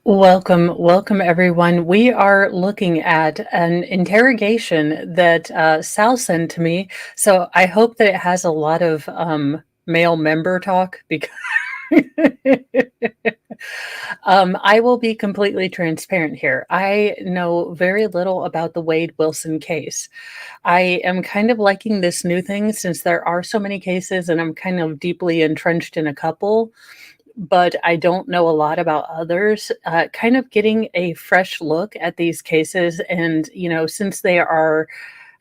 Welcome everyone. We are looking at an interrogation that Sal sent to me. So I hope that it has a lot of male member talk because I will be completely transparent here. I know very little about the Wade Wilson case. I am kind of liking this new thing since there are so many cases and I'm kind of deeply entrenched in a couple, but I don't know a lot about others. Kind of getting a fresh look at these cases. And, since they are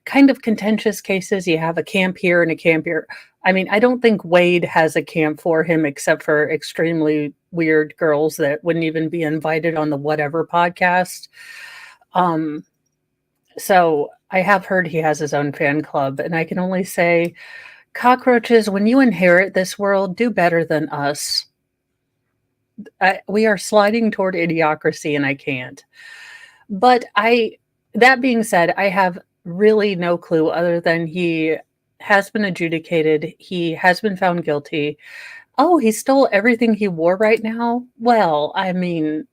kind of contentious cases, you have a camp here and a camp here. I mean, I don't think Wade has a camp for him except for extremely weird girls that wouldn't even be invited on the whatever podcast. Um, so I have heard he has his own fan club, and I can only say, cockroaches, when you inherit this world, do better than us. We are sliding toward idiocracy, and I can't. But that being said, I have really no clue other than he has been adjudicated. He has been found guilty. Oh, he stole everything he wore right now? Well, I mean,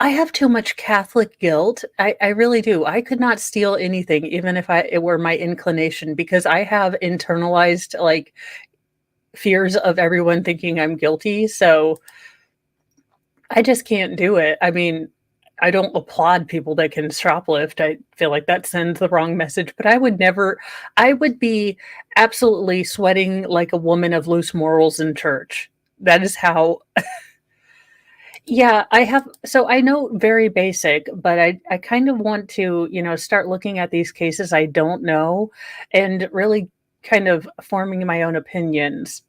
I have too much Catholic guilt. I really do. I could not steal anything, even if it were my inclination, because I have internalized like fears of everyone thinking I'm guilty. So I just can't do it. I mean, I don't applaud people that can shoplift. I feel like that sends the wrong message, but I would be absolutely sweating like a woman of loose morals in church. That is how, yeah, so I know very basic, but I kind of want to, start looking at these cases I don't know and really kind of forming my own opinions.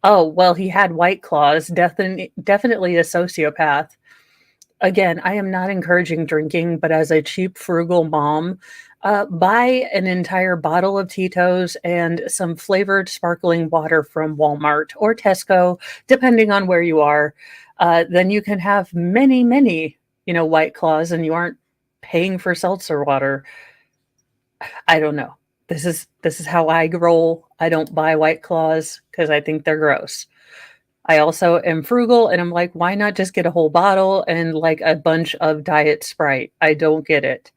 Oh, well, he had White Claws, definitely a sociopath. Again, I am not encouraging drinking, but as a cheap, frugal mom, buy an entire bottle of Tito's and some flavored sparkling water from Walmart or Tesco, depending on where you are. Then you can have many, many, White Claws, and you aren't paying for seltzer water. I don't know. This is how I roll. I don't buy White Claws because I think they're gross. I also am frugal and I'm like, why not just get a whole bottle and like a bunch of Diet Sprite? I don't get it.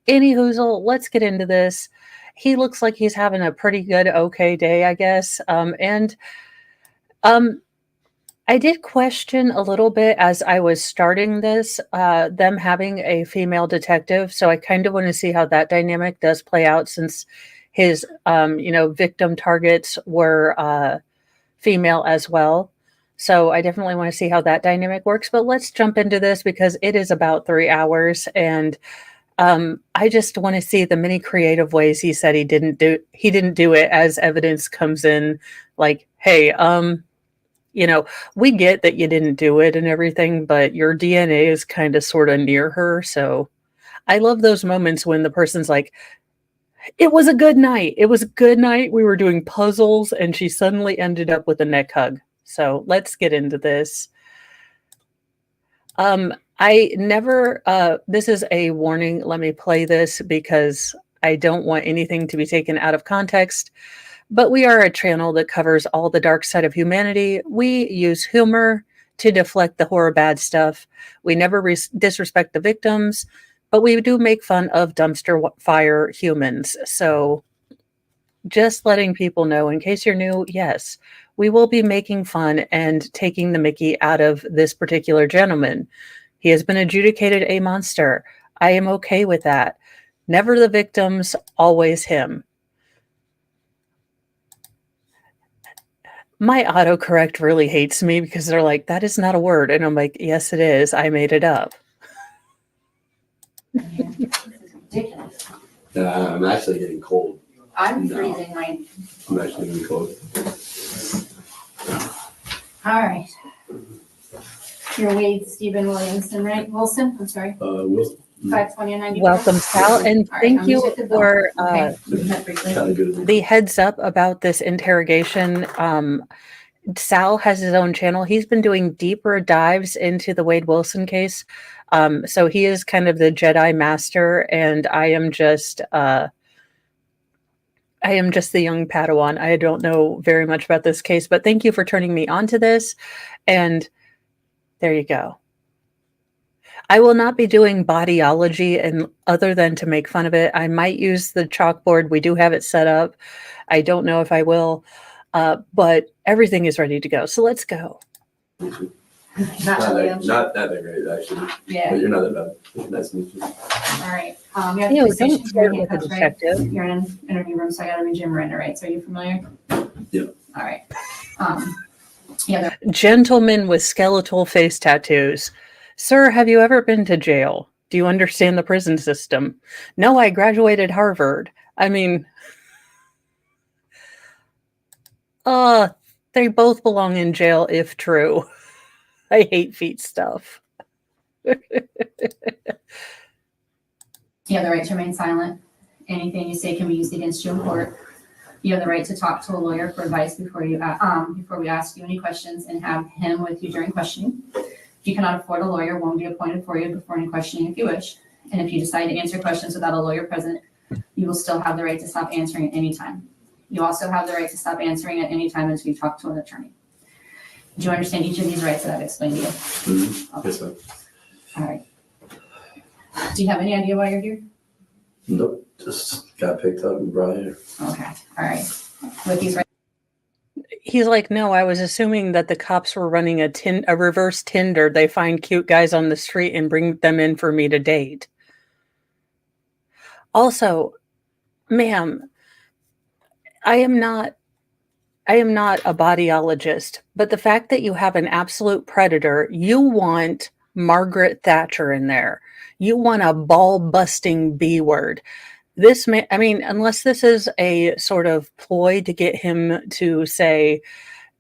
Any hoozle, let's get into this. He looks like he's having a pretty good, okay day, I guess. And I did question a little bit as I was starting this, them having a female detective. So I kind of want to see how that dynamic does play out since his, victim targets were female as well. So I definitely want to see how that dynamic works. But let's jump into this because it is about 3 hours, and I just want to see the many creative ways he said he didn't do it as evidence comes in. Like, hey, we get that you didn't do it and everything, but your DNA is kind of sort of near her. So I love those moments when the person's like, it was a good night. It was a good night. We were doing puzzles and she suddenly ended up with a neck hug. So let's get into this. I never, this is a warning. Let me play this because I don't want anything to be taken out of context. But we are a channel that covers all the dark side of humanity. We use humor to deflect the horror bad stuff. We never disrespect the victims, but we do make fun of dumpster fire humans. So just letting people know, in case you're new, yes, we will be making fun and taking the mickey out of this particular gentleman. He has been adjudicated a monster. I am okay with that. Never the victims, always him. My autocorrect really hates me because they're like, that is not a word. And I'm like, yes, it is. I made it up. This is ridiculous. I'm actually getting cold. I'm No. freezing my. I'm actually getting cold. All right. You're Wade Stephen Williamson, right? Wilson, I'm sorry. Wilson. 520 and 94. Welcome, Sal, and All right, thank I'm you gonna hit the bill. for Okay. That briefly. Kinda good. the heads up about this interrogation. Sal has his own channel. He's been doing deeper dives into the Wade Wilson case. So he is kind of the Jedi master, and I am just the young Padawan. I don't know very much about this case, but thank you for turning me on to this. And there you go. I will not be doing bodyology, and other than to make fun of it, I might use the chalkboard. We do have it set up. I don't know if I will, but everything is ready to go. So let's go. Not Not really. not that great, actually. Yeah. But you're not that bad. Nice to meet you. All right. You have Ew, the don't station here flirt in with a handcuffs, right? detective. You're in an interview room, so I gotta read your Miranda rights. Are you familiar? Yeah. All right. Yeah, Gentleman with skeletal face tattoos. Sir, have you ever been to jail? Do you understand the prison system? No, I graduated Harvard. I mean, uh, they both belong in jail if true. I hate feet stuff. you have the right to remain silent. Anything you say can be used against you in court. You have the right to talk to a lawyer for advice before we ask you any questions and have him with you during questioning. If you cannot afford a lawyer, one will be appointed for you before any questioning if you wish. And if you decide to answer questions without a lawyer present, you will still have the right to stop answering at any time. You also have the right to stop answering at any time until you talk to an attorney. Do you understand each of these rights that I've explained to you? Mm-hmm. Okay. Yes, sir. All right. Do you have any idea why you're here? Nope. Just got picked up and brought here. Okay. All right. With these rights. He's like, no, I was assuming that the cops were running a reverse Tinder. They find cute guys on the street and bring them in for me to date. Also, ma'am, I am not a bodyologist, but the fact that you have an absolute predator, you want Margaret Thatcher in there. You want a ball busting B word. This may, I mean, unless this is a sort of ploy to get him to say,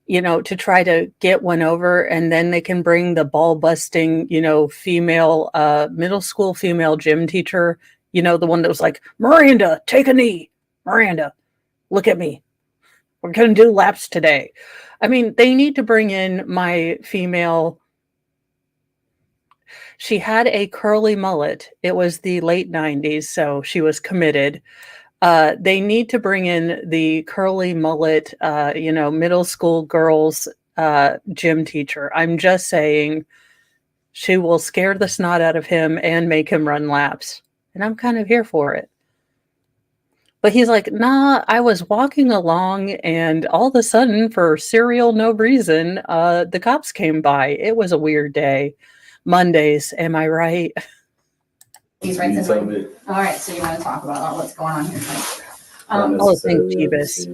to try to get one over, and then they can bring the ball busting, female, middle school female gym teacher, the one that was like, Miranda, take a knee. Miranda, look at me. We're going to do laps today. I mean, they need to bring in my female. She had a curly mullet. It was the late 90s, so she was committed. They need to bring in the curly mullet, middle school girls gym teacher. I'm just saying she will scare the snot out of him and make him run laps. And I'm kind of here for it. But he's like, nah, I was walking along and all of a sudden, for serial no reason, the cops came by. It was a weird day. Mondays, am I right? These rights You in tell mind. me. All right, so you want to talk about what's going on here tonight? Not Oh, thank necessarily Jeebus.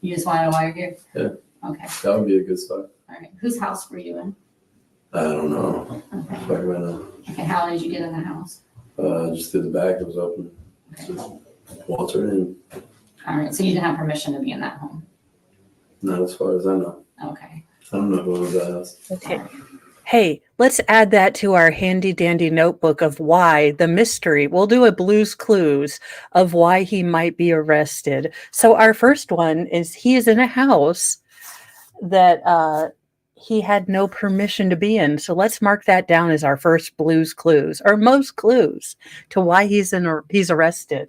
You just want to know why you're here? Yeah. Okay, That would be a good start. all right. Whose house were you in? I don't know. Okay, Fuck right now. okay. How did you get in the house? Just did the back. It was open. Okay. Just Walter in. All right, so you didn't have permission to be in that home? Not as far as I know. Okay. I don't know who owns that house. Okay. Hey, let's add that to our handy dandy notebook of why the mystery. We'll do a Blue's Clues of why he might be arrested. So our first one is he is in a house that he had no permission to be in. So let's mark that down as our first Blue's Clues, or most clues to why he's arrested.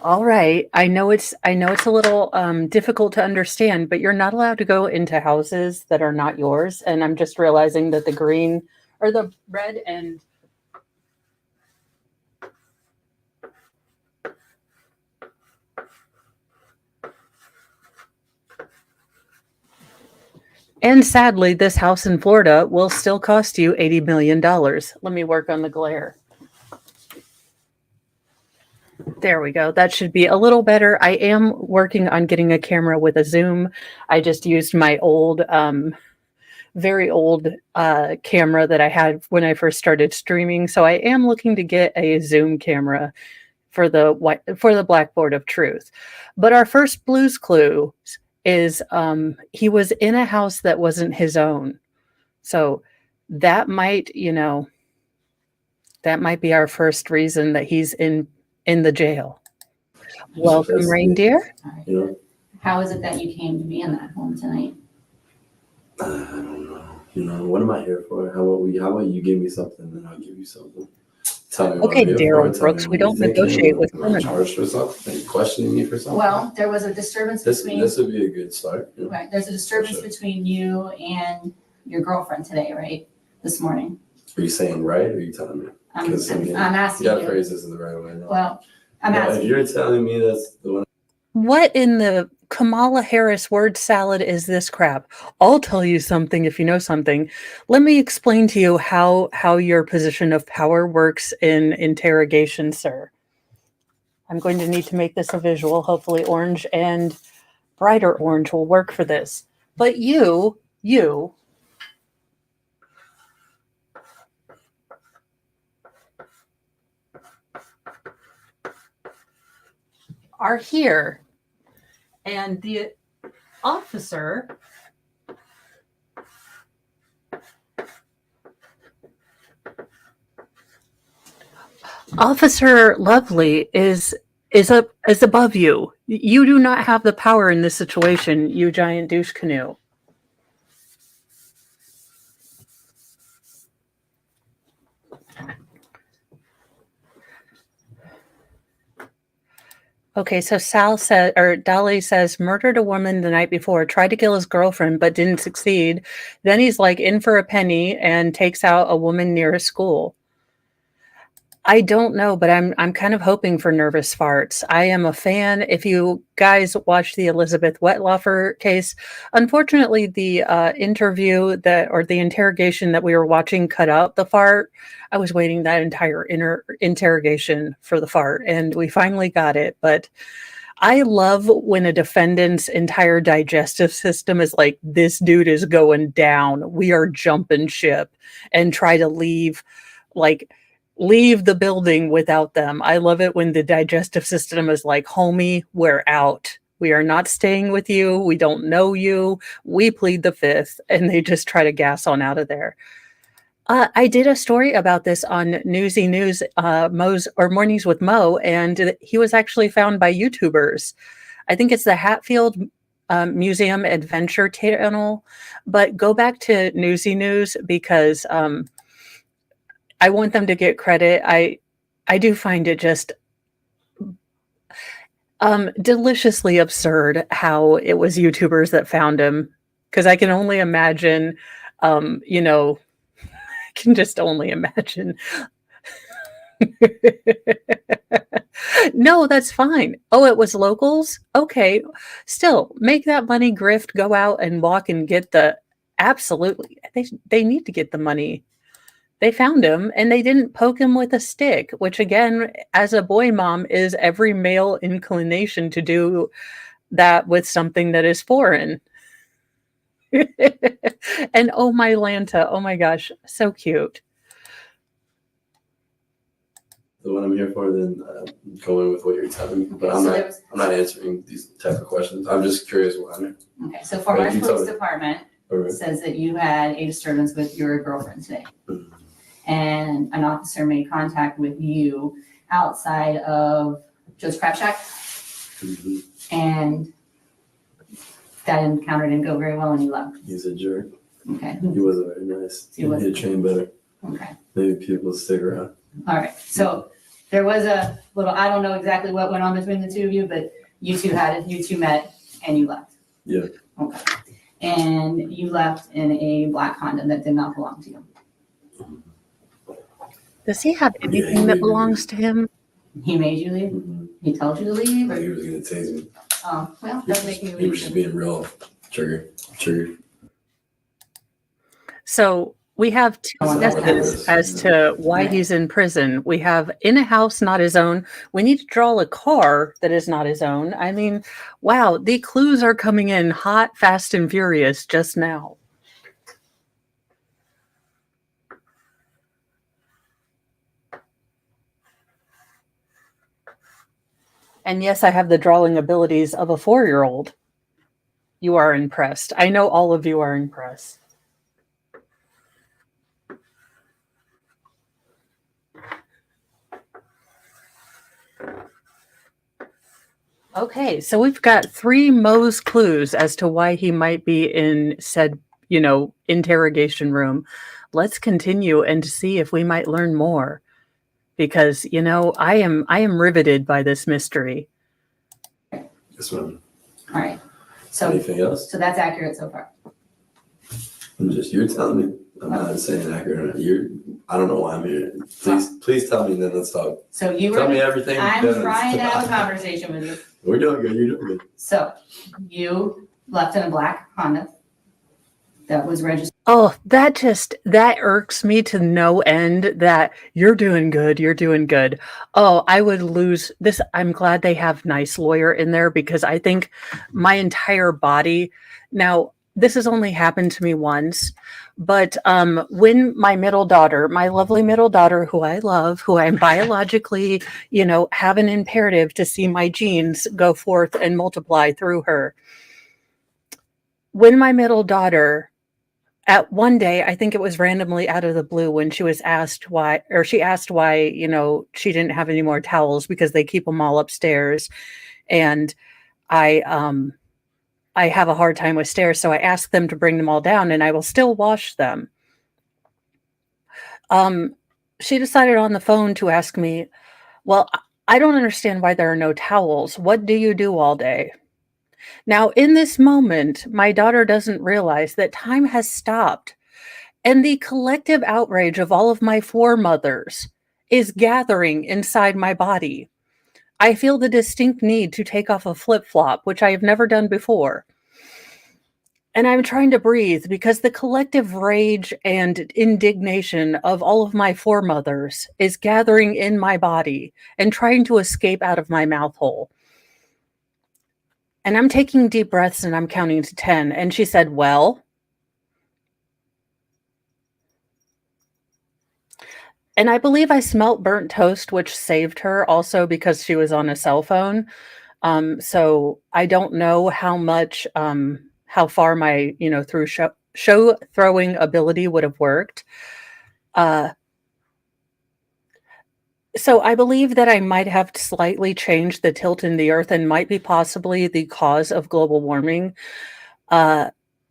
All right. I know it's a little difficult to understand, but you're not allowed to go into houses that are not yours. And I'm just realizing that the green or the red and sadly, this house in Florida will still cost you $80 million. Let me work on the glare. There we go. That should be a little better. I am working on getting a camera with a zoom. I just used my old, very old camera that I had when I first started streaming. So I am looking to get a zoom camera for the Blackboard of Truth. But our first Blue's Clue is he was in a house that wasn't his own. So that might, that might be our first reason that he's in the jail. Welcome, reindeer. All right. You know? How is it that you came to be in that home tonight? I don't know. What am I here for? How about you give me something and I'll give you something? Tell me what Okay, I'm here for. Daryl Tell me Brooks, we what you're don't negotiate thinking. with Am I criminals. charged for something? Are you questioning me for something? Well, there was a disturbance This between, would be a good start. right, there's a disturbance sure. between you and your girlfriend today, right? This morning. Are you saying right or are you telling me? I'm 'Cause, I mean, asking You gotta you. phrase this in the right way. Well, I'm No, if asking. you're telling me that's the one. What in the Kamala Harris word salad is this crap? I'll tell you something if you know something. Let me explain to you how your position of power works in interrogation, sir. I'm going to need to make this a visual. Hopefully orange and brighter orange will work for this. But you are here, and the officer Officer Lovely is above you. You do not have the power in this situation, you giant douche canoe. Okay, so Sal said, or Dolly says, murdered a woman the night before, tried to kill his girlfriend, but didn't succeed. Then he's like in for a penny and takes out a woman near a school. I don't know, but I'm kind of hoping for nervous farts. I am a fan. If you guys watch the Elizabeth Wettlaufer case, unfortunately, the interview or the interrogation that we were watching cut out the fart. I was waiting that entire interrogation for the fart, and we finally got it. But I love when a defendant's entire digestive system is like, this dude is going down. We are jumping ship, and try to leave the building without them. I love it when the digestive system is like, homie, we're out. We are not staying with you. We don't know you. We plead the fifth. And they just try to gas on out of there. I did a story about this on Newsy News, Mornings with Mo, and he was actually found by YouTubers. I think it's the Hatfield Museum Adventure Channel. But go back to Newsy News because I want them to get credit. I do find it just deliciously absurd how it was YouTubers that found him. Because I can only imagine, I can just only imagine. No, that's fine. Oh, it was locals? Okay. Still, make that money grift, go out and walk and get absolutely. They need to get the money. They found him and they didn't poke him with a stick, which again, as a boy mom, is every male inclination to do that with something that is foreign. And oh my Lanta, oh my gosh, so cute. The one I'm here for, then going with what you're telling me. But Okay, I'm not answering these type of questions. I'm just curious why I'm here. Okay, so Fort Myers Police Department says that you had a disturbance with your girlfriend today. Mhm. And an officer made contact with you outside of Joe's Crab Shack. Mhm. And that encounter didn't go very well and you left. He's a jerk. Okay, He wasn't very nice. He wasn't. He'd train better. okay. Maybe people stick around. All right, so there was a little, I don't know exactly what went on between the two of you, but you two met and you left. Yeah. Okay. And you left in a black Honda that did not belong to you. Does he have anything that belongs to him? He made you leave? Mhm. He told you to leave? Like Or, he was gonna tase me. oh, well, doesn't make you He was just leave. being real trigger. So we have two Oh, guesses as to why he's in prison. We have in a house not his own. We need to draw a car that is not his own. I mean, wow, the clues are coming in hot, fast, and furious just now. And yes, I have the drawing abilities of a 4-year-old. You are impressed. I know all of you are impressed. Okay, so we've got 3 Moe's clues as to why he might be in said interrogation room. Let's continue and see if we might learn more because, I am riveted by this mystery. Yes, ma'am. All right. So, Anything else? so that's accurate so far. You're telling me. I'm not saying accurate. I don't know why I'm here. Please tell me, and then let's talk. So you were. Tell me everything. I'm trying to have a conversation with you. We're doing good. You're doing good. So you left in a black Honda that was registered. Oh, that irks me to no end that you're doing good. You're doing good. Oh, I would lose this. I'm glad they have nice lawyer in there because I think my entire body now, this has only happened to me once, but when my lovely middle daughter, who I love, who I'm biologically, have an imperative to see my genes go forth and multiply through her. When my middle daughter, at one day, I think it was randomly out of the blue when she asked why, she didn't have any more towels because they keep them all upstairs. And I have a hard time with stairs, so I asked them to bring them all down and I will still wash them. She decided on the phone to ask me, well, I don't understand why there are no towels. What do you do all day? Now, in this moment, my daughter doesn't realize that time has stopped and the collective outrage of all of my foremothers is gathering inside my body. I feel the distinct need to take off a flip-flop, which I have never done before. And I'm trying to breathe because the collective rage and indignation of all of my foremothers is gathering in my body and trying to escape out of my mouth hole. And I'm taking deep breaths and I'm counting to 10. And she said, well. And I believe I smelt burnt toast, which saved her also because she was on a cell phone. So I don't know how far my, through show throwing ability would have worked. So I believe that I might have slightly changed the tilt in the earth and might be possibly the cause of global warming.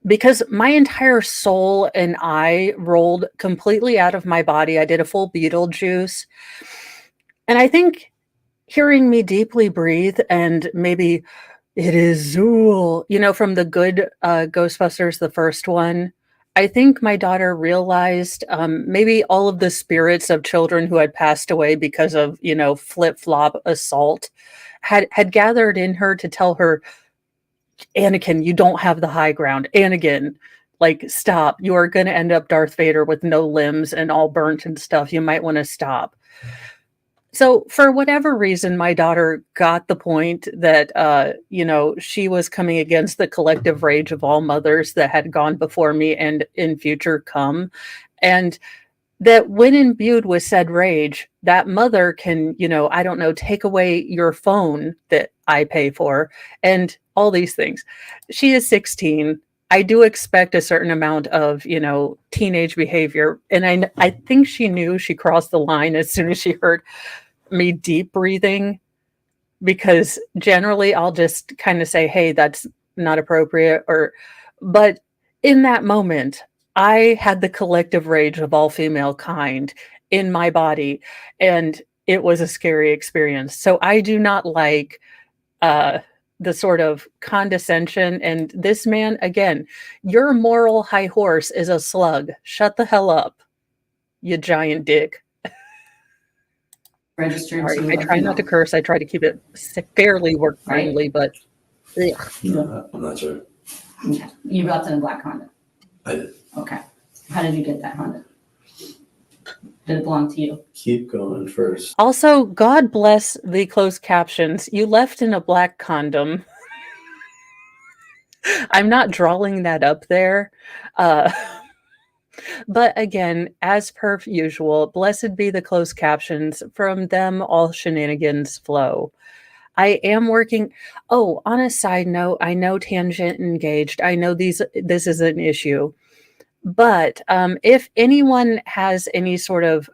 Because my entire soul and I rolled completely out of my body. I did a full Beetlejuice. And I think hearing me deeply breathe and maybe it is Zool, from the good Ghostbusters, the first one. I think my daughter realized maybe all of the spirits of children who had passed away because of, flip-flop assault had gathered in her to tell her, Anakin, you don't have the high ground. Anakin, stop. You are going to end up Darth Vader with no limbs and all burnt and stuff. You might want to stop. So for whatever reason, my daughter got the point that, she was coming against the collective rage of all mothers that had gone before me and in future come. And that when imbued with said rage, that mother can, take away your phone that I pay for and all these things. She is 16. I do expect a certain amount of, teenage behavior. And I think she knew she crossed the line as soon as she heard me deep breathing, because generally I'll just kind of say, hey, that's not appropriate. But in that moment, I had the collective rage of all female kind in my body, and it was a scary experience. So I do not like the sort of condescension. And this man, again, your moral high horse is a slug. Shut the hell up, you giant dick. Registered. Sorry, I try not to curse. I try to keep it fairly work friendly, but No, I'm not sure. Okay. You left in a black Honda. I did. Okay. How did you get that Honda? Did it belong to you? Keep going first. Also, God bless the closed captions. You left in a black condom. I'm not drawing that up there. But again, as per usual, blessed be the closed captions. From them, all shenanigans flow. I am working. Oh, on a side note, I know tangent engaged. I know this is an issue. But if anyone has any sort of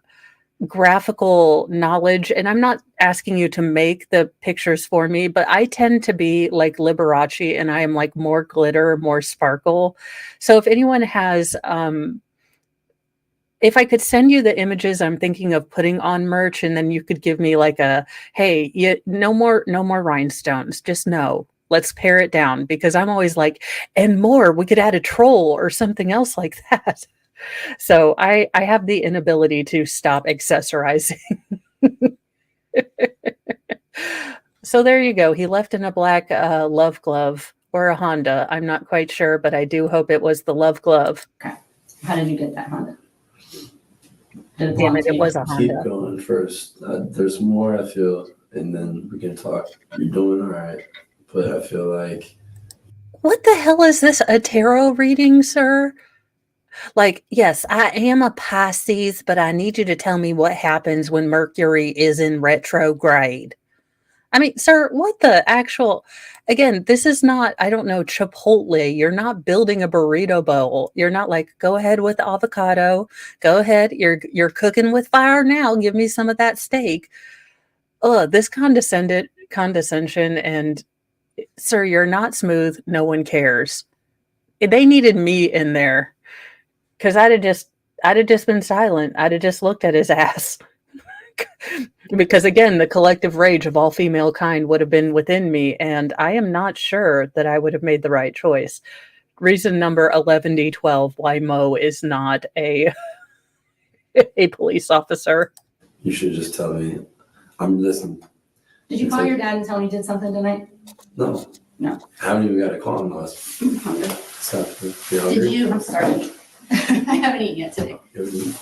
graphical knowledge, and I'm not asking you to make the pictures for me, but I tend to be like Liberace and I am like more glitter, more sparkle. So if anyone has if I could send you the images I'm thinking of putting on merch, and then you could give me like a, hey, no more rhinestones. Just no. Let's pare it down, because I'm always like, and more, we could add a troll or something else like that. So I have the inability to stop accessorizing. So there you go. He left in a black love glove or a Honda. I'm not quite sure, but I do hope it was the love glove. Okay. How did you get that Honda? Did it Damn belong it, to it you? was a Keep Honda. going first. There's more, I feel, and then we can talk. You're doing all right, but I feel like What the hell is this? A tarot reading, sir? Like, yes, I am a Pisces, but I need you to tell me what happens when Mercury is in retrograde. I mean, sir, what the actual, again, this is not, I don't know, Chipotle. You're not building a burrito bowl. You're not like, go ahead with avocado. Go ahead. You're cooking with fire now. Give me some of that steak. This condescension, and sir, you're not smooth. No one cares. They needed me in there, because I'd have just been silent. I'd have just looked at his ass. Because again, the collective rage of all female kind would have been within me, and I am not sure that I would have made the right choice. Reason number 11D12 why Mo is not a a police officer. you should just tell me. I'm listening. Did you It's call like- your dad and tell him you did something tonight? No. No. I haven't even got a call on this. I'm hungry. So, you hungry? Did you? I'm sorry. I haven't eaten yet today. You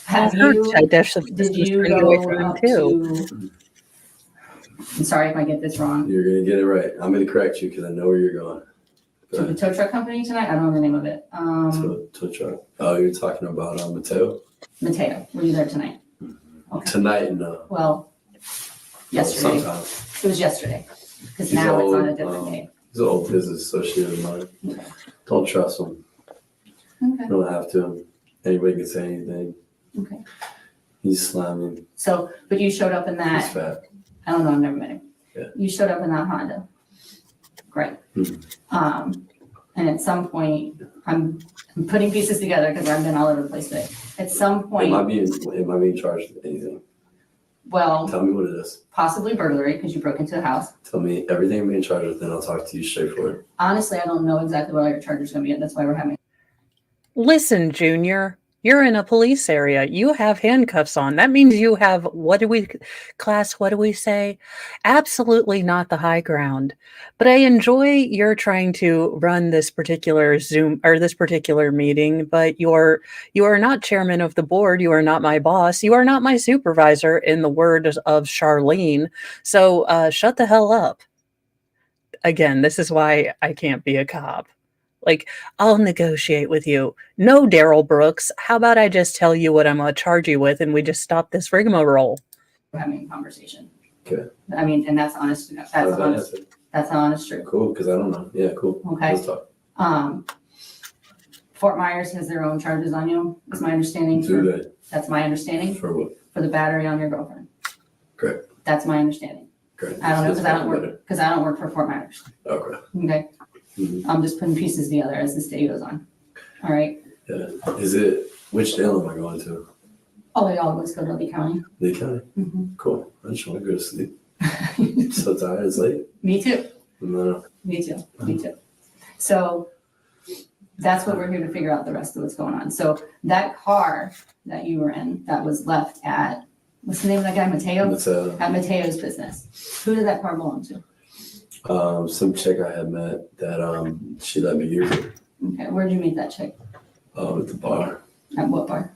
Have Heard you? I just was Did you trying to get away go from him up too. to? I'm sorry if I get this wrong. You're gonna get it right. I'm gonna correct you because I know where you're going. Go To the ahead. tow truck company tonight? I don't know the name of it. Tow truck. Oh, you're talking about Mateo? Mateo, were you there tonight? Okay. Tonight, no. Well, yesterday. Sometimes. It was yesterday. Because He's now it's on a old, different day. He's an old business associate of mine. Okay. Don't trust him. Okay. You don't have to. Anybody can say anything. Okay. He's slamming. So, but you showed up in He's that, fat. I don't know, I've never met him. Yeah. You showed up in that Honda. Great. And at some point, I'm putting pieces together because I've been all over the place today. At some Am I point, being charged with anything? well, Tell me what it is. possibly burglary because you broke into the house. Tell me everything I'm being charged with, then I'll talk to you straightforward. Honestly, I don't know exactly what all your charges are going to be, and that's why we're having. Listen, Junior, you're in a police area. You have handcuffs on. That means you have, what do we say? Absolutely not the high ground. But I enjoy you're trying to run this particular Zoom or this particular meeting, but you are not chairman of the board. You are not my boss. You are not my supervisor, in the words of Charlene. So shut the hell up. Again, this is why I can't be a cop. Like, I'll negotiate with you. No, Daryl Brooks. How about I just tell you what I'm going to charge you with, and we just stop this rigmarole? We're having a conversation. Okay. I mean, and that's honest. That's How's that honest. answer? That's an honest truth. Cool, because I don't know. Yeah, cool. Okay. Let's talk. Fort Myers has their own charges on you, is my understanding. Do they? That's my understanding, For what? for the battery on your girlfriend. Correct. That's my understanding. Great. I don't know, Let's because I talk don't about work, because I don't work for Fort Myers. it. Okay. Okay, Mhm. I'm just putting pieces together as this day goes on. All right. Yeah. Is it, which jail am I going to? Oh, they always go to Lee County. Lee County? Mhm. Cool. I just want to go to sleep. I'm so tired. It's late. Me too. No. Me too. Me too. So that's what we're here to figure out the rest of what's going on. So that car that you were in that was left at, what's the name of that guy, Mateo? It's At Mateo's business. Who did that car belong to? some chick I had met that she let me use it Okay, where'd you meet that chick? at the bar. At what bar?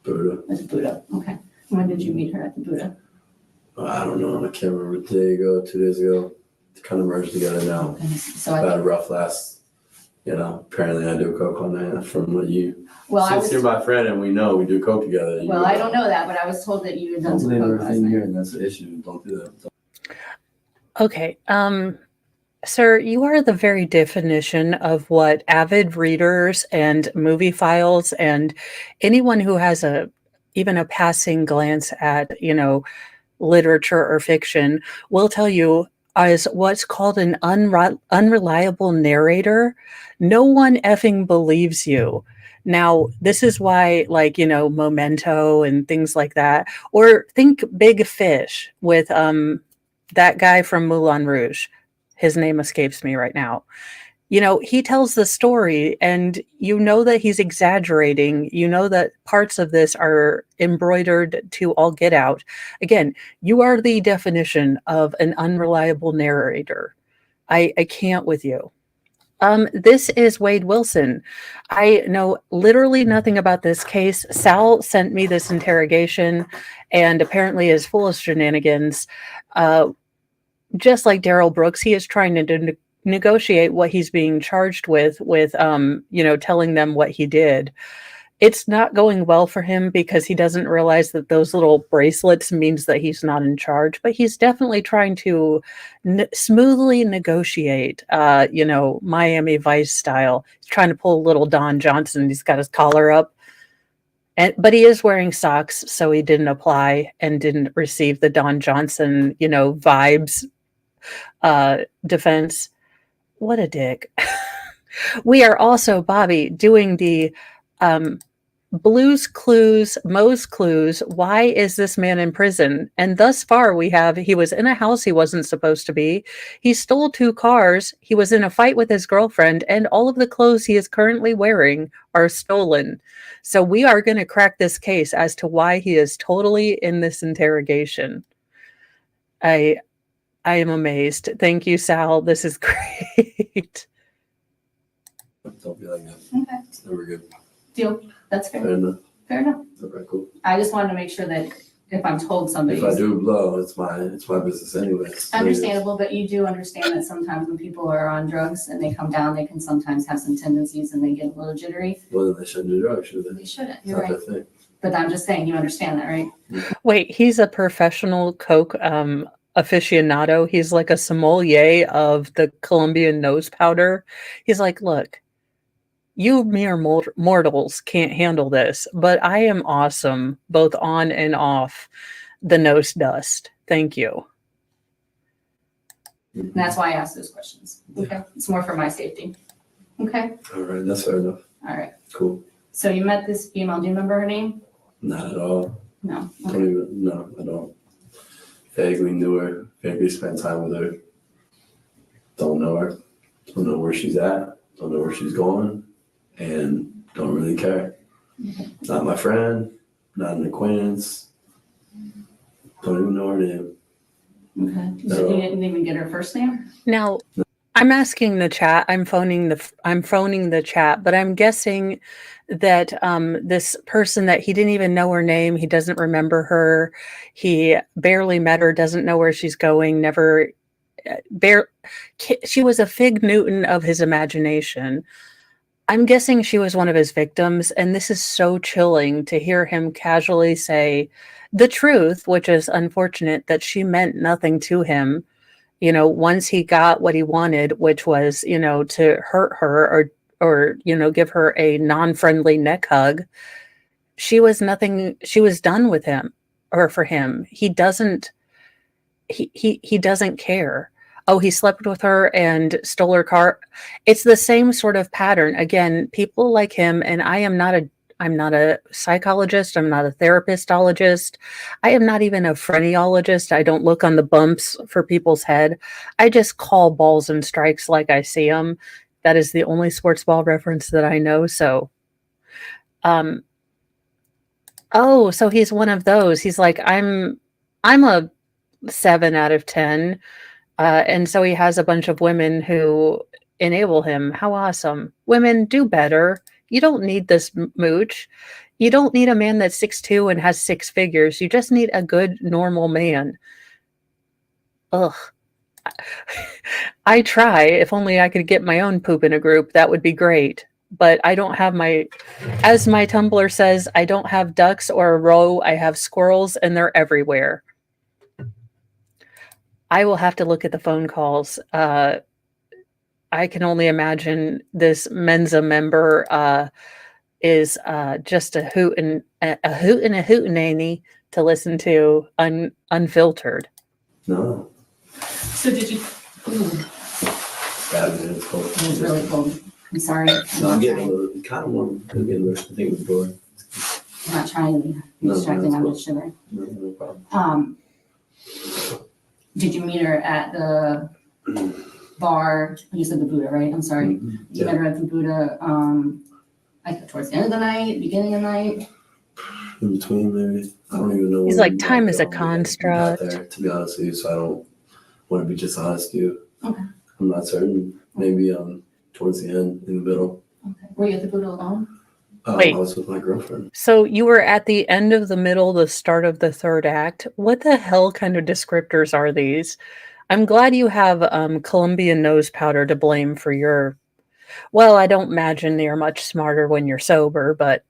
Buddha. At the Buddha. Okay. When did you meet her at the Buddha? I don't know. I can't remember. A day ago, 2 days ago. It's kind of merged together now. Okay. So I I've had think, a rough last, apparently I do coke all night from what you. well, I Since you're was, my friend and we know we do coke together. well, I don't know that, but I was told that you had done some coke last night. and that's the issue. Don't do that. Okay. Sir, you are the very definition of what avid readers and movie files and anyone who has a even a passing glance at, literature or fiction, will tell you as what's called an unreliable narrator, no one effing believes you. Now, this is why, like, Memento and things like that, or think Big Fish with that guy from Moulin Rouge. His name escapes me right now. He tells the story and that he's exaggerating. That parts of this are embroidered to all get out. Again, you are the definition of an unreliable narrator. I can't with you. This is Wade Wilson. I know literally nothing about this case. Sal sent me this interrogation and apparently is full of shenanigans. Just like Daryl Brooks, he is trying to negotiate what he's being charged with telling them what he did. It's not going well for him because he doesn't realize that those little bracelets means that he's not in charge, but he's definitely trying to smoothly negotiate, Miami Vice style. He's trying to pull a little Don Johnson. He's got his collar up. But he is wearing socks, so he didn't apply and didn't receive the Don Johnson, vibes defense. What a dick. We are also, Bobby, doing the Blues Clues, Moe's Clues. Why is this man in prison? And thus far, he was in a house he wasn't supposed to be. He stole 2 cars. He was in a fight with his girlfriend, and all of the clothes he is currently wearing are stolen. So we are going to crack this case as to why he is totally in this interrogation. I am amazed. Thank you, Sal. This is great. Don't be like that. Okay. It's never good. Deal. That's fair. Fair enough. Fair enough. Okay, cool. I just wanted to make sure that if I'm told somebody. If I do blow, it's my business anyway. Understandable, but you do understand that sometimes when people are on drugs and they come down, they can sometimes have some tendencies and they get a little jittery. Well, then they shouldn't do drugs, should they? They shouldn't. It's You're not right. their thing. But I'm just saying, you understand that, right? Wait, he's a professional Coke aficionado. He's like a sommelier of the Colombian nose powder. He's like, look, you mere mortals can't handle this, but I am awesome, both on and off the nose dust. Thank you. And that's why I asked those questions. Okay. It's more for my safety. Okay. All right, that's fair enough. All right. Cool. So you met this female. Do you remember her name? Not at all. No. I don't. Vaguely knew her, vaguely spent time with her. Don't know her. Don't know where she's at. Don't know where she's going. And don't really care. Not my friend, not an acquaintance. Don't even know her name. Okay. So you didn't even get her first name? Now, I'm asking the chat. I'm phoning the chat, but I'm guessing that this person that he didn't even know her name, he doesn't remember her, he barely met her, doesn't know where she's going, she was a fig Newton of his imagination. I'm guessing she was one of his victims, and this is so chilling to hear him casually say the truth, which is unfortunate, that she meant nothing to him. Once he got what he wanted, which was, to hurt her or give her a non-friendly neck hug, she was done with him or for him. He doesn't care. Oh, he slept with her and stole her car. It's the same sort of pattern. Again, people like him, and I'm not a psychologist. I'm not a therapistologist. I am not even a phrenologist. I don't look on the bumps for people's head. I just call balls and strikes like I see them. That is the only sports ball reference that I know. So, so he's one of those. He's like, I'm a 7 out of 10. And so he has a bunch of women who enable him. How awesome. Women, do better. You don't need this mooch. You don't need a man that's 6'2" and has 6 figures. You just need a good, normal man. Ugh. I try. If only I could get my own poop in a group, that would be great. But I don't have as my Tumblr says, I don't have ducks or a row. I have squirrels, and they're everywhere. I will have to look at the phone calls. I can only imagine this Mensa member is just a hoot a hoot and a hootenanny to listen to unfiltered. No, So did you, ooh, gotta be, it's cold. it was really cold. I'm sorry. No, I'm getting a little, kind of warm. I'm getting a little, I think it's bored. I'm not trying to be No, distracting, that's I'm cool. just shivering. No problem. Did you meet her at the bar? You said the Buddha, right? I'm sorry. Mhm. You Yeah, met her at the Buddha, like towards the end of the night, beginning of the night? in between maybe. I don't even know. He's when like, we time might is a go. We got construct. there, to be honest with you, so I don't want to be just honest with you. Okay. I'm not certain. Maybe towards the end, in the middle. Okay. Were you at the Buddha alone? Wait. I was with my girlfriend. So you were at the end of the middle, the start of the third act. What the hell kind of descriptors are these? I'm glad you have Colombian nose powder to blame for your. Well, I don't imagine you're much smarter when you're sober, but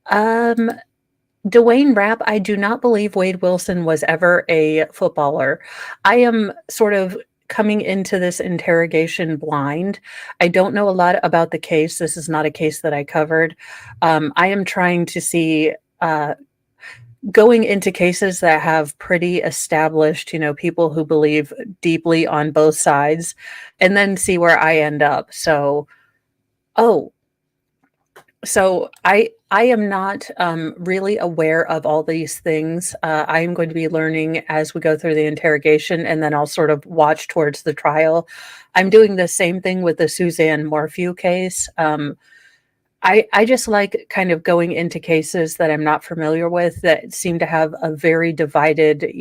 Dwayne Rapp, I do not believe Wade Wilson was ever a footballer. I am sort of coming into this interrogation blind. I don't know a lot about the case. This is not a case that I covered. I am trying to see, going into cases that have pretty established, people who believe deeply on both sides, and then see where I end up. So, oh, so I am not really aware of all these things. I am going to be learning as we go through the interrogation, and then I'll sort of watch towards the trial. I'm doing the same thing with the Suzanne Morphew case. I just like kind of going into cases that I'm not familiar with that seem to have a very divided,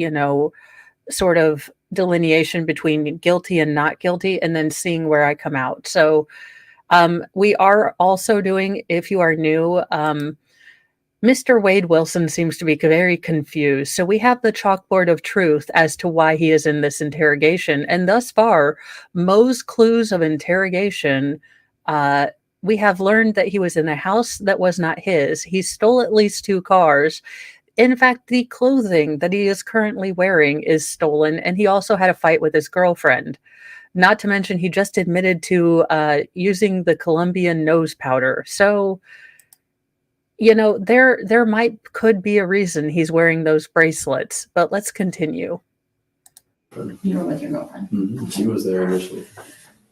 sort of delineation between guilty and not guilty, and then seeing where I come out. So we are also doing, if you are new, Mr. Wade Wilson seems to be very confused. So we have the chalkboard of truth as to why he is in this interrogation. And thus far, Moe's clues of interrogation, we have learned that he was in a house that was not his. He stole at least 2 cars. In fact, the clothing that he is currently wearing is stolen. And he also had a fight with his girlfriend. Not to mention, he just admitted to using the Colombian nose powder. So, there could be a reason he's wearing those bracelets. But let's continue. You were with your girlfriend? Mm-hmm. She was there initially.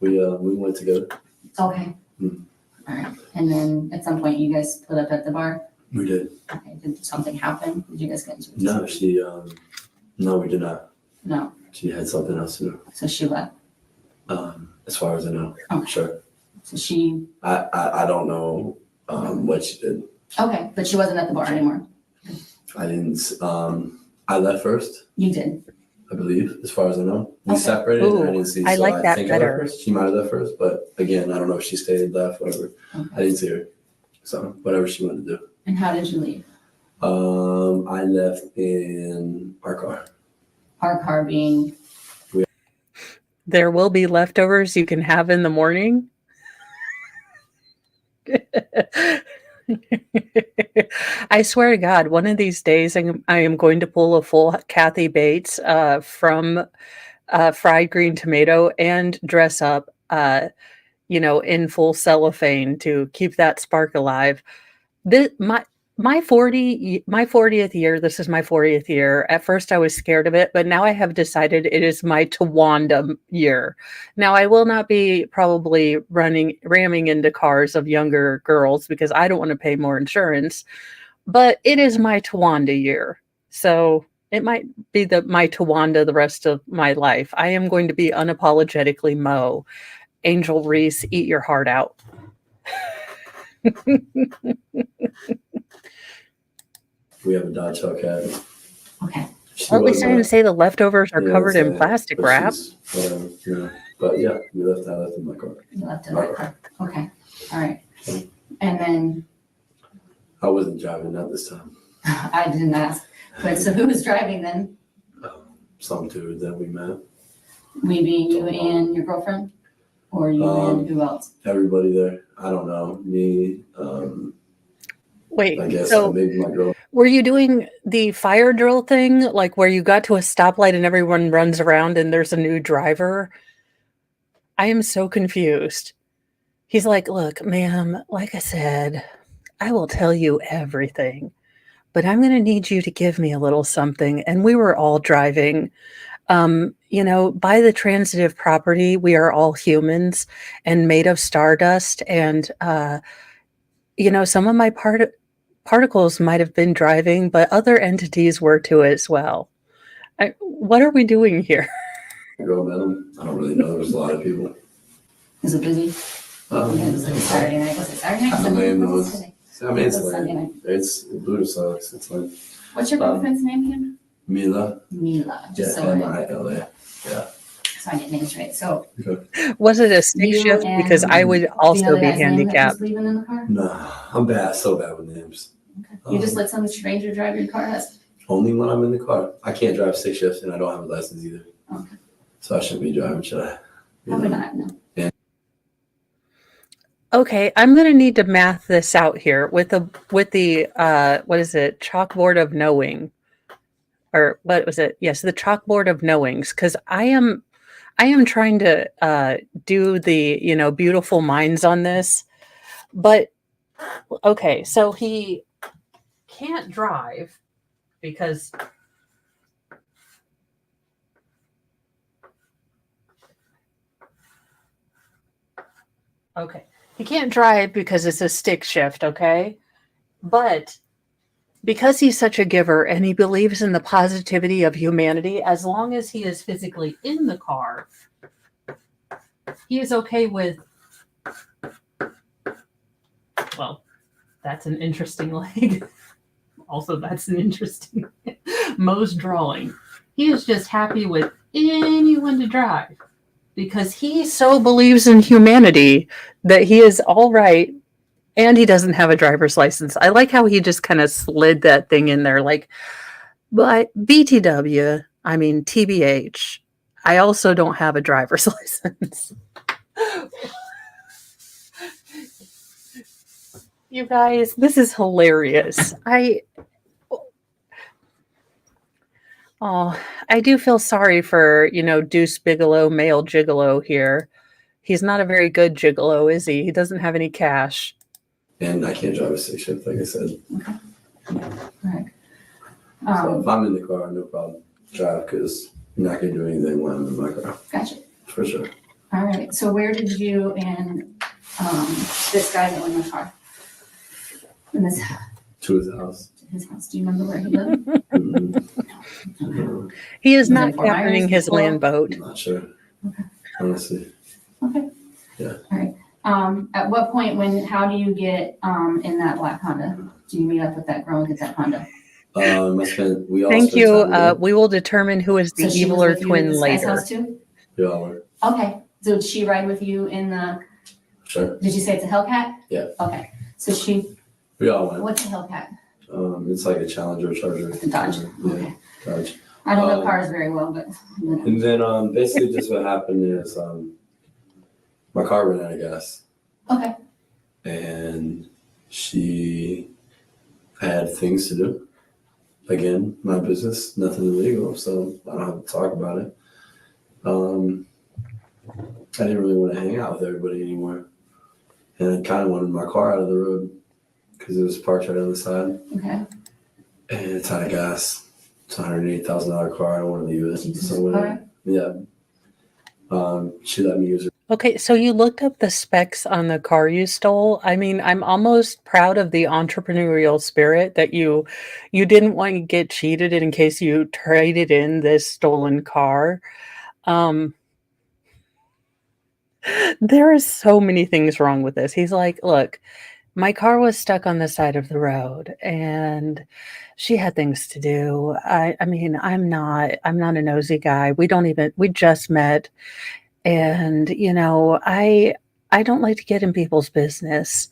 We went together. Okay. Mm-hmm. All right. And then at some point you guys split up at the bar? We did. Okay. Did something happen? Did you guys get into it? No, no, we did not. No. She had something else to do. So she left? As far as I know. Okay. Sure. So she... I don't know what she did. Okay, but she wasn't at the bar anymore? I didn't, I left first, You did? I believe, as far as I know. We Okay. separated and I didn't see. I so like that think better. I left first. She might have left first, but again, I don't know if she stayed, left, whatever. Okay. I didn't see her. So whatever she wanted to do. And how did you leave? I left in our car. Our car being... There will be leftovers you can have in the morning. I swear to God, one of these days I am going to pull a full Kathy Bates from Fried Green Tomato and dress up, in full cellophane to keep that spark alive. My 40th year, this is my 40th year. At first I was scared of it, but now I have decided it is my Tawanda year. Now I will not be probably ramming into cars of younger girls because I don't want to pay more insurance, but it is my Tawanda year. So it might be my Tawanda the rest of my life. I am going to be unapologetically Mo. Angel Reese, eat your heart out. We have a Dodge Hellcat. Okay. Well, at least I didn't say the leftovers are covered in plastic wrap. But yeah, I left in my car. You left in my car. Okay. All right. And then... I wasn't driving, not this time. I didn't ask. But so who was driving then? Some dude that we met. We being you and your girlfriend? Or you and who else? Everybody there. I don't know. Me, Wait, I guess so maybe my girl. were you doing the fire drill thing, like where you got to a stoplight and everyone runs around and there's a new driver? I am so confused. He's like, look, ma'am, like I said, I will tell you everything, but I'm going to need you to give me a little something. And we were all driving. By the transitive property, we are all humans and made of stardust. And, some of my particles might have been driving, but other entities were too as well. What are we doing here? Go met him. I don't really know. There's a lot of people. Is it busy? Okay, it was like Saturday night. Was it Saturday night? I Sunday? mean, Was it Sunday? I mean, it's It was Sunday like, night. it's Buddha sucks. It's like What's your girlfriend's name again? Mila. Mila. Just Yeah, so Mila. I get names right. So Was it a stick You shift? Because and I would the also other be guy's name that was handicapped. leaving in the car? Nah, I'm bad. So bad with names. Okay. You just let some stranger drive your car? Only when I'm in the car. I can't drive stick shift and I don't have a license either. Okay. So I shouldn't be driving, should I? Probably not, no. Okay, I'm going to need to math this out here with the what is it? Chalkboard of knowing. Or what was it? Yes, the chalkboard of knowings, because I am trying to do the, beautiful minds on this. But okay, so he can't drive because he can't drive because it's a stick shift, okay? But because he's such a giver and he believes in the positivity of humanity, as long as he is physically in the car, he is okay with, well, that's an interesting leg. Also, that's an interesting Mo's drawing. He is just happy with anyone to drive because he so believes in humanity that he is all right. And he doesn't have a driver's license. I like how he just kind of slid that thing in there like, but BTW, I mean, TBH, I also don't have a driver's license. You guys, this is hilarious. I do feel sorry for, Deuce Bigelow, male gigolo here. He's not a very good gigolo, is he? He doesn't have any cash. And I can't drive a stick shift, like I said. Okay. All right. So if I'm in the car, no problem. Drive, because I'm not going to do anything when I'm in my car. Gotcha. For sure. All right. So where did you and this guy go in the car? In this To his house. his house. Do you remember where he lived? Mm-hmm. He is Was not it Fort Myers, captaining his Fort- land boat. I'm not sure. Okay. Honestly. Okay. Yeah. All right. At what point, how do you get in that black Honda? Do you meet up with that girl and get that Honda? We all Thank spent you. time together. We will determine who is the So she was eviler with you in twin this guy's later. house too? We all were. Okay. So did she ride with you in the? Sure. Did you say it's a Hellcat? Yeah. Okay. So We all went. what's a Hellcat? It's like a Challenger Charger. A Dodge. Yeah, Okay. Dodge. I don't know cars very well, but. And then basically just what happened is my car ran out of gas. Okay. And she had things to do. Again, my business, nothing illegal, so I don't have to talk about it. I didn't really want to hang out with everybody anymore. And I kind of wanted my car out of the road because it was parked right on the side. Okay. And it's out of gas. It's a $108,000 car. I don't want to leave Did you it. just So car? yeah. She let me use it. Okay, so you looked up the specs on the car you stole. I mean, I'm almost proud of the entrepreneurial spirit that you didn't want to get cheated in case you traded in this stolen car. There is so many things wrong with this. He's like, look, my car was stuck on the side of the road and she had things to do. I mean, I'm not a nosy guy. We just met. And, I don't like to get in people's business.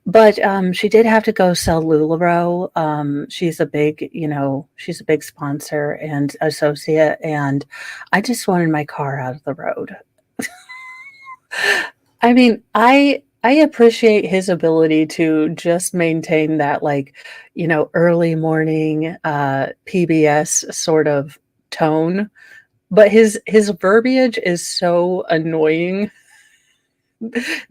But she did have to go sell LuLaRoe. She's a big sponsor and associate. And I just wanted my car out of the road. I mean, I appreciate his ability to just maintain that, like, early morning PBS sort of tone, but his verbiage is so annoying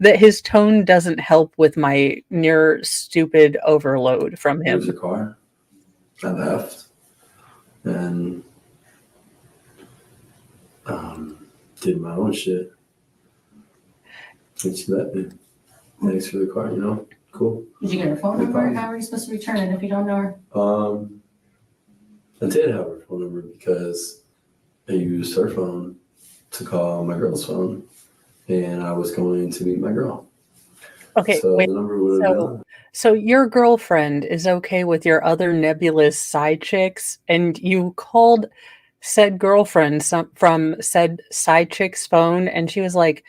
that his tone doesn't help with my near stupid overload from It was a him. car. I left and did my own shit. And she let me. Thanks for the car, cool. Did you get her phone No number? problem. How are you supposed to return it if you don't know her? I did have her phone number because I used her phone to call my girl's phone, and I was going to meet my girl. Okay, So wait. the number would have been on. So your girlfriend is okay with your other nebulous side chicks, and you called said girlfriend from said side chick's phone, and she was like,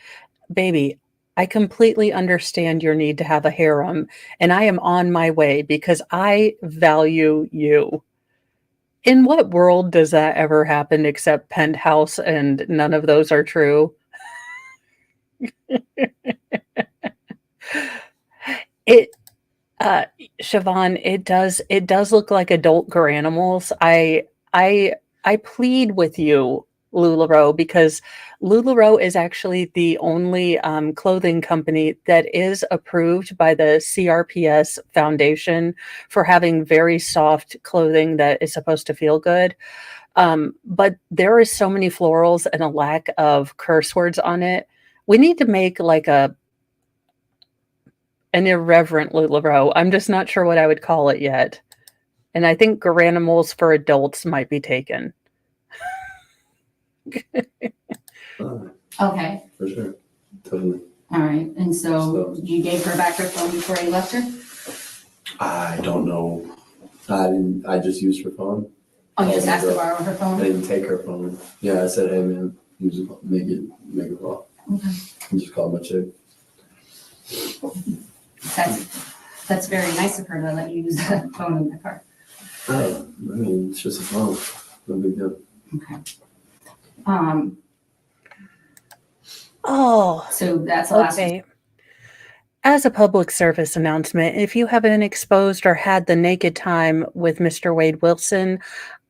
"Baby, I completely understand your need to have a harem, and I am on my way because I value you." In what world does that ever happen except Penthouse, and none of those are true? It Uh, Siobhan, it does look like adult granimals. I plead with you, LuLaRoe, because LuLaRoe is actually the only clothing company that is approved by the CRPS Foundation for having very soft clothing that is supposed to feel good. But there is so many florals and a lack of curse words on it. We need to make like an irreverent LuLaRoe. I'm just not sure what I would call it yet. And I think Garanimals for adults might be taken. Okay, For sure. Totally. all right. And so So- you gave her back her phone before you left her? I don't know. I just used her phone. Oh, you just asked to borrow her I phone? didn't take her phone. Yeah, I said, hey man, use it, make a call. Okay. And just call my chick. That's very nice of her to let you use the phone in the car. Oh, I mean, it's just a phone. No big deal. Okay. Um, Oh, so that's the last. okay. As a public service announcement, if you have been exposed or had the naked time with Mr. Wade Wilson,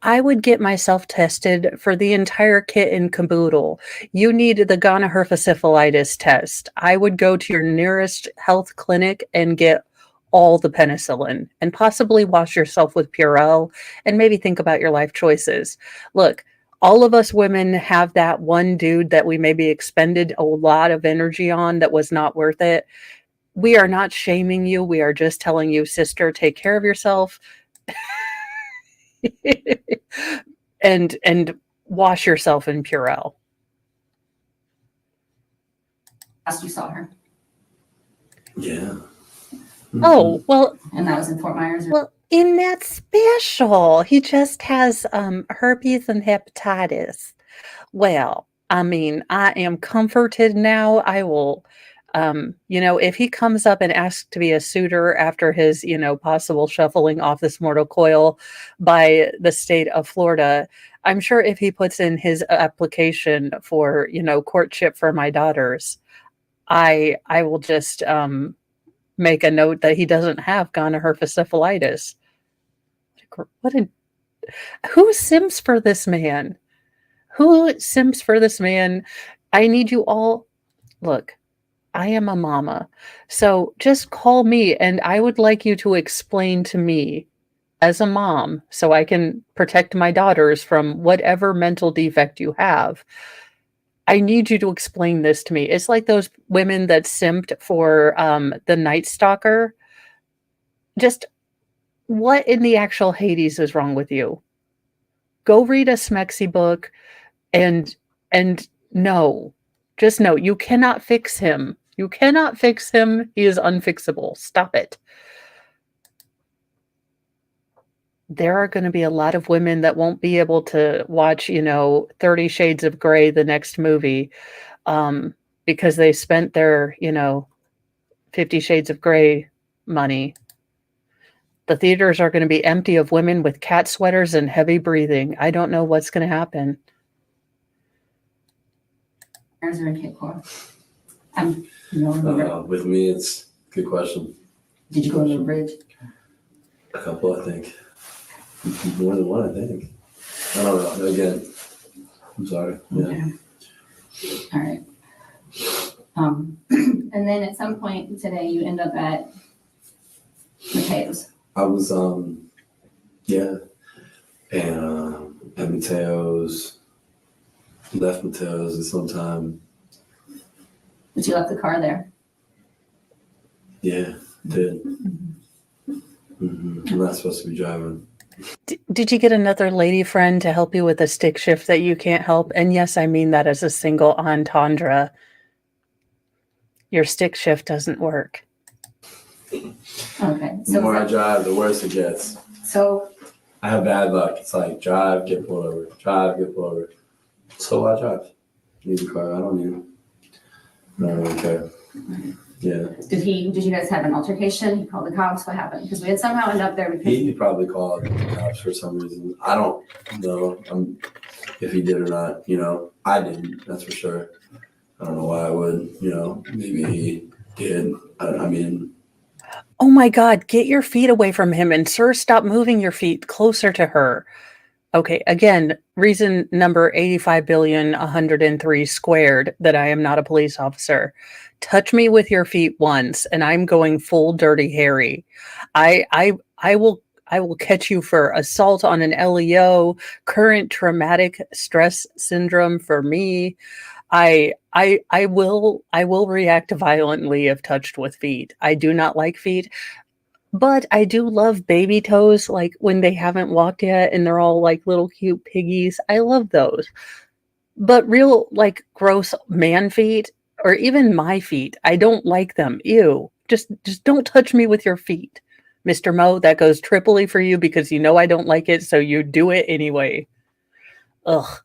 I would get myself tested for the entire kit and caboodle. You need the gonorrhea test. I would go to your nearest health clinic and get all the penicillin and possibly wash yourself with Purell and maybe think about your life choices. Look, all of us women have that one dude that we maybe expended a lot of energy on that was not worth it. We are not shaming you. We are just telling you, sister, take care of yourself. and wash yourself in Purell. Last you saw her, Yeah. Oh, well, and that was in Fort Myers. well, in that special, he just has herpes and hepatitis. Well, I mean, I am comforted now. I will, if he comes up and asks to be a suitor after his, possible shuffling off this mortal coil by the state of Florida, I'm sure if he puts in his application for, courtship for my daughters, I will just make a note that he doesn't have gonorrhea. What a who sims for this man? Who sims for this man? I need you all. Look, I am a mama. So just call me and I would like you to explain to me as a mom so I can protect my daughters from whatever mental defect you have. I need you to explain this to me. It's like those women that simped for the Night Stalker. Just what in the actual Hades is wrong with you? Go read a Smexy book and no. Just no. You cannot fix him. You cannot fix him. He is unfixable. Stop it. There are going to be a lot of women that won't be able to watch, 30 Shades of Grey, the next movie, because they spent their, 50 Shades of Grey money. The theaters are going to be empty of women with cat sweaters and heavy breathing. I don't know what's going to happen. Myers or in Cape Coral? I'm no. With me, it's a good question. Did you go to the bridge? A couple, I think. More than one, I think. I don't know. Again, I'm sorry. Yeah. Okay. All right. And then at some point today, you end up at Mateo's. I was, yeah, and at Mateo's, left Mateo's at some time. But you left the car there. Yeah, did. I'm not supposed to be driving. Did you get another lady friend to help you with a stick shift that you can't help? And yes, I mean that as a single entendre. Your stick shift doesn't work. Okay. The more I drive, the worse it gets. So I have bad luck. It's like drive, get pulled over, drive, get pulled over. So I drive. Need a car. I don't need it. I don't really care. Yeah. did you guys have an altercation? He called the cops. What happened? Because we had somehow ended up there because He probably called the cops for some reason. I don't know if he did or not. You know, I didn't. That's for sure. I don't know why I would. You know, maybe he did. I mean, Oh my God, get your feet away from him. And sir, stop moving your feet closer to her. Okay, again, reason number 85,103 squared that I am not a police officer. Touch me with your feet once, and I'm going full Dirty Harry. I will catch you for assault on an LEO, current traumatic stress syndrome for me. I will react violently if touched with feet. I do not like feet. But I do love baby toes, like when they haven't walked yet and they're all like little cute piggies. I love those. But real, like, gross man feet, or even my feet, I don't like them. Ew. Just don't touch me with your feet. Mr. Mo, that goes triply for you because you know I don't like it, so you do it anyway. Ugh.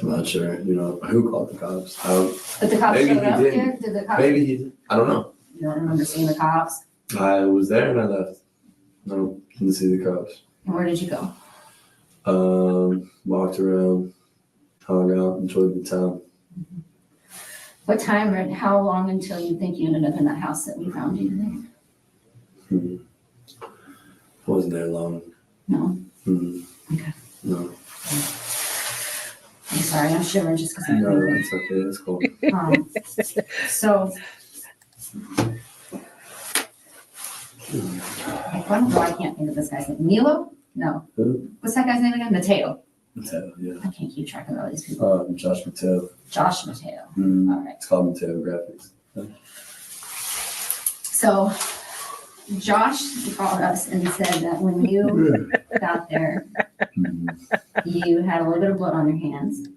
I'm not sure. You know, who called the cops? but the cops Maybe showed he up didn't. here. Did the cops? Maybe he did. I don't know. You don't remember seeing the cops? I was there and I left. No, didn't see the cops. And where did you go? Walked around, hung out, enjoyed the town. What time or how long until you think you ended up in that house that we found you today? Wasn't there long. No. Okay. No. I'm sorry, I'm shivering just because I'm No, thinking. it's okay. It's cool. So, I can't think of this guy's name. Milo? No. Who? What's that guy's name again? Mateo. Mateo, yeah. I can't keep track of all these people. Josh Mateo. Josh Mateo. Mm. All right. It's called Mateo Graphics. So, Josh called us and said that when you got there, you had a little bit of blood on your hands,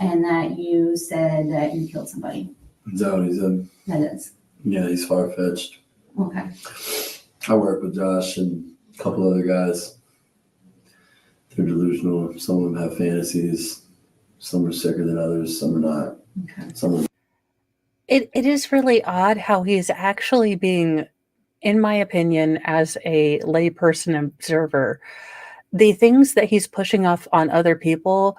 and that you said that you killed somebody. Is that what he said? That is. Yeah, he's far-fetched. Okay. I work with Josh and a couple other guys. They're delusional. Some of them have fantasies. Some are sicker than others. Some are not. Okay. Some of them. It is really odd how he's actually being, in my opinion, as a layperson observer, the things that he's pushing off on other people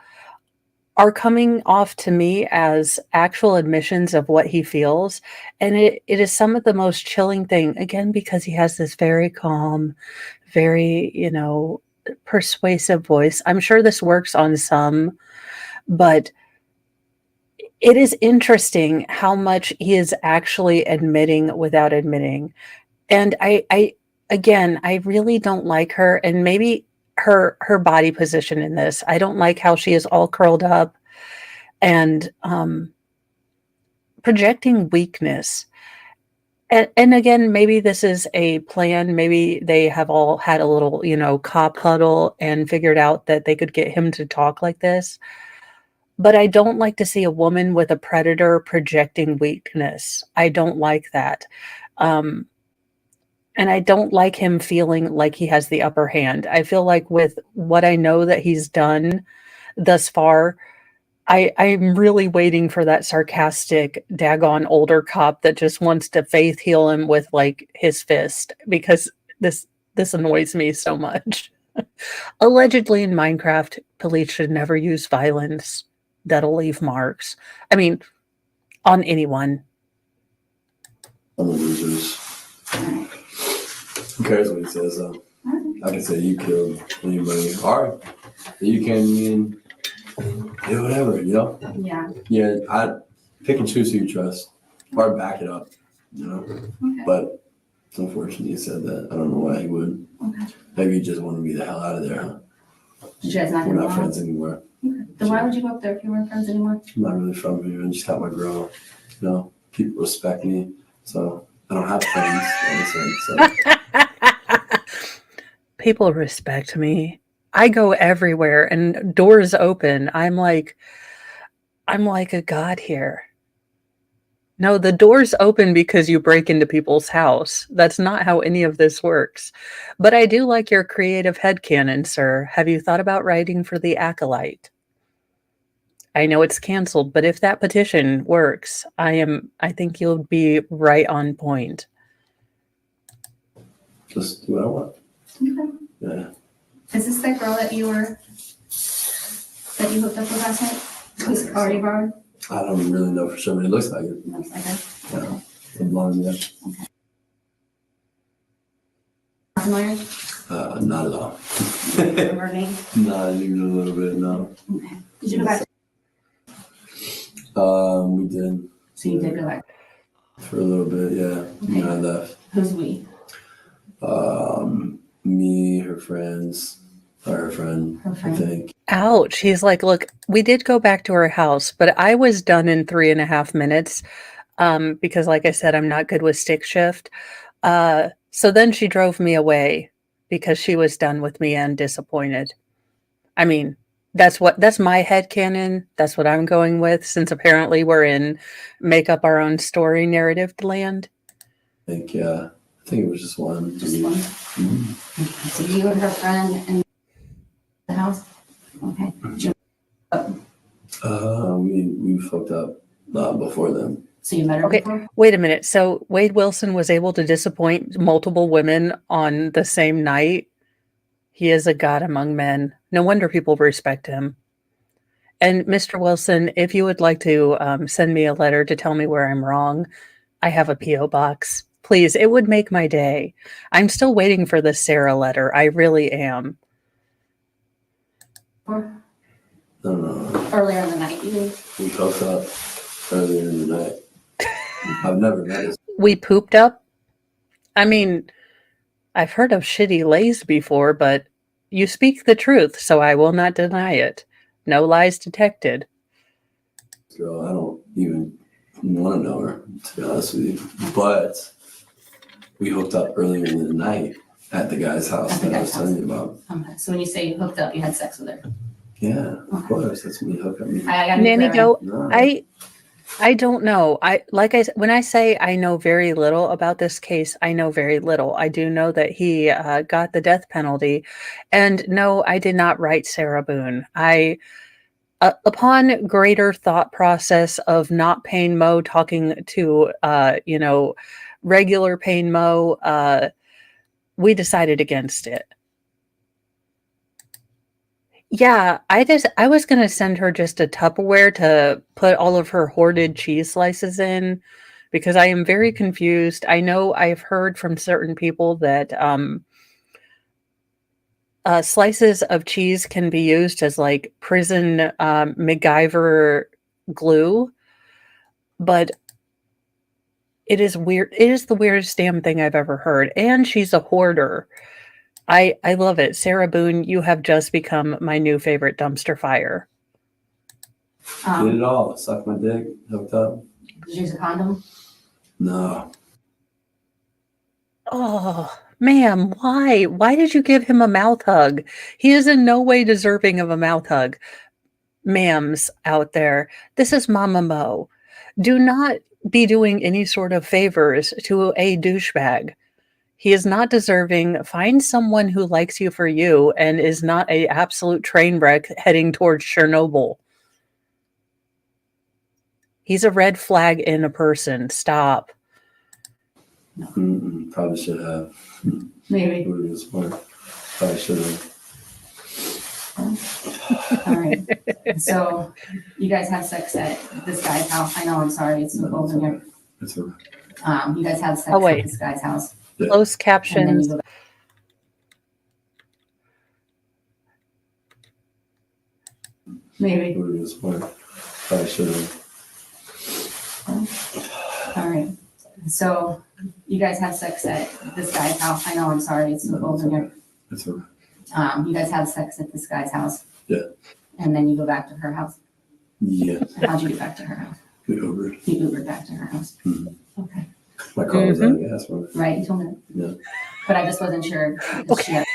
are coming off to me as actual admissions of what he feels. And it is some of the most chilling thing, again, because he has this very calm, very, persuasive voice. I'm sure this works on some, but it is interesting how much he is actually admitting without admitting. And I really don't like her, and maybe her body position in this. I don't like how she is all curled up and projecting weakness. And again, maybe this is a plan. Maybe they have all had a little, cop huddle and figured out that they could get him to talk like this. But I don't like to see a woman with a predator projecting weakness. I don't like that. And I don't like him feeling like he has the upper hand. I feel like with what I know that he's done thus far, I'm really waiting for that sarcastic, daggone older cop that just wants to faith heal him with like his fist, because this annoys me so much. Allegedly in Minecraft, police should never use violence. That'll leave marks. I mean, on anyone. Some of the losers. Who cares what he says, though? I can say you killed anybody. All right. You can mean, yeah, whatever, Yeah. Yeah, pick and choose who you trust, or back it up, Okay. But it's unfortunate you said that. I don't know why he would. Okay. Maybe he just wanted me the hell out of there, huh? Did you guys not We're get not along? friends anymore. Okay. Then why would you go up there if you weren't friends anymore? I'm not really from here. I just got my girl. People respect me, so I don't have friends. Honestly, so People respect me. I go everywhere and doors open. I'm like a god here. No, the doors open because you break into people's house. That's not how any of this works. But I do like your creative headcanon, sir. Have you thought about writing for the Acolyte? I know it's canceled, but if that petition works, I think you'll be right on point. just do what I want. Okay. Yeah. Is this that girl that you hooked up with last night? Who's already borrowed? I don't really know for sure, but it looks like it. Looks like her. Yeah. The blonde, yeah. Familiar? Not at all. Remember her name? Not even a little bit, no. Okay. Did you go back? We did So you did go back. for a little bit, yeah. Okay. And I left. Who's we? Me, her friends, or her friend, Her friend. I think. Ouch. He's like, look, we did go back to her house, but I was done in 3.5 minutes. Because like I said, I'm not good with stick shift. So then she drove me away because she was done with me and disappointed. I mean, that's my headcanon. That's what I'm going with, since apparently we're in make up our own story narrative land. I think it was just one. Just one? Mhm. Okay. So you and her friend in the house? Okay. We fucked up before then. So you met her Okay. before? Wait a minute. So Wade Wilson was able to disappoint multiple women on the same night. He is a god among men. No wonder people respect him. And Mr. Wilson, if you would like to send me a letter to tell me where I'm wrong, I have a P.O. box. Please, it would make my day. I'm still waiting for the Sarah letter. I really am. Or No. earlier in the night, you mean? We hooked up earlier in the night. I've never met this. We pooped up? I mean, I've heard of shitty lays before, but you speak the truth, so I will not deny it. No lies detected. Girl. I don't even want to know her, to be honest with you. But we hooked up earlier in the night at the guy's house At the that I was guy's telling you about. Okay. So when you say you hooked up, you had sex with her? Yeah, of course. That's when you hook up. I got Nanny Goat, No. I don't know. When I say I know very little about this case, I know very little. I do know that he got the death penalty, and no, I did not write Sarah Boone. Upon greater thought process of not Payne Mo talking to regular Payne Mo, we decided against it. Yeah, I was gonna send her just a Tupperware to put all of her hoarded cheese slices in, because I am very confused. I know I've heard from certain people that slices of cheese can be used as like prison MacGyver glue, but it is weird. It is the weirdest damn thing I've ever heard. And she's a hoarder. I love it. Sarah Boone, you have just become my new favorite dumpster fire. Did it all. Suck my dick. Hooked up. Did you use a condom? No. Oh, ma'am, why? Why did you give him a mouth hug? He is in no way deserving of a mouth hug. Ma'ams out there, this is Mama Mo. Do not be doing any sort of favors to a douchebag. He is not deserving. Find someone who likes you for you and is not a absolute train wreck heading towards Chernobyl. He's a red flag in a person. Stop. Probably should have. Maybe. Would have been smart. Probably should have. All right. So you guys have sex at this guy's house. I know, I'm sorry, it's the cold in here. It's a, You guys had sex Oh, wait. at this guy's house. Yeah. Closed And then captions. you go back. Maybe. would have been smart. Probably should have. So you guys have sex at this guy's house. I know, I'm sorry, it's the cold in here. That's all You guys had sex at this guy's house. Yeah. And then you go back to her house. Yeah. How'd you get back to her house? We Ubered. You Ubered back to her house. Mhm. Okay. My car was out of gas. One. Right, you told me that. Yeah. But I just wasn't sure. Okay.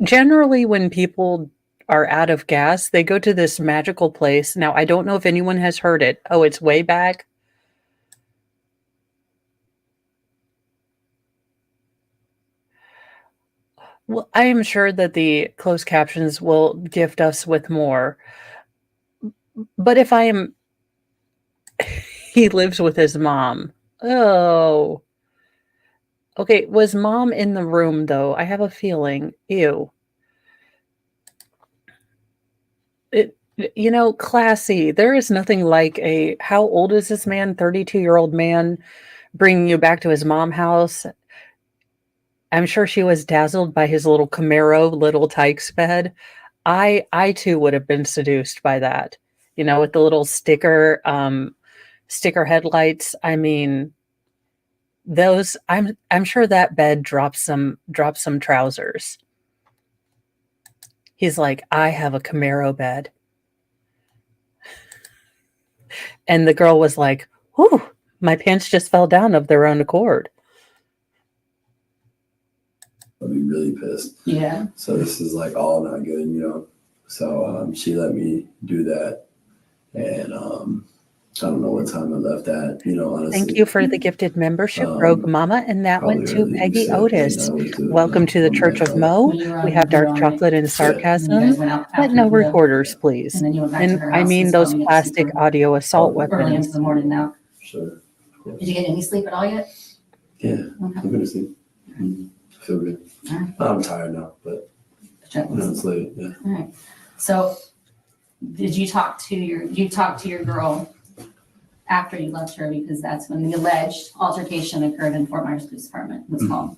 Generally when people are out of gas, they go to this magical place. Now, I don't know if anyone has heard it. Oh, it's way back. Well, I am sure that the closed captions will gift us with more. But if I am, he lives with his mom. Oh. Okay, was mom in the room though? I have a feeling. Ew. Classy. There is nothing like how old is this man? 32-year-old man bringing you back to his mom house. I'm sure she was dazzled by his little Camaro, little Tykes bed. I too would have been seduced by that. With the little sticker headlights. I mean, those I'm sure that bed drops some trousers. He's like, I have a Camaro bed. And the girl was like, whew, my pants just fell down of their own accord. I'd be really pissed. Yeah. So this is like all not good. So she let me do that. And I don't know what time I left at, honestly. Thank you for the gifted membership, Rogue Mama. And that went to Peggy Otis. Welcome to the Church of Mo. We have dark chocolate and sarcasm, but no recorders, please. And I mean those plastic audio assault Early into weapons. the morning now. Sure. Did you get any sleep at all yet? Yeah, Okay. I'm going to sleep. I feel good. All right. I'm tired now, but it's late. Yeah. All right. So did you talk to your girl after you left her, because that's when the alleged altercation occurred in Fort Myers Police Department was called.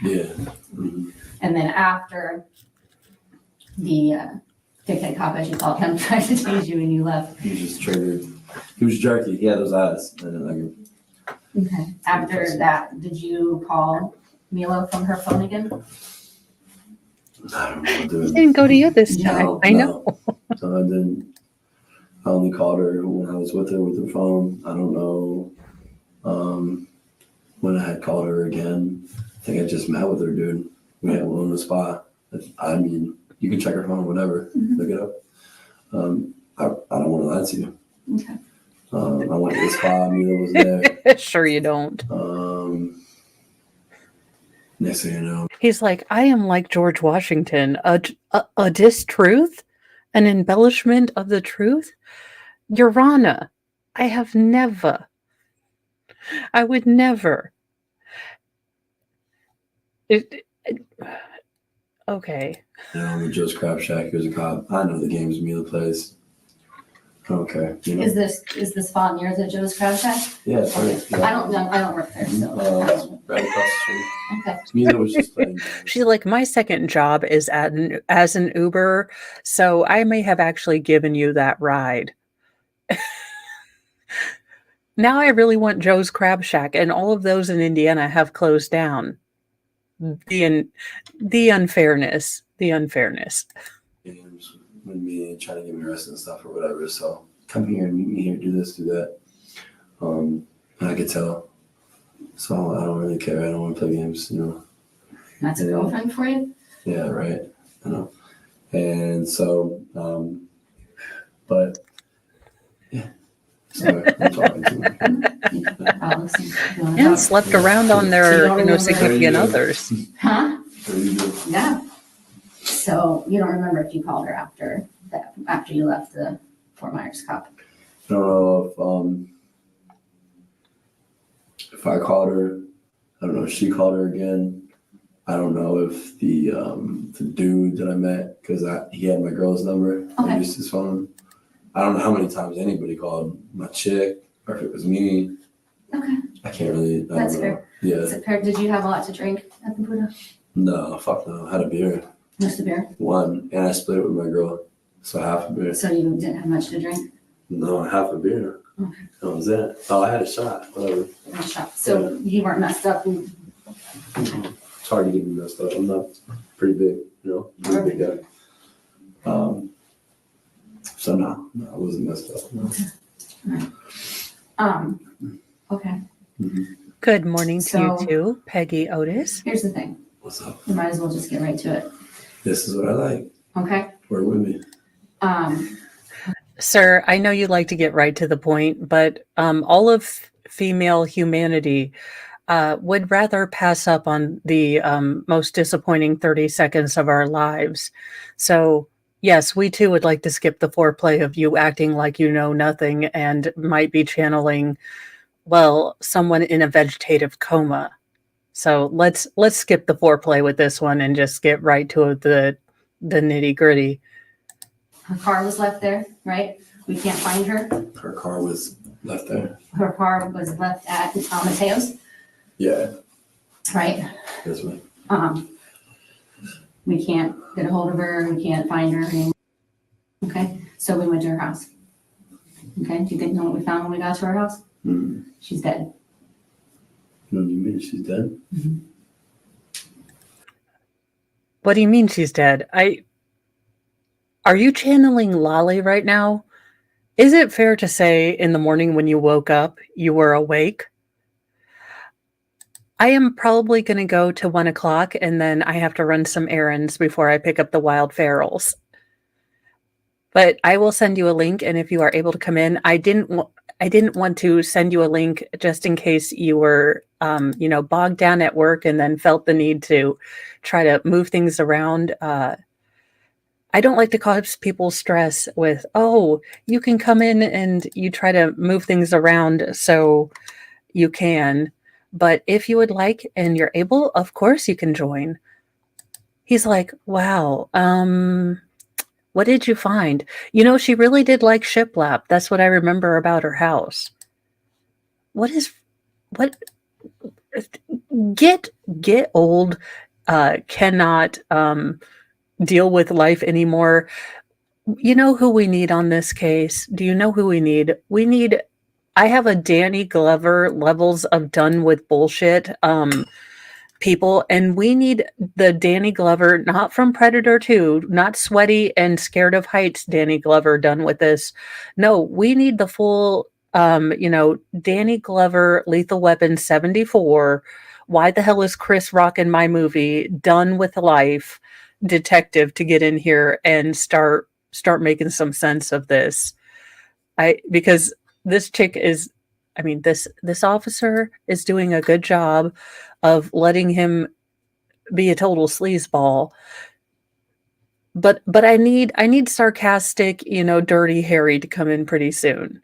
Yeah. Mm-hmm. And then after the dickhead cop, as you called him, tried to tase you and you left. He was just triggered. He was jerky. He had those eyes. And Okay. After that, did you call Milo from her phone again? I don't know, He dude. didn't go to you this time. No, I know. So I didn't. I only called her when I was with her with the phone. I don't know when I had called her again. I think I just met with her, dude. We had one on the spot. I mean, you can check her phone, whatever. Look it up. I don't want to lie to you. Okay. I went to the spot. Mila was there. Sure you don't. Next thing you know, He's like, I am like George Washington. A distruth? An embellishment of the truth? Your Honor, I would never. Okay. with Joe's Crab Shack, he was a cop. I know the games Mila plays. I don't care. Is this font yours at Joe's Crab Shack? Yeah, it's right. Okay. I don't know. I don't work there, so. Right across the street. Okay. Mila was just playing. She's like, my second job is as an Uber, so I may have actually given you that ride. Now I really want Joe's Crab Shack, and all of those in Indiana have closed down. The unfairness. Games with me and trying to get me arrested and stuff or whatever. So come here and meet me here, do this, do that. And I could tell. So I don't really care. I don't want to play games, That's a girlfriend for you? Yeah, right. I know. And so, but yeah. Sorry, I'm talking too much. I'll listen. You wanna And talk? slept around on So you their don't remember- significant others. Huh? What do you do? Yeah. So you don't remember if you called her after you left the Fort Myers cop? I don't know if I called her. I don't know if she called her again. I don't know if the dude that I met, because he had my girl's number. Okay. I used his phone. I don't know how many times anybody called my chick, or if it was me. Okay. I can't really. I That's don't know. fair. Yeah. Is it fair? Did you have a lot to drink at the Buddha? No, fuck no. I had a beer. Just a beer? One, and I split it with my girl. So half a beer. So you didn't have much to drink? No, half a beer. Okay. That was it. Oh, I had a shot. Whatever. No shot. So you weren't messed up. It's hard to get me messed up. I'm not pretty big, pretty big guy. So no, I wasn't messed up. No. Okay. Good morning to So- you too, Peggy Otis. Here's the thing. What's up? You might as well just get right to it. This is what I like. Okay. Work with me. Sir, I know you like to get right to the point, but all of female humanity would rather pass up on the most disappointing 30 seconds of our lives. So, yes, we too would like to skip the foreplay of you acting like you know nothing and might be channeling, well, someone in a vegetative coma. So let's skip the foreplay with this one and just get right to the nitty gritty. Her car was left there, right? We can't find her. Her car was left there. Her car was left at Mateo's, Yeah, right? this way. We can't get a hold of her. We can't find her. Okay, so we went to her house. Okay, do you think know what we found when we got to her house? She's dead. What do you mean? She's dead? What do you mean she's dead? Are you channeling Lolly right now? Is it fair to say in the morning when you woke up, you were awake? I am probably going to go to 1 o'clock and then I have to run some errands before I pick up the wild ferals. But I will send you a link, and if you are able to come in, I didn't want to send you a link just in case you were, bogged down at work and then felt the need to try to move things around. I don't like to cause people stress with, oh, you can come in and you try to move things around so you can. But if you would like and you're able, of course you can join. He's like, wow, what did you find? She really did like shiplap. That's what I remember about her house. Get old, cannot deal with life anymore. You know who we need on this case? Do you know who we need? I have a Danny Glover levels of done with bullshit people, and we need the Danny Glover, not from Predator 2, not sweaty and scared of heights Danny Glover done with this. No, we need the full Danny Glover Lethal Weapon 74. Why the hell is Chris Rock in my movie? Done with life detective to get in here and start making some sense of this. Because this chick is, this officer is doing a good job of letting him be a total sleazeball. But I need sarcastic, Dirty Harry to come in pretty soon.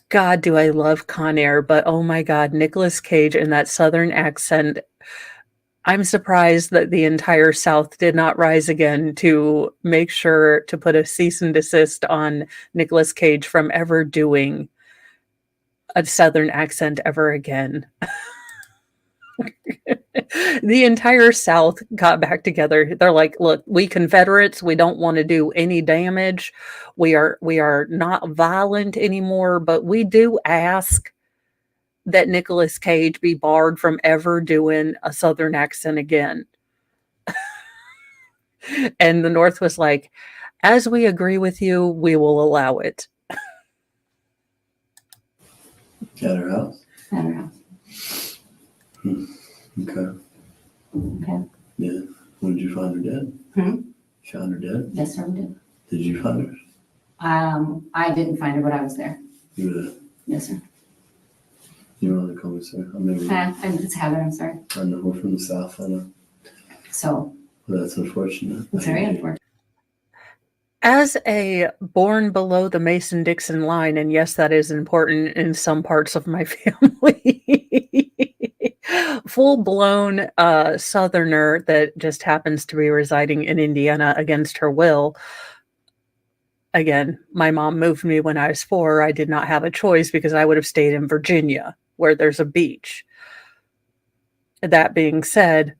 God, do I love Con Air, but oh my God, Nicolas Cage in that Southern accent. I'm surprised that the entire South did not rise again to make sure to put a cease and desist on Nicolas Cage from ever doing a Southern accent ever again. The entire South got back together. They're like, look, we Confederates, we don't want to do any damage. We are not violent anymore, but we do ask that Nicolas Cage be barred from ever doing a Southern accent again. And the North was like, as we agree with you, we will allow it. At her house? At her house. Okay. Okay. Yeah. When did you find her dead? You found her dead? Yes, sir, we did. Did you find her? I didn't find her, but I was there. You were there. Yes, sir. You want to call me, sir? It's Heather, I'm sorry. I know we're from the South. I know. So. Well, that's unfortunate. It's very unfortunate. As a born below the Mason-Dixon line, and yes, that is important in some parts of my family, full-blown Southerner that just happens to be residing in Indiana against her will. Again, my mom moved me when I was 4. I did not have a choice because I would have stayed in Virginia, where there's a beach. That being said,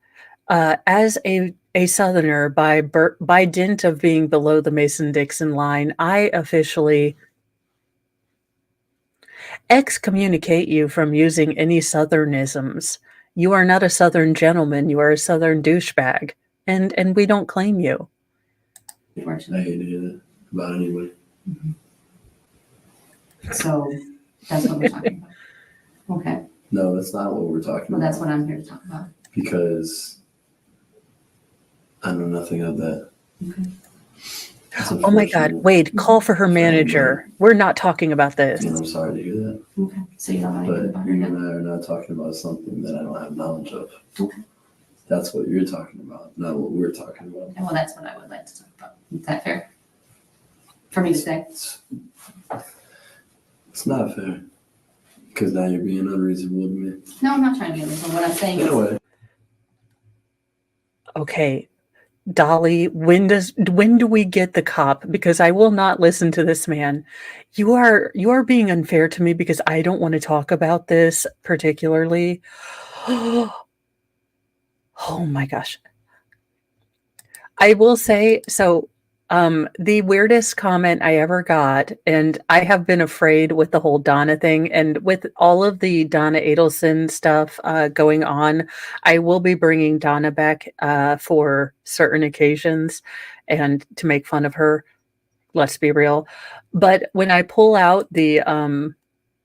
as a a Southerner by dint of being below the Mason-Dixon line, I officially excommunicate you from using any Southernisms. You are not a Southern gentleman. You are a Southern douchebag, and we don't claim you. I hate to hear that about anybody. So that's what we're talking about. Okay, No, that's not what we're talking well, about. that's what I'm here to talk about. Because I know nothing of that. Okay. It's Oh my God, unfortunate, Wade, call for her manager. We're not talking about this. and I'm sorry to hear that. Okay, so you don't know anything But about you it and yet? I are not talking about something that I don't have knowledge of. Okay. That's what you're talking about, not what we're talking about. And well, that's what I would like to talk about. Is that fair? For me to say? It's not fair. Because now you're being unreasonable to me. No, I'm not trying to be unreasonable. What I'm saying is, Anyway, Okay, Dolly, when do we get the cop? Because I will not listen to this man. You are being unfair to me because I don't want to talk about this particularly. Oh my gosh. I will say, so the weirdest comment I ever got, and I have been afraid with the whole Donna thing and with all of the Donna Adelson stuff going on, I will be bringing Donna back for certain occasions and to make fun of her. Let's be real. But when I pull out the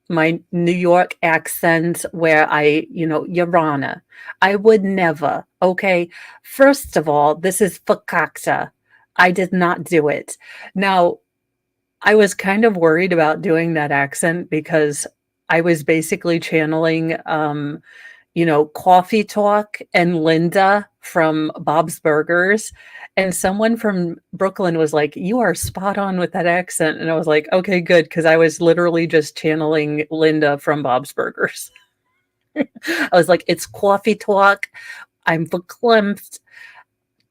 my New York accent where Your Honor, I would never, okay? First of all, this is fakakta. I did not do it. Now, I was kind of worried about doing that accent because I was basically channeling, Coffee Talk and Linda from Bob's Burgers. And someone from Brooklyn was like, "You are spot on with that accent." And I was like, "Okay, good." Because I was literally just channeling Linda from Bob's Burgers. I was like, "It's Coffee Talk. I'm verklempt.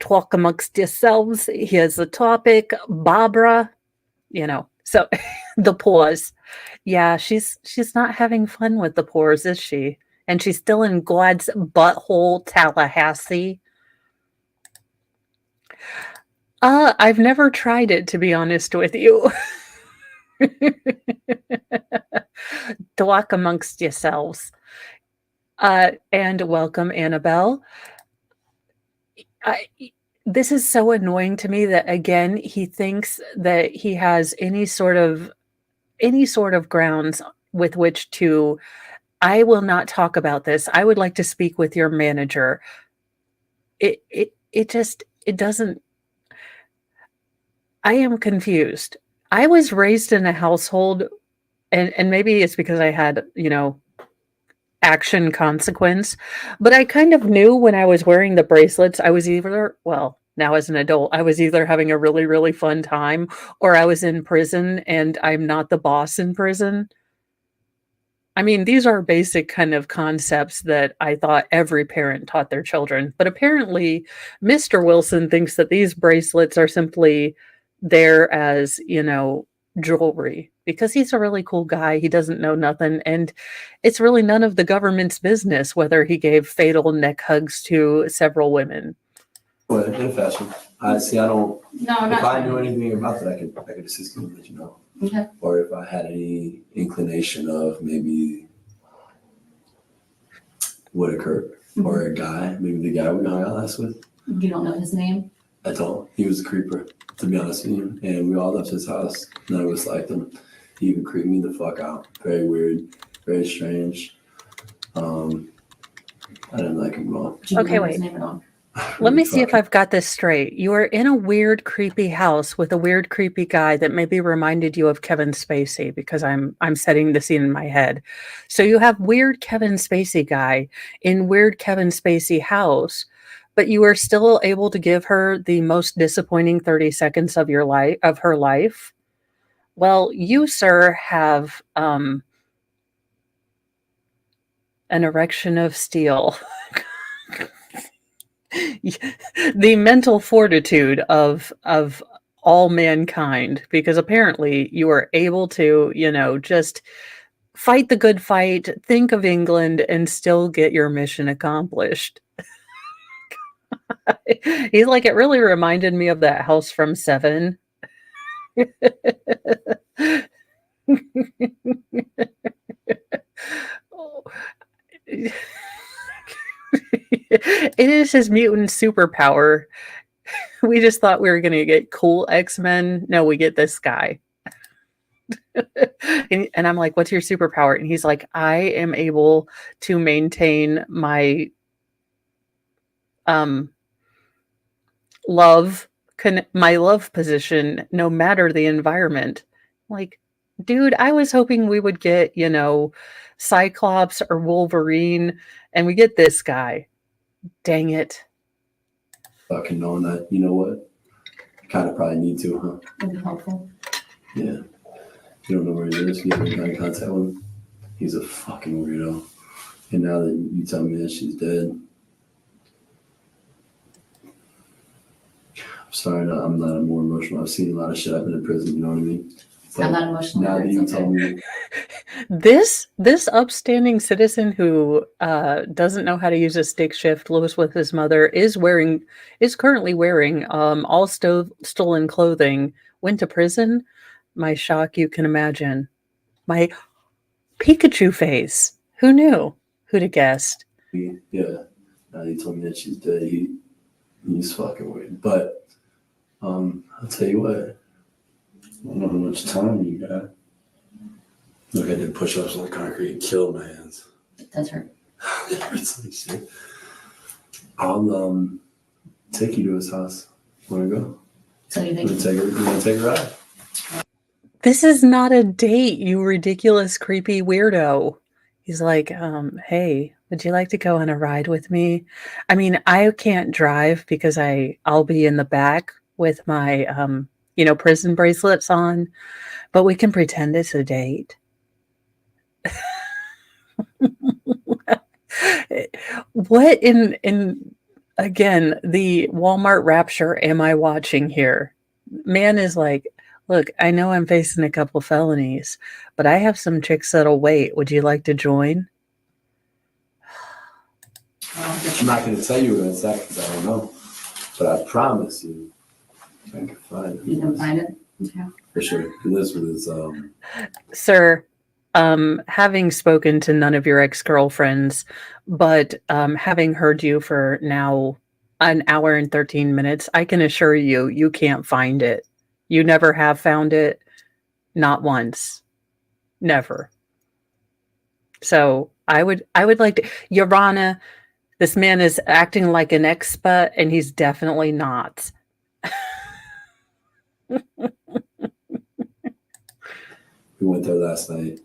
Talk amongst yourselves. Here's the topic. Barbara, So the pause. Yeah, she's not having fun with the pores, is she? And she's still in God's butthole, Tallahassee. I've never tried it, to be honest with you. Talk amongst yourselves. And welcome, Annabelle. This is so annoying to me that, again, he thinks that he has any sort of grounds with which to. I will not talk about this. I would like to speak with your manager. It doesn't. I am confused. I was raised in a household, and maybe it's because I had, action consequence, but I kind of knew when I was wearing the bracelets, I was either, well, now as an adult, I was either having a really, really fun time or I was in prison and I'm not the boss in prison. I mean, these are basic kind of concepts that I thought every parent taught their children. But apparently, Mr. Wilson thinks that these bracelets are simply there as, jewelry because he's a really cool guy. He doesn't know nothing. And it's really none of the government's business whether he gave fatal neck hugs to several women. well, in fashion. I don't. no, I'm If not I trying knew to. anything about that, I could assist you and let you know. Okay. Or if I had any inclination of maybe what occurred, or a guy, maybe the guy we hung out last with. You don't know his name? I told him he was a creeper, to be honest with you. And we all left his house. None of us liked him. He even creeped me the fuck out. Very weird, very strange. I didn't like him at all. Do you Okay, remember his wait. name at all? Let me see if I've got this straight. You are in a weird, creepy house with a weird, creepy guy that maybe reminded you of Kevin Spacey because I'm setting the scene in my head. So you have weird Kevin Spacey guy in weird Kevin Spacey house, but you are still able to give her the most disappointing 30 seconds of her life. Well, you, sir, have an erection of steel. The mental fortitude of all mankind, because apparently you are able to, just fight the good fight, think of England, and still get your mission accomplished. He's like, it really reminded me of that house from Seven. Oh, it is his mutant superpower. We just thought we were going to get cool X-Men. No, we get this guy. And I'm like, what's your superpower? And he's like, I am able to maintain my um love my love position no matter the environment. Like, dude, I was hoping we would get, Cyclops or Wolverine, and we get this guy. Dang it. Fucking knowing that, you know what? Kind of probably need to, huh? Would be helpful. Yeah. You don't know where he is. You haven't got in contact with him. He's a fucking weirdo. And now that you tell me that she's dead, I'm sorry, I'm not more emotional. I've seen a lot of shit. I've been in prison, you know what I mean? I'm not emotional. Now that you It's okay. tell me, This upstanding citizen who doesn't know how to use a stick shift, lives with his mother, is currently wearing all stolen clothing, went to prison. My shock, you can imagine. My Pikachu face. Who knew? Who'd have guessed? yeah, now that you told me that she's dead, he's fucking weird. But I'll tell you what, I don't know how much time you got. Look, I did push-ups on concrete and killed my hands. It does hurt. It's like shit. I'll take you to his house. Wanna go? So you You think wanna take a ride? This is not a date, you ridiculous, creepy weirdo. He's like, hey, would you like to go on a ride with me? I mean, I can't drive because I'll be in the back with my, prison bracelets on, but we can pretend it's a date. What in again, the Walmart rapture am I watching here? Man is like, look, I know I'm facing a couple felonies, but I have some chicks that'll wait. Would you like to join? I'm not gonna tell you what it's at because I don't know. But I promise you, I can find it. you can find it? Okay. For sure. He lives with his Sir, having spoken to none of your ex-girlfriends, but having heard you for now an hour and 13 minutes, I can assure you, you can't find it. You never have found it. Not once. Never. So I would like to, Your Honor, this man is acting like an expert, and he's definitely not. we went there last night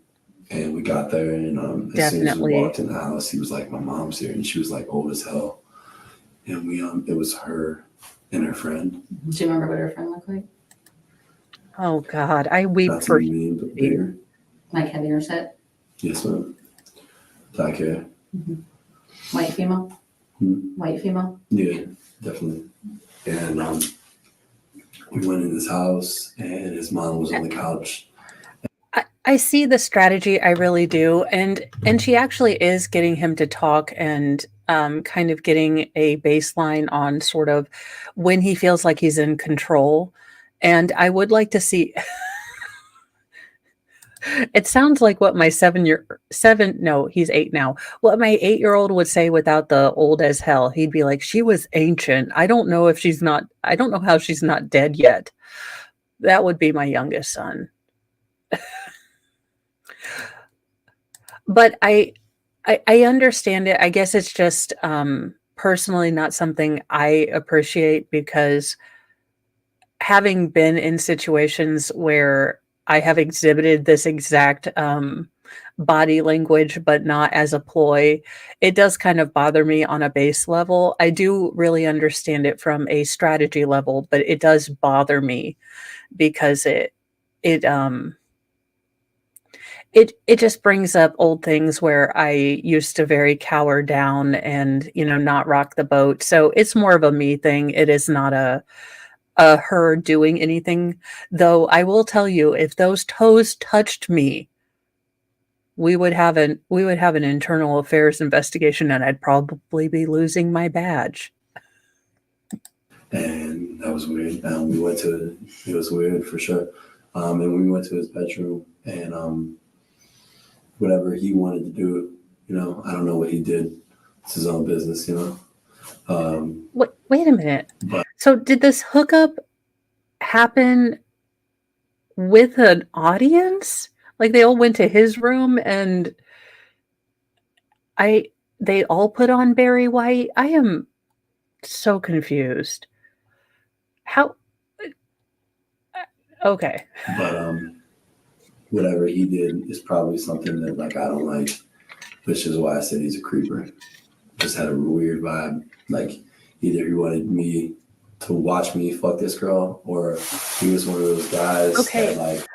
and we got there and as soon as we Definitely. walked in the house, he was like, my mom's here, and she was like old as hell. And we it was her and her friend. Do you remember what her friend looked like? Oh God, I weep Not to for be mean, but bigger. Like heavier set? Yes, ma'am. Black hair. White female? Hmm. White female? Yeah, definitely. And we went in his house and his mom was on the couch. I see the strategy, I really do, and she actually is getting him to talk and kind of getting a baseline on sort of when he feels like he's in control. And I would like to see. It sounds like what my he's 8 now. What my 8-year-old would say without the old as hell. He'd be like, she was ancient. I don't know how she's not dead yet. That would be my youngest son. But I understand it. I guess it's just personally not something I appreciate, because having been in situations where I have exhibited this exact body language, but not as a ploy, it does kind of bother me on a base level. I do really understand it from a strategy level, but it does bother me because it just brings up old things where I used to very cower down and, not rock the boat. So it's more of a me thing. It is not a her doing anything. Though I will tell you, if those toes touched me, we would have an internal affairs investigation, and I'd probably be losing my badge. And that was weird. It was weird for sure. And we went to his bedroom, and whatever he wanted to do, I don't know what he did. It's his own business, Wait a minute. But So did this hookup happen with an audience? Like they all went to his room and they all put on Barry White? I am so confused. How? Okay. but whatever he did is probably something that like I don't like, which is why I said he's a creeper. Just had a weird vibe. Like either he wanted me to watch me fuck this girl, or he was one of those guys Okay. that like.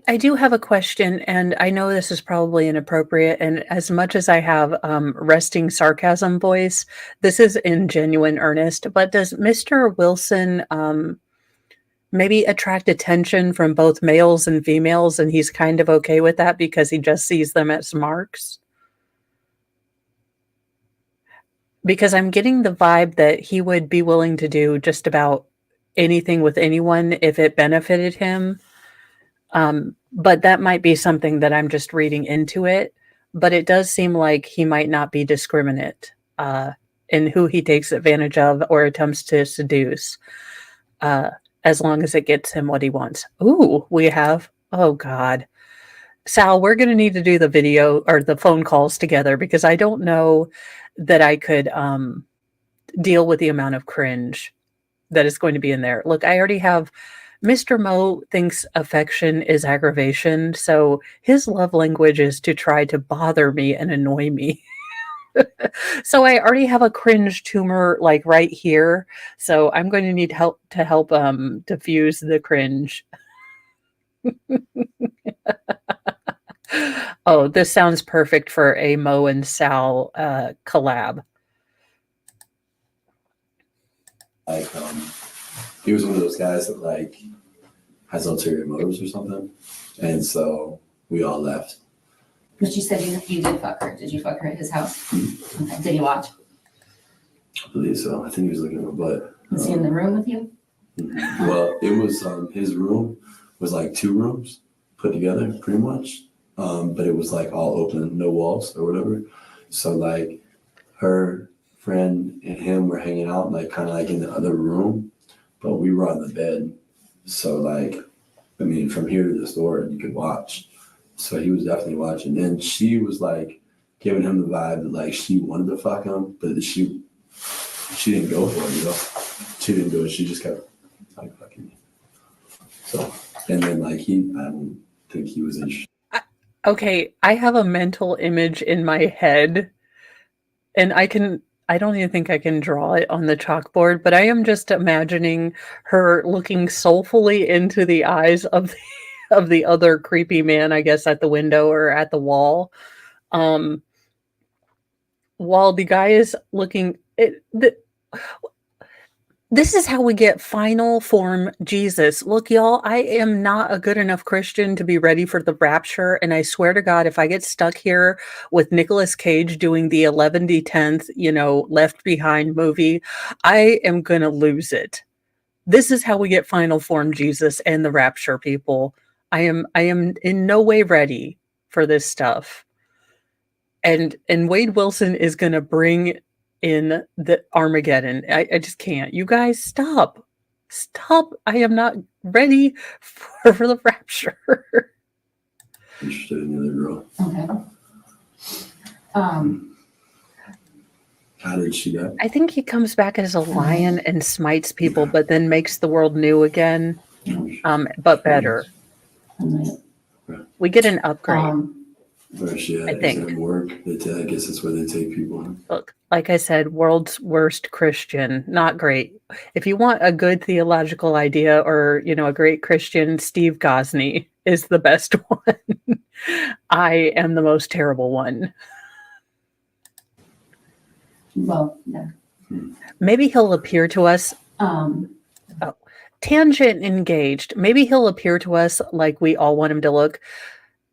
I do have a question, and I know this is probably inappropriate. And as much as I have resting sarcasm voice, this is in genuine earnest. But does Mr. Wilson maybe attract attention from both males and females, and he's kind of okay with that because he just sees them as marks? Because I'm getting the vibe that he would be willing to do just about anything with anyone if it benefited him. But that might be something that I'm just reading into it. But it does seem like he might not be discriminate in who he takes advantage of or attempts to seduce, as long as it gets him what he wants. Ooh, we have, oh God. Sal, we're going to need to do the video or the phone calls together because I don't know that I could deal with the amount of cringe that is going to be in there. Look, I already have Mr. Mo thinks affection is aggravation, so his love language is to try to bother me and annoy me. So I already have a cringe tumor like right here, so I'm going to need help to help diffuse the cringe. Oh, this sounds perfect for a Mo and Sal collab. Like he was one of those guys that like has ulterior motives or something, and so we all left. But you said you did fuck her. Did you fuck her at his house? Okay. Did he watch? I believe so. I think he was looking at my butt. Was he in the room with you? Well, it was his room was like two rooms put together pretty much, but it was like all open, no walls or whatever. So like her friend and him were hanging out like kind of like in the other room, but we were on the bed. So like, I mean, from here to the store, you could watch. So he was definitely watching. And she was like giving him the vibe that like she wanted to fuck him, but she didn't go for it, She didn't do it. She just kept like fucking me. So, and then like I don't think he was interested. Okay, I have a mental image in my head, and I don't even think I can draw it on the chalkboard, but I am just imagining her looking soulfully into the eyes of the other creepy man, I guess, at the window or at the wall. While the guy is looking, this is how we get final form Jesus. Look, y'all, I am not a good enough Christian to be ready for the rapture. And I swear to God, if I get stuck here with Nicolas Cage doing the 11D10th, Left Behind movie, I am going to lose it. This is how we get final form Jesus and the rapture, people. I am in no way ready for this stuff. And Wade Wilson is going to bring in the Armageddon. I just can't. You guys, stop. I am not ready for the rapture. Interested in the other girl. Okay. How did she die? I think he comes back as a lion and smites people, but then makes the world new again. But better. We get an upgrade. Where she I think. Work. I guess that's where they take people. Look, like I said, world's worst Christian. Not great. If you want a good theological idea or, a great Christian, Steve Gosney is the best one. I am the most terrible one. Well, yeah. Maybe he'll appear to us. Tangent engaged. Maybe he'll appear to us like we all want him to look.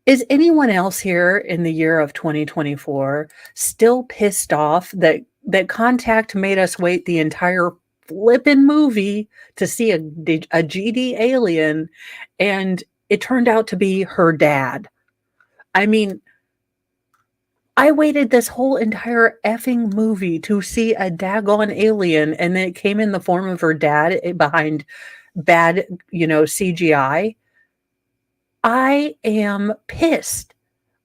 Is anyone else here in the year of 2024 still pissed off that Contact made us wait the entire flippin' movie to see a GD alien, and it turned out to be her dad. I mean, I waited this whole entire effing movie to see a daggone alien, and then it came in the form of her dad behind bad, CGI. I am pissed.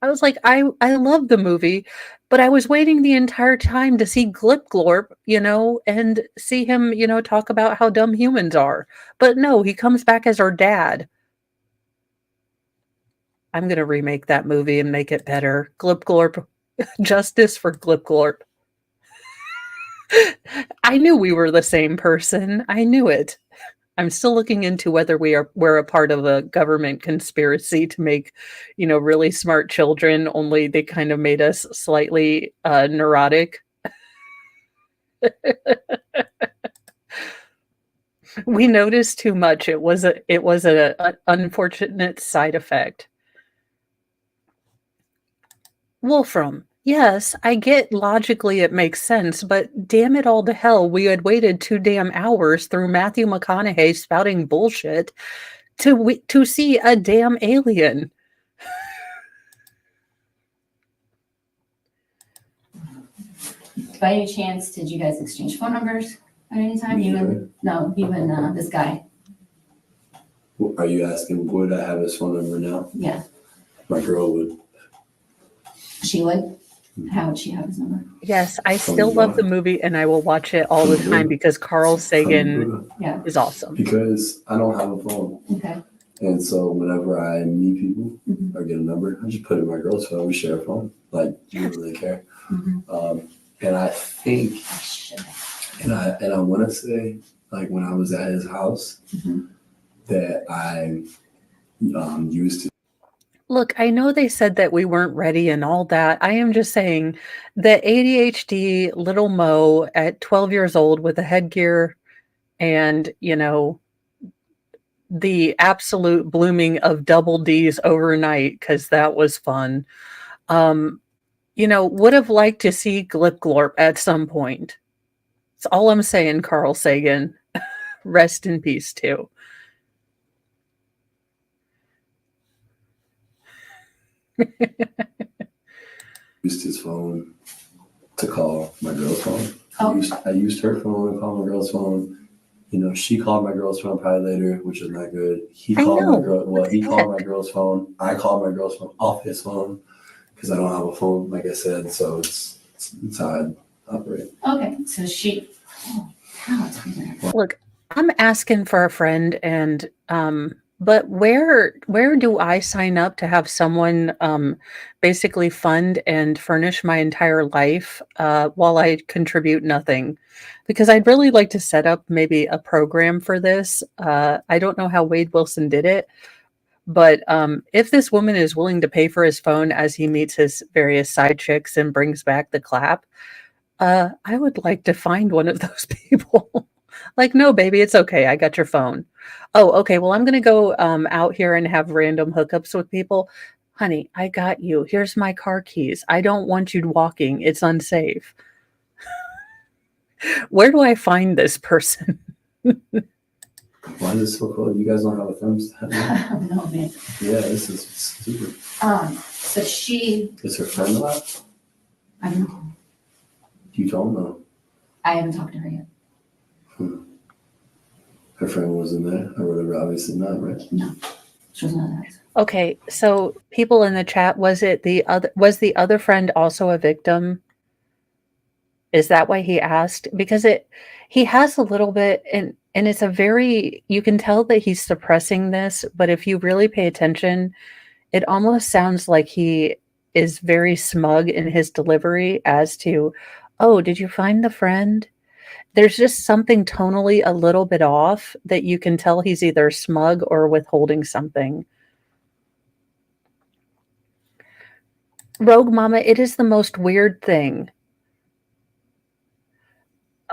I was like, I love the movie, but I was waiting the entire time to see Glip Glorp, and see him, talk about how dumb humans are. But no, he comes back as our dad. I'm gonna remake that movie and make it better. Glip Glorp, justice for Glip Glorp. I knew we were the same person. I knew it. I'm still looking into whether we're a part of a government conspiracy to make, really smart children, only they kind of made us slightly neurotic. We noticed too much. It was an unfortunate side effect. Wolfram. Yes, I get logically it makes sense, but damn it all to hell, we had waited 2 damn hours through Matthew McConaughey spouting bullshit to see a damn alien. By any chance, did you guys exchange phone numbers at any time? Me, No, you and this guy. Are you asking, would I have his phone number now? Yeah, My girl would. she would. How would she have his number? Yes, I still love the movie and I will watch it all the time because Carl Sagan Yeah. is awesome. Because I don't have a phone. Okay. And so whenever I meet people Mhm. or get a number, I just put it in my girl's phone. We share a phone. Like, you don't really care. Mhm. And I think, I should. and I want to say, like when I was at his house, Mhm. that I used to. Look, I know they said that we weren't ready and all that. I am just saying that ADHD little Mo at 12 years old with a headgear and, the absolute blooming of double D's overnight, because that was fun. Would have liked to see Glip Glorp at some point. That's all I'm saying, Carl Sagan. Rest in peace, too. Used his phone to call my girl's phone. Oh. I used her phone to call my girl's phone. She called my girl's phone probably later, which is not good. He I called know. my girl. Well, What he the called heck? my girl's phone. I called my girl's phone off his phone because I don't have a phone, like I said. So it's how I operate. Okay, so she. Oh, God, it's weird. Look, I'm asking for a friend, and but where do I sign up to have someone basically fund and furnish my entire life while I contribute nothing? Because I'd really like to set up maybe a program for this. I don't know how Wade Wilson did it, but if this woman is willing to pay for his phone as he meets his various side chicks and brings back the clap, I would like to find one of those people. Like, no, baby, it's okay. I got your phone. Oh, okay. Well, I'm gonna go out here and have random hookups with people. Honey, I got you. Here's my car keys. I don't want you walking. It's unsafe. Where do I find this person? Why is it so cold? You guys don't have a thermostat? I don't know, man. Yeah, this is stupid. So she. Is her friend alive? I don't know. You don't know. I haven't talked to her yet. Her friend wasn't there, or whatever. Obviously not, right? No, she was not there. Okay, so people in the chat, was the other friend also a victim? Is that why he asked? Because he has a little bit, and it's you can tell that he's suppressing this, but if you really pay attention, it almost sounds like he is very smug in his delivery as to, oh, did you find the friend? There's just something tonally a little bit off that you can tell he's either smug or withholding something. Rogue Mama, it is the most weird thing.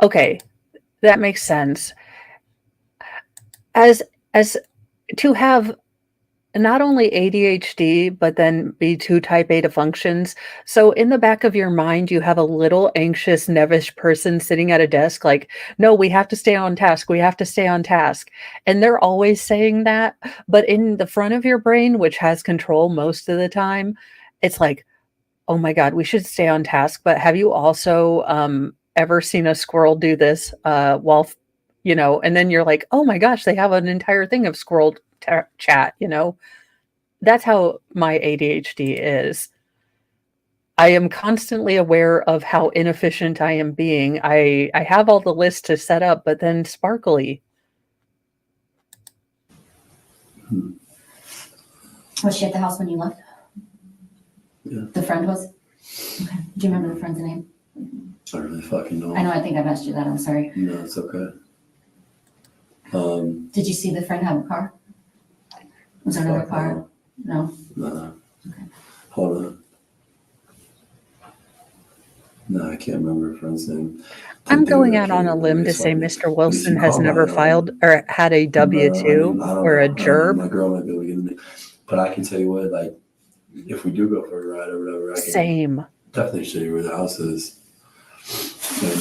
Okay, that makes sense. As to have not only ADHD, but then B2 type beta functions. So in the back of your mind, you have a little anxious, nevish person sitting at a desk like, no, we have to stay on task. We have to stay on task. And they're always saying that. But in the front of your brain, which has control most of the time, it's like, oh my God, we should stay on task. But have you also ever seen a squirrel do this and then you're like, oh my gosh, they have an entire thing of squirrel chat. That's how my ADHD is. I am constantly aware of how inefficient I am being. I have all the lists to set up, but then sparkly. Was she at the house when you left? Yeah. The friend was? Okay. Do you remember the friend's name? I don't really fucking know. I know, I think I've asked you that. I'm sorry. No, it's okay. Did you see the friend have a car? Was there another car? No? No. Okay. Hold on. No, I can't remember her friend's name. I'm going out on a limb to say Mr. Wilson has never filed or had a W-2 or a JERB. My girl might be able to get in there. But I can tell you what, like, if we do go for a ride or whatever, I can Same. definitely show you where the house is. And,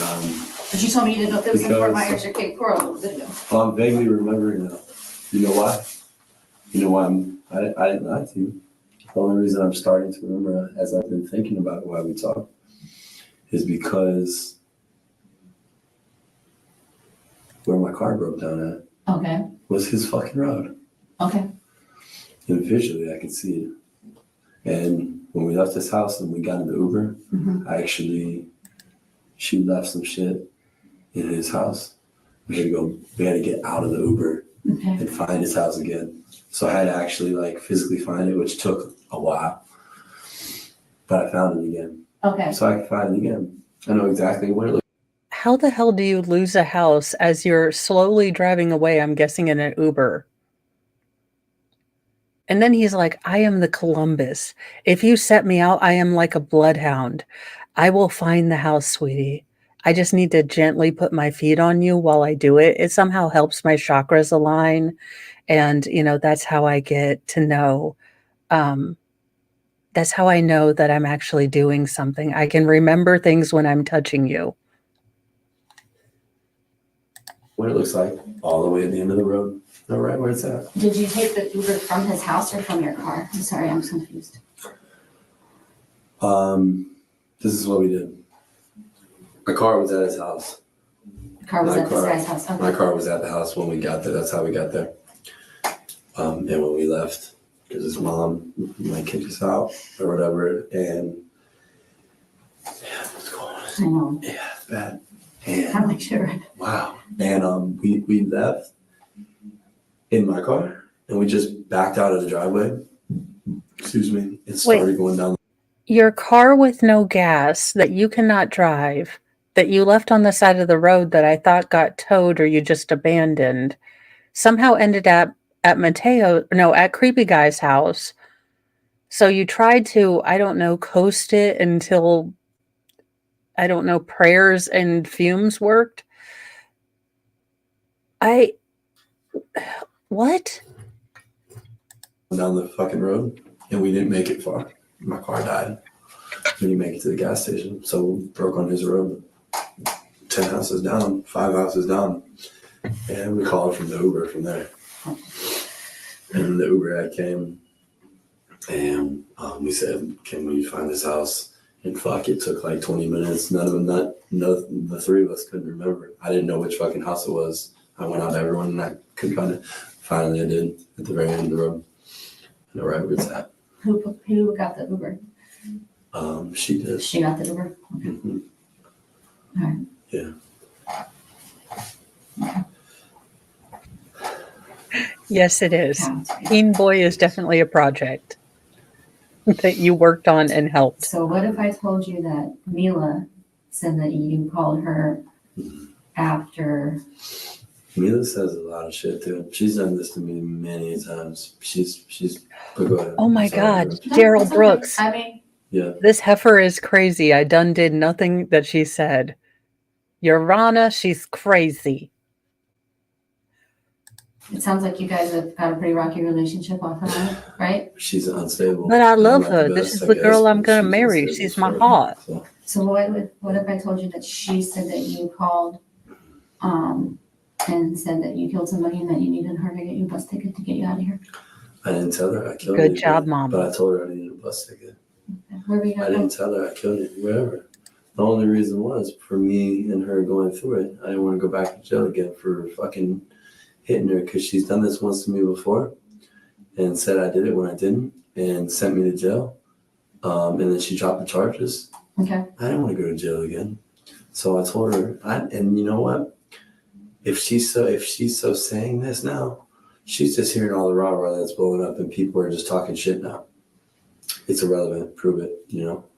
But you told me you didn't know if it was in Fort Myers or Cape Coral a little bit ago. well, I'm vaguely remembering now. You know why? You know why I didn't lie to you. The only reason I'm starting to remember as I've been thinking about why we talk is because where my car broke down at Okay. was his fucking road. Okay. And visually I could see it. And when we left his house and we got in the Uber, she left some shit in his house. We had to get out of the Uber and find his house again. So I had to actually like physically find it, which took a while. But I found it again. Okay. So I can find it again. I know exactly where it looks. How the hell do you lose a house as you're slowly driving away, I'm guessing in an Uber? And then he's like, I am the Columbus. If you set me out, I am like a bloodhound. I will find the house, sweetie. I just need to gently put my feet on you while I do it. It somehow helps my chakras align. And, that's how I get to know. That's how I know that I'm actually doing something. I can remember things when I'm touching you. What it looks like all the way at the end of the road. No, right where it's at. Did you take the Uber from his house or from your car? I'm sorry, I'm confused. This is what we did. My car was at his house. The car was at this guy's house. Okay. My car was at the house when we got there. That's how we got there. And when we left, because his mom might kick us out or whatever. And yeah, what's going on? I know. Yeah, it's bad. And I'm like, sure. wow. And we left in my car and we just backed out of the driveway. Excuse me. And started going down. Your car with no gas that you cannot drive, that you left on the side of the road that I thought got towed or you just abandoned, somehow ended up at Creepy Guy's house. So you tried to, I don't know, coast it until, I don't know, prayers and fumes worked. What? Down the fucking road and we didn't make it far. My car died. We didn't make it to the gas station. So we broke on his road. 10 houses down, 5 houses down. And we called from the Uber from there. And the Uber guy came and we said, can we find this house? And fuck, it took like 20 minutes. The three of us couldn't remember. I didn't know which fucking house it was. I went out to everyone and I couldn't find it. Finally I did at the very end of the road. I know right where it's at. Who got the Uber? She did. She got the Uber? Okay. Mm-hmm. All right. Yeah. Yes, it is. Teen Boy is definitely a project that you worked on and helped. So what if I told you that Mila said that you called her after? Mila says a lot of shit too. She's done this to me many times. She's. Go ahead. Oh my God, No, Daryl it's okay. Brooks. I mean, Yeah. This heifer is crazy. I done did nothing that she said. Your Rana, she's crazy. It sounds like you guys have got a pretty rocky relationship off and on, right? She's unstable. But I and love not her. the This best, is I the guess, girl I'm but gonna she's marry. unstable She's as my fuck. heart. So, So what if I told you that she said that you called, and said that you killed somebody and that you needed her to get you a bus ticket to get you out of here? I didn't tell her I killed Good anybody, job, Mama. but I told her I needed a bus ticket. Where were you I gonna go? didn't tell her I killed it, wherever. The only reason was for me and her going through it. I didn't want to go back to jail again for fucking hitting her because she's done this once to me before and said I did it when I didn't and sent me to jail. And then she dropped the charges. Okay. I didn't want to go to jail again. So I told her, and you know what? If she's so saying this now, she's just hearing all the rah-rah that's blowing up and people are just talking shit now. It's irrelevant. Prove it,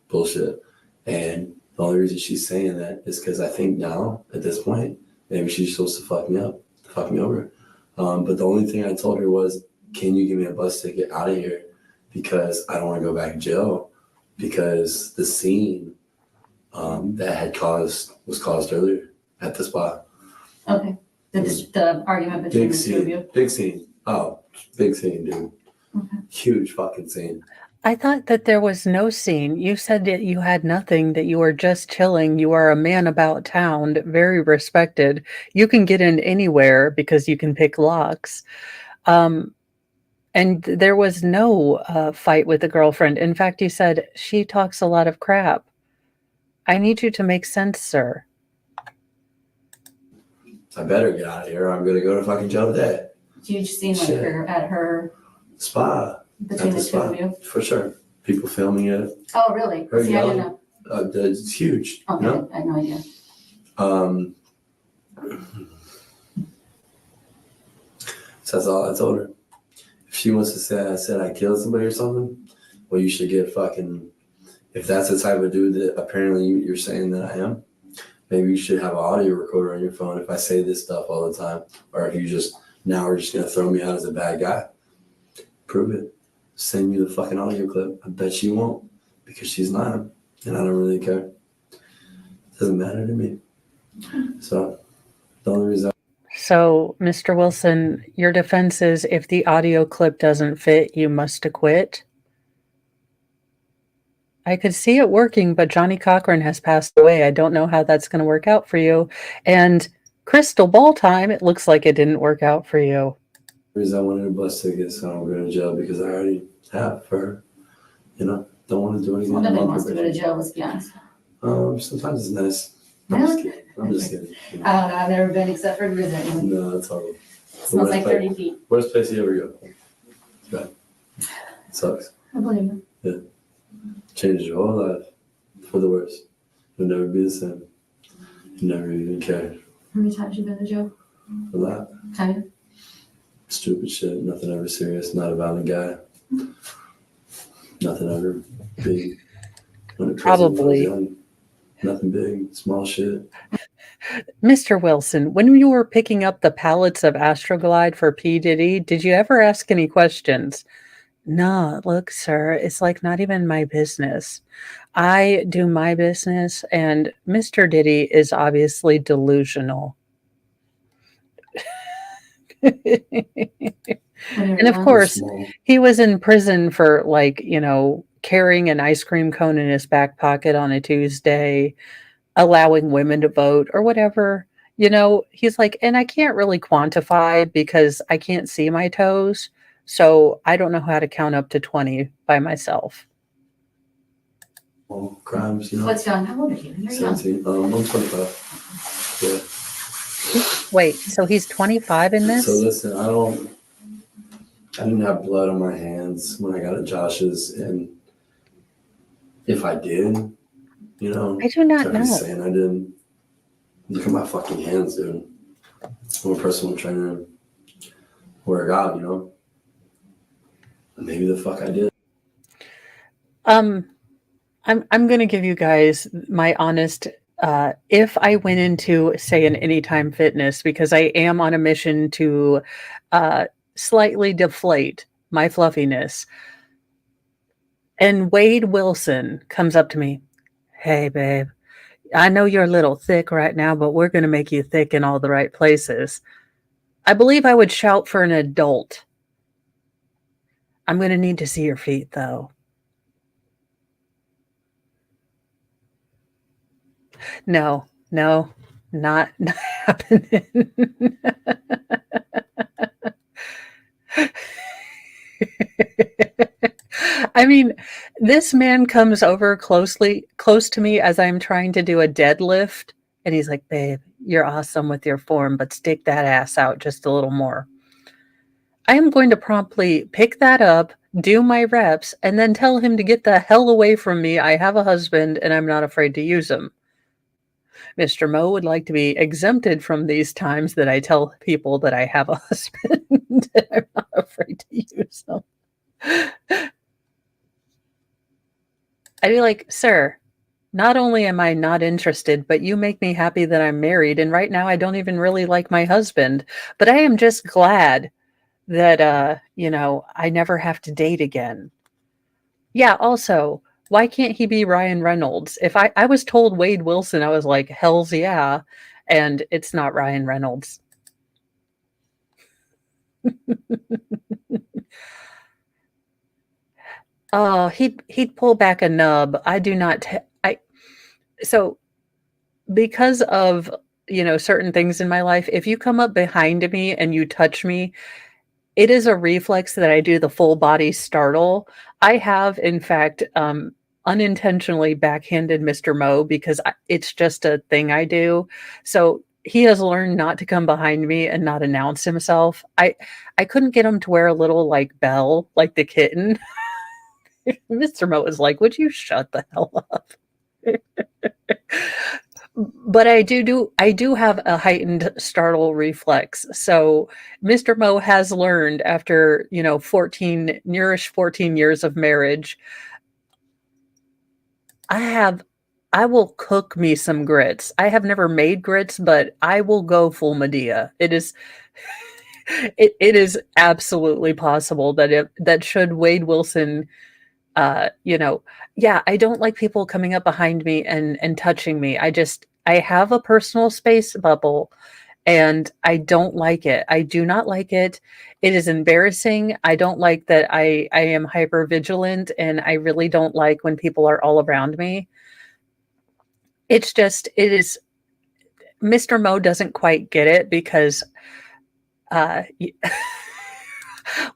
bullshit. And the only reason she's saying that is because I think now, at this point, maybe she's supposed to fuck me up, fuck me over. But the only thing I told her was, can you give me a bus ticket out of here? Because I don't want to go back to jail. Because the scene that was caused earlier at the spot. Okay. The argument between the two of you. Big scene. Oh, big scene, dude. Okay. Huge fucking scene. I thought that there was no scene. You said that you had nothing, that you were just chilling. You are a man about town, very respected. You can get in anywhere because you can pick locks. And there was no fight with the girlfriend. In fact, you said she talks a lot of crap. I need you to make sense, sir. I better get out of here or I'm gonna go to fucking jail today. Do you just seem like Shit. her at her Spa. between At the the two of spa. you? For sure. People filming it. Oh, really? Her See, I didn't yelling. know. It's huge. Okay, You know? I had no idea. So that's all I told her. If she wants to say I said I killed somebody or something, well, you should get fucking. If that's the type of dude that apparently you're saying that I am, maybe you should have an audio recorder on your phone if I say this stuff all the time, or if you just now are just gonna throw me out as a bad guy. Prove it. Send me the fucking audio clip. I bet she won't because she's lying, and I don't really care. It doesn't matter to me. So the only reason. So, Mr. Wilson, your defense is if the audio clip doesn't fit, you must acquit. I could see it working, but Johnny Cochran has passed away. I don't know how that's going to work out for you. And crystal ball time, it looks like it didn't work out for you. The reason I wanted a bus ticket so I don't go to jail because I already have her. Don't want to do anything. Nobody wants to go to jail, let's be honest. Sometimes it's nice. Really? I'm just kidding. I don't know, I've never been except for Grizzly. No, that's horrible. It smells like 30 feet. Worst place you ever go. Bad. Sucks. I believe you. Changes your whole life for the worse. You'll never be the same. You never even care. How many times you been to jail? A lot. Have you? Stupid shit. Nothing ever serious. Not a violent guy. Nothing ever big. When it Probably. young, nothing big. Small shit. Mr. Wilson, when you were picking up the pallets of Astroglide for P. Diddy, did you ever ask any questions? No, look, sir, it's like not even my business. I do my business, and Mr. Diddy is obviously delusional. And of course, he was in prison for carrying an ice cream cone in his back pocket on a Tuesday, allowing women to vote or whatever. He's like, and I can't really quantify because I can't see my toes. So I don't know how to count up to 20 by myself. Well, crimes, What's young? How old are you? You're young. 17. I'm 25. Yeah. Wait, so he's 25 in this? So listen, I didn't have blood on my hands when I got at Josh's, and if I did, I do not know. Saying I didn't. Look at my fucking hands, dude. I'm a personal trainer. Work out, Maybe the fuck I did. I'm going to give you guys my honest. If I went into, say, an Anytime Fitness, because I am on a mission to slightly deflate my fluffiness, and Wade Wilson comes up to me, hey, babe, I know you're a little thick right now, but we're going to make you thick in all the right places. I believe I would shout for an adult. I'm going to need to see your feet, though. No, no, not happening. I mean, this man comes over close to me as I'm trying to do a deadlift, and he's like, "Babe, you're awesome with your form, but stick that ass out just a little more." I am going to promptly pick that up, do my reps, and then tell him to get the hell away from me. I have a husband, and I'm not afraid to use him. Mr. Mo would like to be exempted from these times that I tell people that I have a husband, and I'm not afraid to use them. I'd be like, "Sir, not only am I not interested, but you make me happy that I'm married, and right now I don't even really like my husband, but I am just glad that, I never have to date again." Yeah, also, why can't he be Ryan Reynolds? If I was told Wade Wilson, I was like, "Hells yeah," and it's not Ryan Reynolds. Oh, he'd pull back a nub. I do not I so because of, certain things in my life, if you come up behind me and you touch me, it is a reflex that I do the full body startle. I have, in fact, unintentionally backhanded Mr. Mo because it's just a thing I do. So he has learned not to come behind me and not announce himself. I couldn't get him to wear a little like bell, like the kitten. Mr. Mo is like, "Would you shut the hell up?" But I do have a heightened startle reflex. So Mr. Mo has learned after, 14 nearish 14 years of marriage, I will cook me some grits. I have never made grits, but I will go full Medea. It is it is absolutely possible that should Wade Wilson yeah, I don't like people coming up behind me and touching me. I have a personal space bubble and I don't like it. I do not like it. It is embarrassing. I don't like that I am hyper vigilant and I really don't like when people are all around me. It is Mr. Mo doesn't quite get it because uh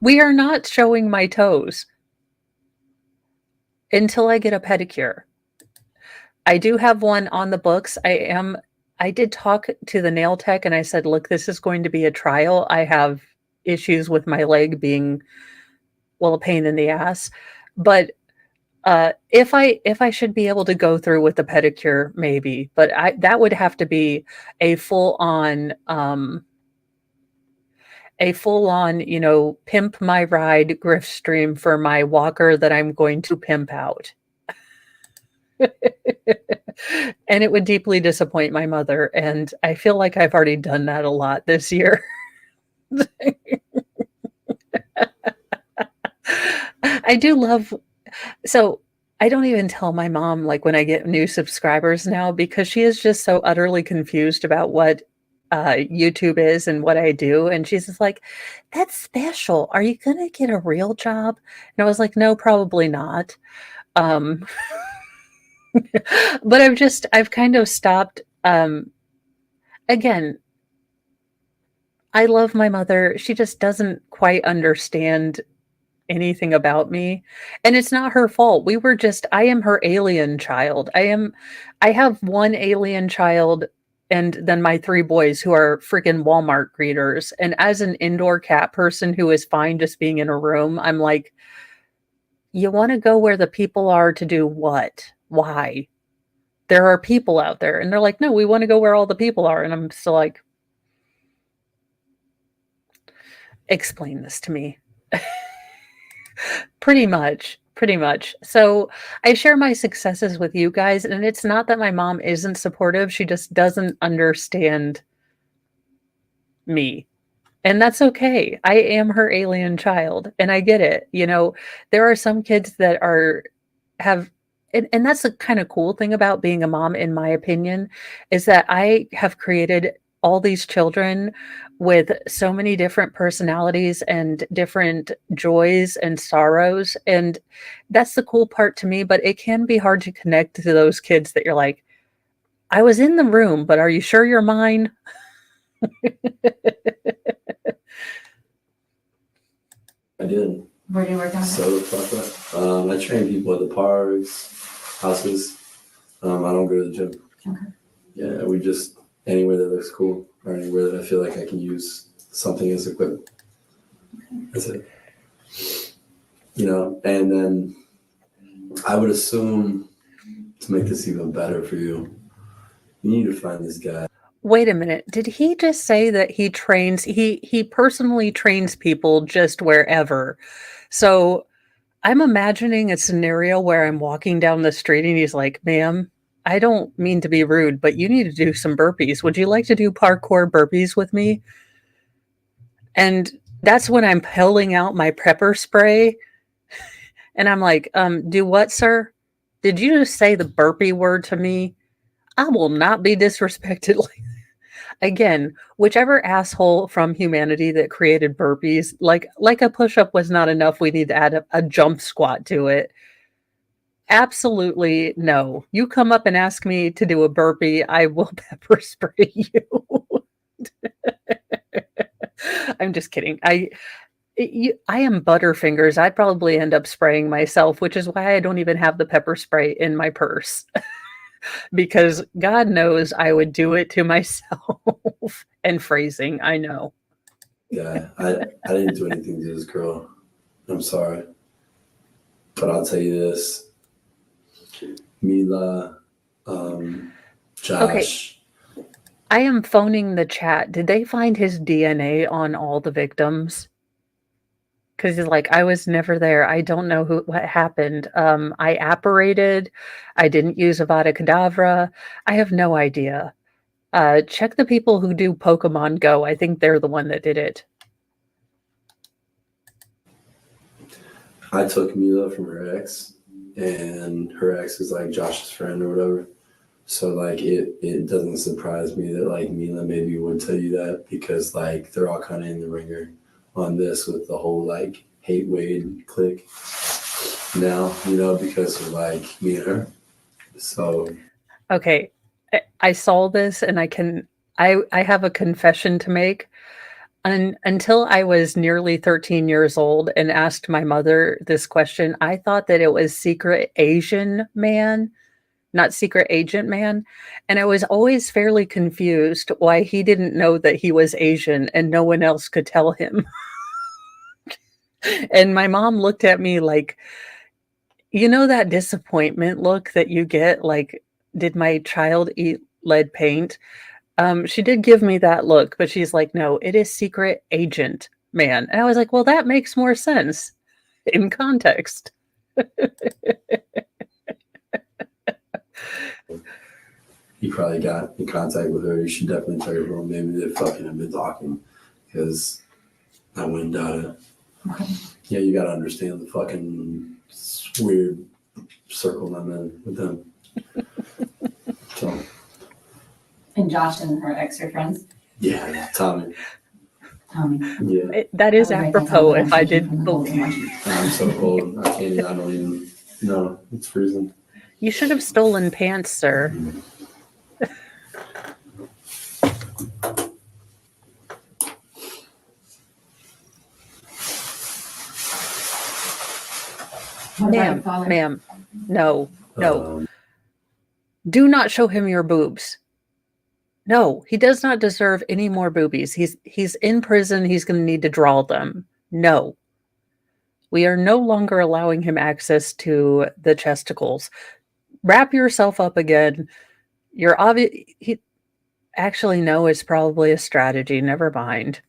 we are not showing my toes until I get a pedicure. I do have one on the books. I did talk to the nail tech and I said, "Look, this is going to be a trial. I have issues with my leg being, well, a pain in the ass." But if I should be able to go through with the pedicure, maybe. But that would have to be a full on pimp my ride grift stream for my walker that I'm going to pimp out. And it would deeply disappoint my mother, and I feel like I've already done that a lot this year. I do love so I don't even tell my mom, like, when I get new subscribers now because she is just so utterly confused about what, YouTube is and what I do, and she's just like, "That's special. Are you gonna get a real job?" And I was like, "No, probably not." Um But I've kind of stopped, again, I love my mother, she just doesn't quite understand anything about me, and it's not her fault, I am her alien child, I have 1 alien child and then my 3 boys who are freaking Walmart greeters, and as an indoor cat person who is fine just being in a room, I'm like, "You wanna go where the people are to do what? Why?" There are people out there. And they're like, "No, we wanna go where all the people are." And I'm still like, "Explain this to me." Pretty much, pretty much. So, I share my successes with you guys, and it's not that my mom isn't supportive, she just doesn't understand me. And that's okay. I am her alien child, and I get it, There are some kids that have and that's the kinda cool thing about being a mom, in my opinion, is that I have created all these children with so many different personalities and different joys and sorrows. And that's the cool part to me, but it can be hard to connect to those kids that you're like, I was in the room, but are you sure you're mine? I did. Where do you work out? So fuck up. I train people at the parks, houses. I don't go to the gym. Okay. Yeah, we just anywhere that looks cool or anywhere that I feel like I can use something as equipment. That's it. You know, and then I would assume to make this even better for you, you need to find this guy. Wait a minute. Did he just say that he personally trains people just wherever? So I'm imagining a scenario where I'm walking down the street and he's like, ma'am, I don't mean to be rude, but you need to do some burpees. Would you like to do parkour burpees with me? And that's when I'm pulling out my pepper spray. And I'm like, do what, sir? Did you just say the burpee word to me? I will not be disrespected like again, whichever asshole from humanity that created burpees, like a push-up was not enough. We need to add a jump squat to it. Absolutely no. You come up and ask me to do a burpee, I will pepper spray you. I'm just kidding. I am Butterfingers. I'd probably end up spraying myself, which is why I don't even have the pepper spray in my purse. Because God knows I would do it to myself. And phrasing, I know. Yeah, I didn't do anything to this girl. I'm sorry. But I'll tell you this. Mila, Josh. Okay. I am phoning the chat. Did they find his DNA on all the victims? Because he's like, I was never there. I don't know what happened. I apparated. I didn't use Avada Kedavra. I have no idea. Check the people who do Pokemon Go. I think they're the one that did it. I took Mila from her ex, and her ex is like Josh's friend or whatever. So like it doesn't surprise me that like Mila maybe would tell you that, because like they're all kind of in the ringer on this with the whole like hate Wade clique now, you know, because of like me and her. So okay, I saw this and I have a confession to make. Until I was nearly 13 years old and asked my mother this question, I thought that it was Secret Asian Man, not Secret Agent Man. And I was always fairly confused why he didn't know that he was Asian and no one else could tell him. And my mom looked at me like, you know, that disappointment look that you get, like, did my child eat lead paint? She did give me that look, but she's like, no, it is Secret Agent Man. And I was like, well, that makes more sense in context. he probably got in contact with her. You should definitely tell your bro. Maybe they fucking have been talking, because I wouldn't doubt it. Okay. Yeah, you gotta understand the fucking weird circle I'm in with them. So And Josh and her ex are friends. yeah, Tommy. Yeah, That is I would write that apropos down, if I but I'm did. from the whole thing. I'm so cold. I can't. I don't even. No, it's freezing. You should have stolen pants, sir. What about your Ma'am, father? ma'am, no. Um, Do not show him your boobs. No, he does not deserve any more boobies. He's in prison. He's going to need to draw them. No. We are no longer allowing him access to the chesticles. Wrap yourself up again. You're obvious. Actually, no, it's probably a strategy. Never mind.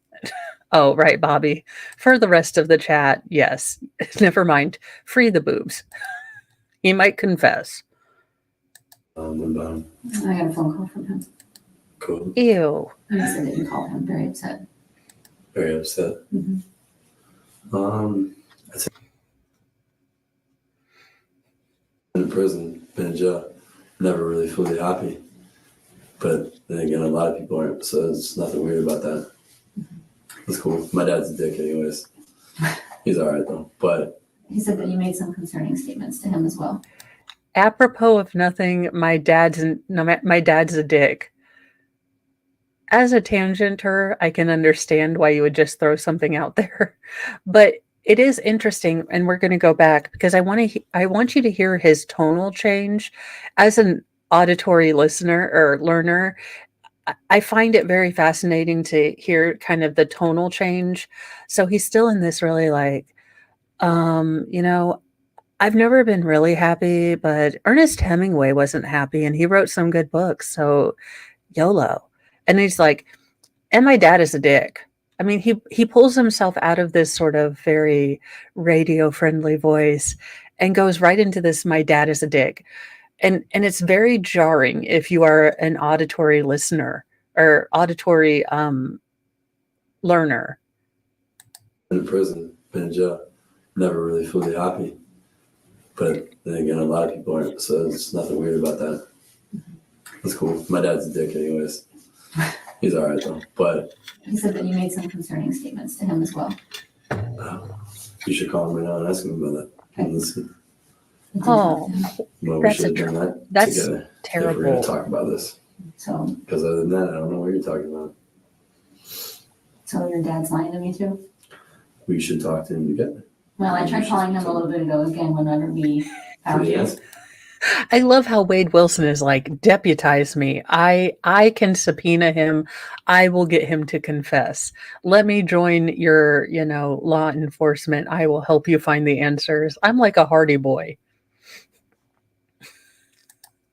Oh, right, Bobby. For the rest of the chat, yes. Never mind. Free the boobs. He might confess. about I got a phone call from him. cool. Ew. And he said that you called him very upset. Very upset. Mhm. I'd say in prison, been in jail, never really fully happy. But then again, a lot of people aren't, so there's nothing weird about that. It's cool. My dad's a dick anyways. He's all right though. But He said that you made some concerning statements to him as well. Apropos of nothing, my dad's a dick. As a tangenter, I can understand why you would just throw something out there, but it is interesting, and we're going to go back because I want you to hear his tonal change as an auditory listener or learner. I find it very fascinating to hear kind of the tonal change. So he's still in this really like, you know, I've never been really happy, but Ernest Hemingway wasn't happy and he wrote some good books. So YOLO. And he's like, and my dad is a dick. I mean, he pulls himself out of this sort of very radio friendly voice and goes right into this my dad is a dick. And it's very jarring if you are an auditory listener or auditory learner. been in prison, been in jail, never really fully happy. But then again, a lot of people aren't, so there's nothing weird about that. That's cool. My dad's a dick anyways. He's all right though. But He said that you made some concerning statements to him as well. you should call him right now and ask him about that. And let's see. Oh, Well, we That's should have done that that's together if we're going terrible. to talk about this. So, Because other than that, I don't know what you're talking about. so your dad's lying to me too? We should talk to him together. Well, I tried calling him a little bit ago again whenever we found you. Yes. I love how Wade Wilson is like, deputize me. I can subpoena him. I will get him to confess. Let me join your, law enforcement. I will help you find the answers. I'm like a hardy boy.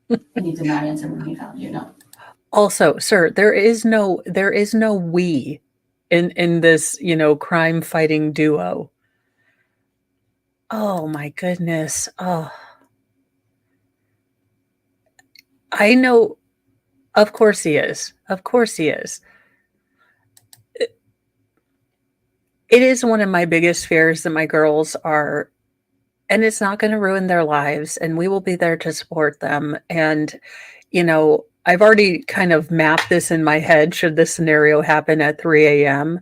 And you did not answer when we found you, no. Also, sir, there is no we in this, crime fighting duo. Oh my goodness. Oh, I know. Of course he is. Of course he is. It is one of my biggest fears that my girls are, and it's not going to ruin their lives, and we will be there to support them. And, I've already kind of mapped this in my head should this scenario happen at 3 a.m.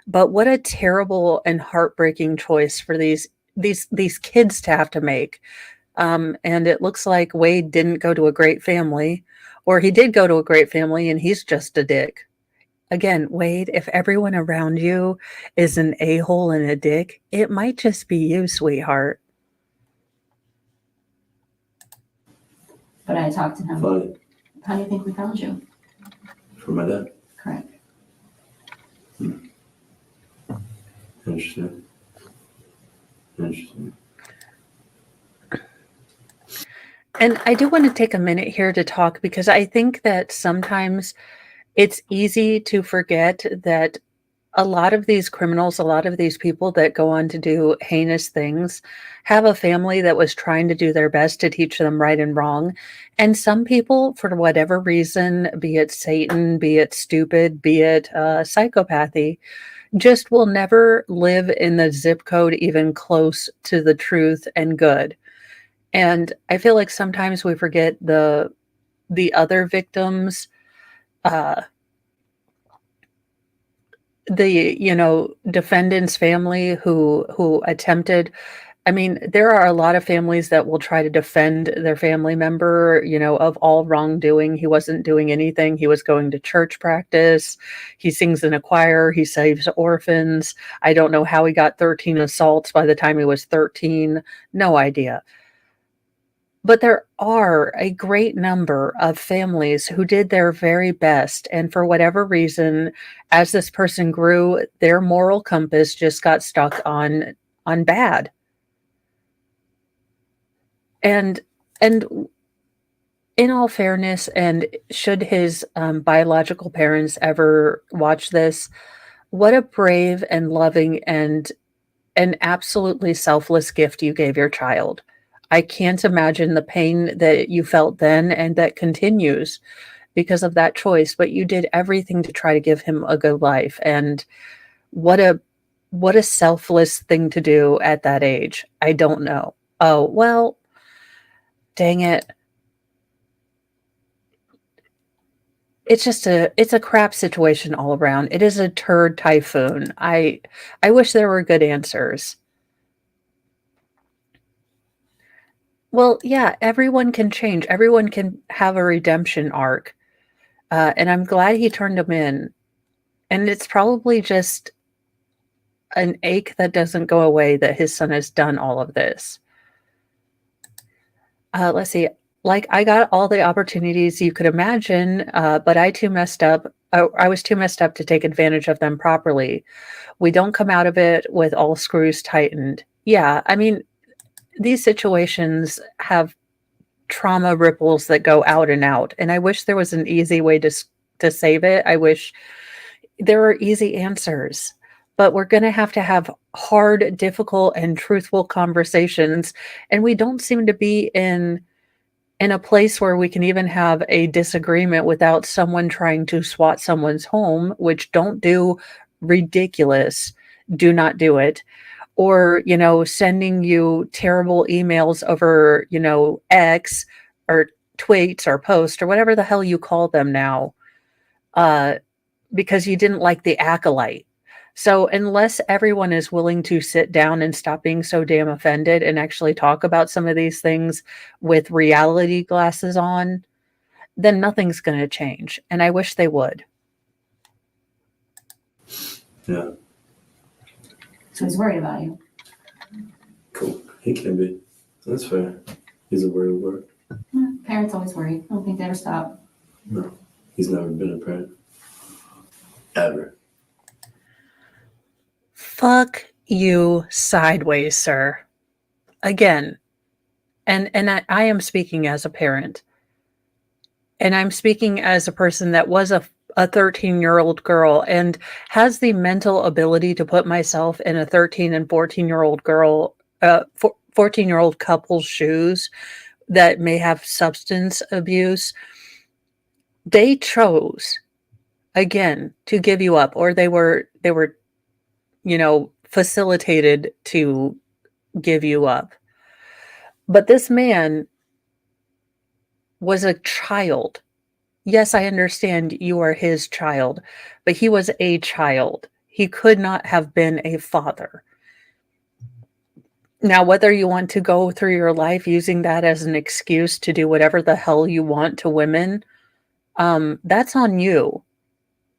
But what a terrible and heartbreaking choice for these kids to have to make. And it looks like Wade didn't go to a great family, or he did go to a great family and he's just a dick. Again, Wade, if everyone around you is an a-hole and a dick, it might just be you, sweetheart. But I talked to him. Funny. How do you think we found you? For my dad. Correct. Interesting. And I do want to take a minute here to talk because I think that sometimes it's easy to forget that a lot of these criminals, a lot of these people that go on to do heinous things have a family that was trying to do their best to teach them right and wrong. And some people, for whatever reason, be it Satan, be it stupid, be it psychopathy, just will never live in the zip code even close to the truth and good. And I feel like sometimes we forget the other victims, the defendant's family who attempted. I mean, there are a lot of families that will try to defend their family member, of all wrongdoing. He wasn't doing anything. He was going to church practice. He sings in a choir. He saves orphans. I don't know how he got 13 assaults by the time he was 13. No idea. But there are a great number of families who did their very best. And for whatever reason, as this person grew, their moral compass just got stuck on bad. And in all fairness, and should his biological parents ever watch this, what a brave and loving and an absolutely selfless gift you gave your child. I can't imagine the pain that you felt then and that continues because of that choice, but you did everything to try to give him a good life. And what a selfless thing to do at that age. I don't know. Oh, well, dang it. it's a crap situation all around. It is a turd typhoon. I wish there were good answers. Well, yeah, everyone can change. Everyone can have a redemption arc. And I'm glad he turned him in. And it's probably just an ache that doesn't go away that his son has done all of this. Let's see. Like, I got all the opportunities you could imagine, but I too messed up. I was too messed up to take advantage of them properly. We don't come out of it with all screws tightened. Yeah, I mean, these situations have trauma ripples that go out and out. And I wish there was an easy way to save it. I wish there were easy answers. But we're going to have hard, difficult, and truthful conversations. And we don't seem to be in a place where we can even have a disagreement without someone trying to swat someone's home, which don't do. Ridiculous. Do not do it. Or, sending you terrible emails over, X or tweets or posts or whatever the hell you call them now, uh, because you didn't like the acolyte. So unless everyone is willing to sit down and stop being so damn offended and actually talk about some of these things with reality glasses on, then nothing's going to change. And I wish they would. Yeah. So he's worried about you. Cool. He can be. That's fair. He's a worried word. Parents always worry. I don't think they ever stop. No. He's never been a parent. Ever. Fuck you sideways, sir. Again. And I am speaking as a parent. And I'm speaking as a person that was a 13-year-old girl and has the mental ability to put myself in a 13 and 14-year-old girl, 14-year-old couple's shoes that may have substance abuse. They chose, again, to give you up, or they were facilitated to give you up. But this man was a child. Yes, I understand you are his child, but he was a child. He could not have been a father. Now, whether you want to go through your life using that as an excuse to do whatever the hell you want to women, that's on you.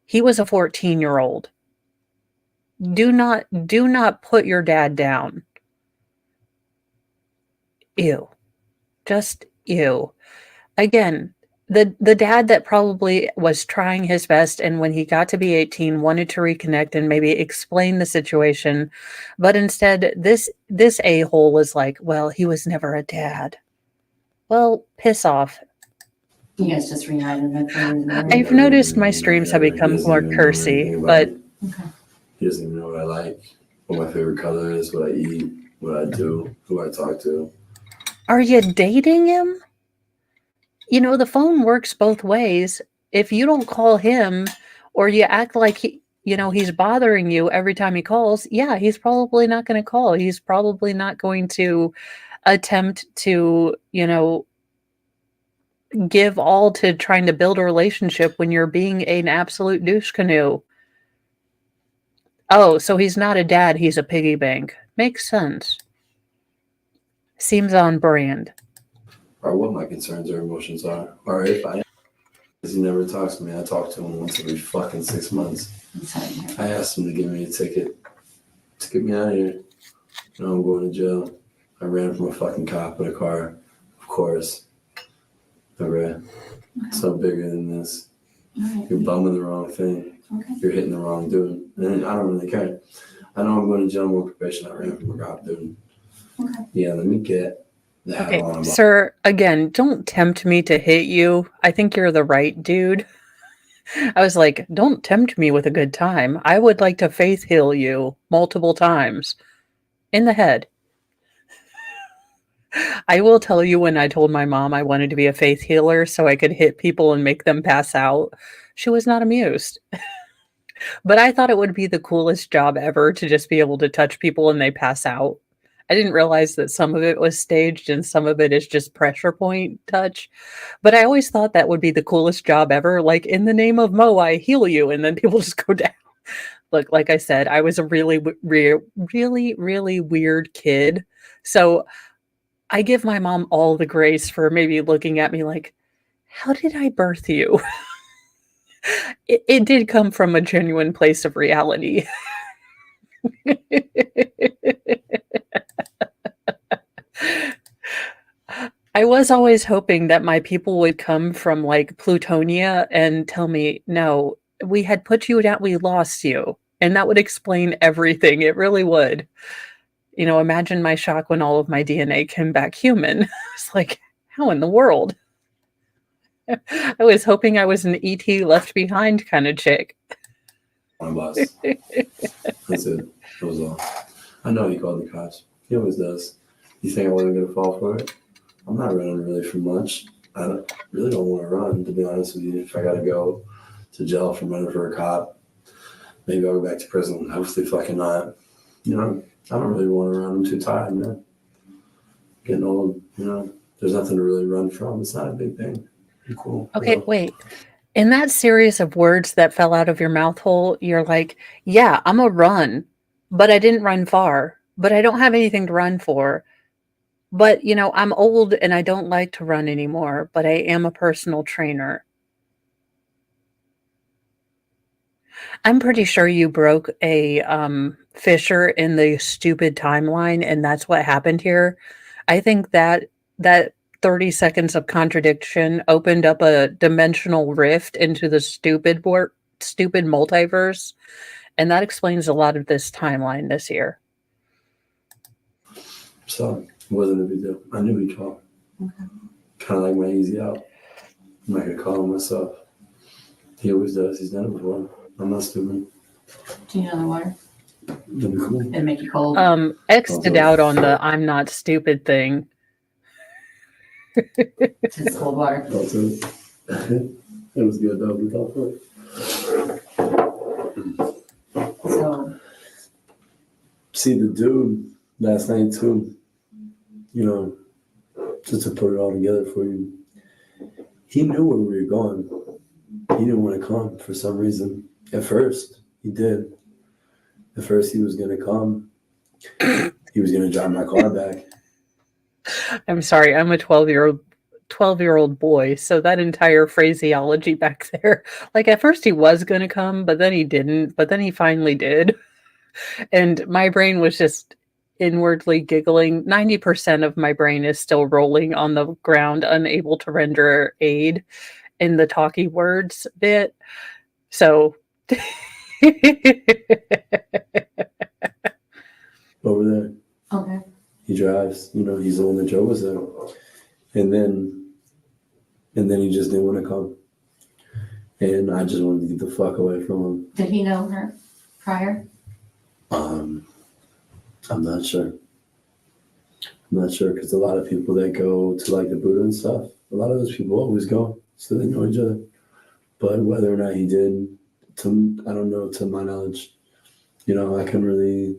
He was a 14-year-old. Do not put your dad down. Ew. Just ew. Again, the dad that probably was trying his best, and when he got to be 18 wanted to reconnect and maybe explain the situation, but instead this a-hole is like, well, he was never a dad. Well, piss off. You guys just reunited. I've noticed my streams have become more cursy, but Okay. He doesn't even know what I like, what my favorite color is, what I eat, what I do, who I talk to. are you dating him? The phone works both ways. If you don't call him or you act like he's bothering you every time he calls, yeah, he's probably not going to call. He's probably not going to attempt to, give all to trying to build a relationship when you're being an absolute douche canoe. Oh, so he's not a dad, he's a piggy bank. Makes sense. Seems on brand. Or what my concerns or emotions are. Or if I am. Because he never talks to me. I talk to him once every fucking 6 months. I asked him to give me a ticket to get me out of here. Now I'm going to jail. I ran from a fucking cop in a car. Of course. I ran. So bigger than this. Right. You're bumming the wrong thing. Okay. You're hitting the wrong dude. And I don't really care. I know I'm going to jail on probation. I ran from a cop dude. Okay. Yeah, let me get the hell Okay, on. sir, again, don't tempt me to hit you. I think you're the right dude. I was like, don't tempt me with a good time. I would like to faith heal you multiple times in the head. I will tell you, when I told my mom I wanted to be a faith healer so I could hit people and make them pass out, she was not amused. But I thought it would be the coolest job ever to just be able to touch people and they pass out. I didn't realize that some of it was staged and some of it is just pressure point touch. But I always thought that would be the coolest job ever. Like, in the name of Mo, I heal you, and then people just go down. Look, like I said, I was a really weird kid. So I give my mom all the grace for maybe looking at me like, how did I birth you? It did come from a genuine place of reality. I was always hoping that my people would come from like Plutonia and tell me, no, we had put you down, we lost you. And that would explain everything. It really would. You know, imagine my shock when all of my DNA came back human. It's like, how in the world? I was hoping I was an ET left behind kind of chick. One bus. That's it. That was all. I know he called the cops. He always does. You think I wasn't going to fall for it? I'm not running really for much. Really don't want to run, to be honest with you. If I got to go to jail from running for a cop, maybe I'll go back to prison. Hopefully fucking not. You know, I don't really want to run. I'm too tired, man. Getting old, you know. There's nothing to really run from. It's not a big thing. Pretty cool. Okay, wait. In that series of words that fell out of your mouth hole, you're like, yeah, I'm a run, but I didn't run far, but I don't have anything to run for. But, you know, I'm old and I don't like to run anymore, but I am a personal trainer. I'm pretty sure you broke a fissure in the stupid timeline, and that's what happened here. I think that 30 seconds of contradiction opened up a dimensional rift into the stupid multiverse, and that explains a lot of this timeline this year. So it wasn't a big deal. I knew he'd call. Okay. Kind of like my easy out. I'm not gonna call him myself. He always does. He's done it before. I'm not stupid. Do you know the water? That'd be cool. It'd make you cold. X'd out on the I'm not stupid thing. It's cold water. Also, it was good though. We thought for it. So, See the dude last night too, you know, just to put it all together for you. He knew where we were going. He didn't want to come for some reason. At first, he did. At first, he was going to come. He was going to drive my car back. I'm sorry, I'm a 12-year-old boy, so that entire phraseology back there, like at first he was going to come, but then he didn't, but then he finally did. And my brain was just inwardly giggling. 90% of my brain is still rolling on the ground, unable to render aid in the talky words bit. So Over there. okay. He drives, you know, he's the one that drove us there. And then he just didn't want to come. And I just wanted to get the fuck away from him. Did he know her prior? I'm not sure. I'm not sure because a lot of people that go to like the Buddha and stuff, a lot of those people always go, so they know each other. But whether or not he did, I don't know, to my knowledge. You know, I couldn't really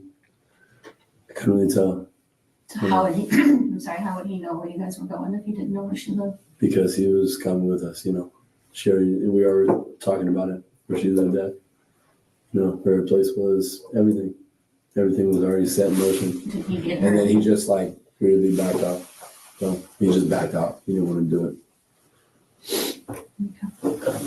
tell. So how would he? I'm sorry. How would he know where you guys were going if he didn't know where she lived? Because he was coming with us, you know. We were talking about it, where she lived at. You know, where her place was, everything. Everything was already set in motion. Did he get her? And then he just like weirdly backed out. So he just backed out. He didn't want to do it. Okay.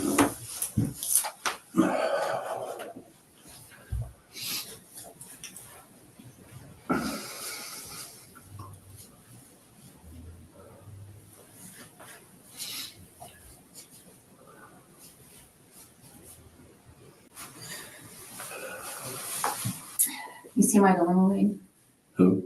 You see my dilemma, Wade? Who?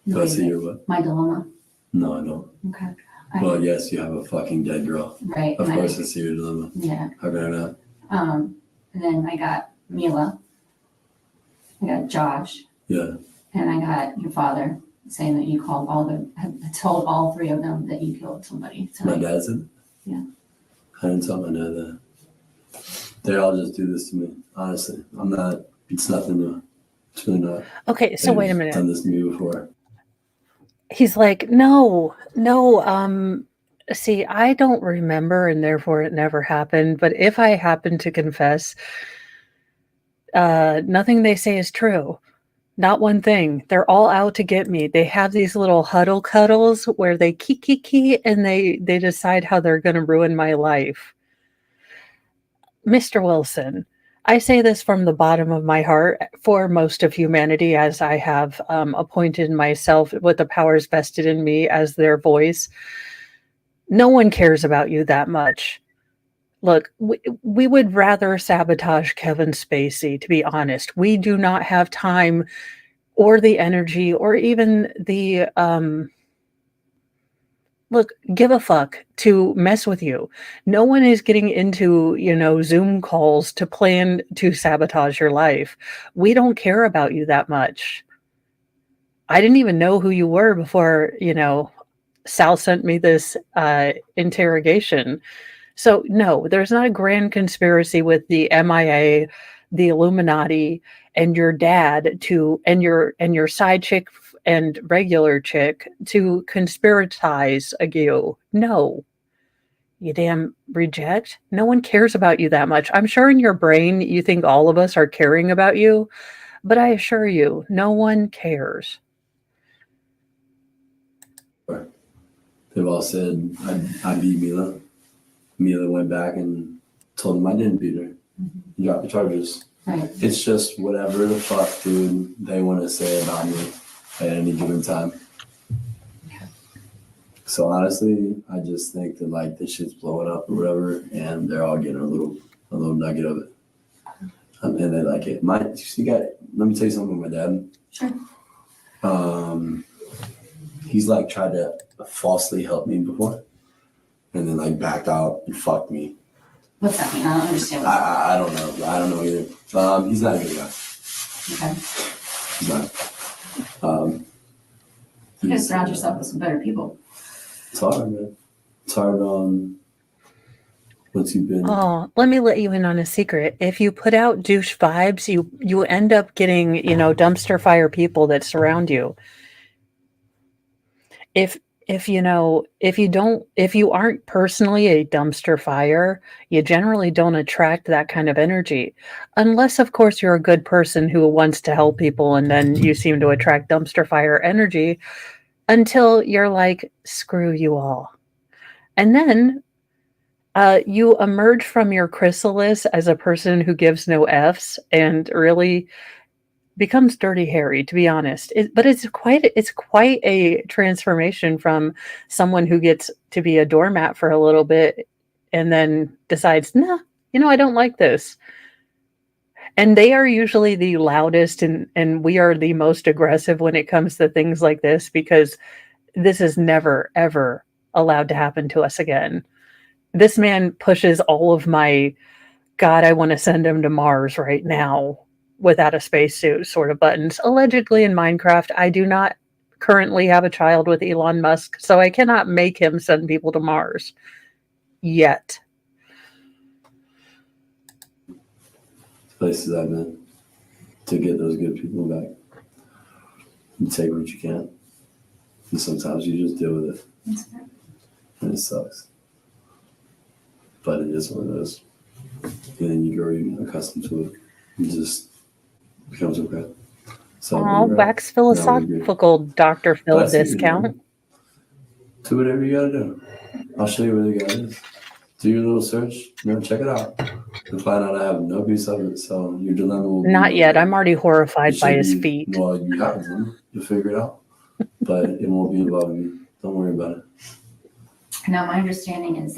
Do I see your what? My dilemma. No, I don't. Okay. Well, yes, you have a fucking dead girl. Right. Of course I see your dilemma. Yeah. How could I not? And then I got Mila. I got Josh. Yeah. And I got your father saying that you called told all three of them that you killed somebody My tonight. dad said? Yeah. I didn't tell my dad that. They all just do this to me, honestly. It's nothing new. It's really not. okay, so wait a They've minute. done this to me before. He's like, "No, no, see, I don't remember, and therefore it never happened, but if I happen to confess, nothing they say is true. Not one thing. They're all out to get me. They have these little huddle cuddles where they key, and they decide how they're gonna ruin my life." Mr. Wilson, I say this from the bottom of my heart for most of humanity, as I have appointed myself with the powers vested in me as their voice. No one cares about you that much. Look, we would rather sabotage Kevin Spacey, to be honest. We do not have time or the energy or even the look, give a fuck to mess with you. No one is getting into, Zoom calls to plan to sabotage your life. We don't care about you that much. I didn't even know who you were before, Sal sent me this interrogation. So no, there's not a grand conspiracy with the MIA, the Illuminati, and your dad and your side chick and regular chick to conspiratize you. No, you damn reject. No one cares about you that much. I'm sure in your brain you think all of us are caring about you, but I assure you, no one cares. They've all said I beat Mila. Mila went back and told him I didn't beat her. He dropped the charges. Right. It's just whatever the fuck, dude, they want to say about me at any given time. So honestly, I just think that like this shit's blowing up or whatever, and they're all getting a little nugget of it, and they like it. Let me tell you something with my dad. Sure. He's like tried to falsely help me before, and then like backed out and fucked me. What's that mean? I don't understand. I don't know. I don't know either. He's not a good guy. Okay. He's not. You gotta surround yourself with some better people. It's hard, man. It's hard once you've been. Oh, let me let you in on a secret. If you put out douche vibes, you end up getting, dumpster fire people that surround you. If you aren't personally a dumpster fire, you generally don't attract that kind of energy. Unless, of course, you're a good person who wants to help people, and then you seem to attract dumpster fire energy until you're like, screw you all. And then you emerge from your chrysalis as a person who gives no Fs and really becomes Dirty Harry, to be honest. But it's quite a transformation from someone who gets to be a doormat for a little bit and then decides, nah, I don't like this. And they are usually the loudest and we are the most aggressive when it comes to things like this, because this is never, ever allowed to happen to us again. This man pushes all of my, God, I want to send him to Mars right now without a spacesuit sort of buttons. Allegedly in Minecraft, I do not currently have a child with Elon Musk, so I cannot make him send people to Mars yet. Places I've been to get those good people back. You take what you can. And sometimes you just deal with it. And it sucks. But it is what it is. And then you grow accustomed to it. It just becomes okay. So wax philosophical Dr. Phil discount. Do whatever you gotta do. I'll show you where the guy is. Do your little search. Check it out. You'll find out I have no piece of it. So your dilemma will be not yet. I'm already horrified by his feet. Well, you have them. You'll figure it out. But it won't be involving me. Don't worry about it. Now, my understanding is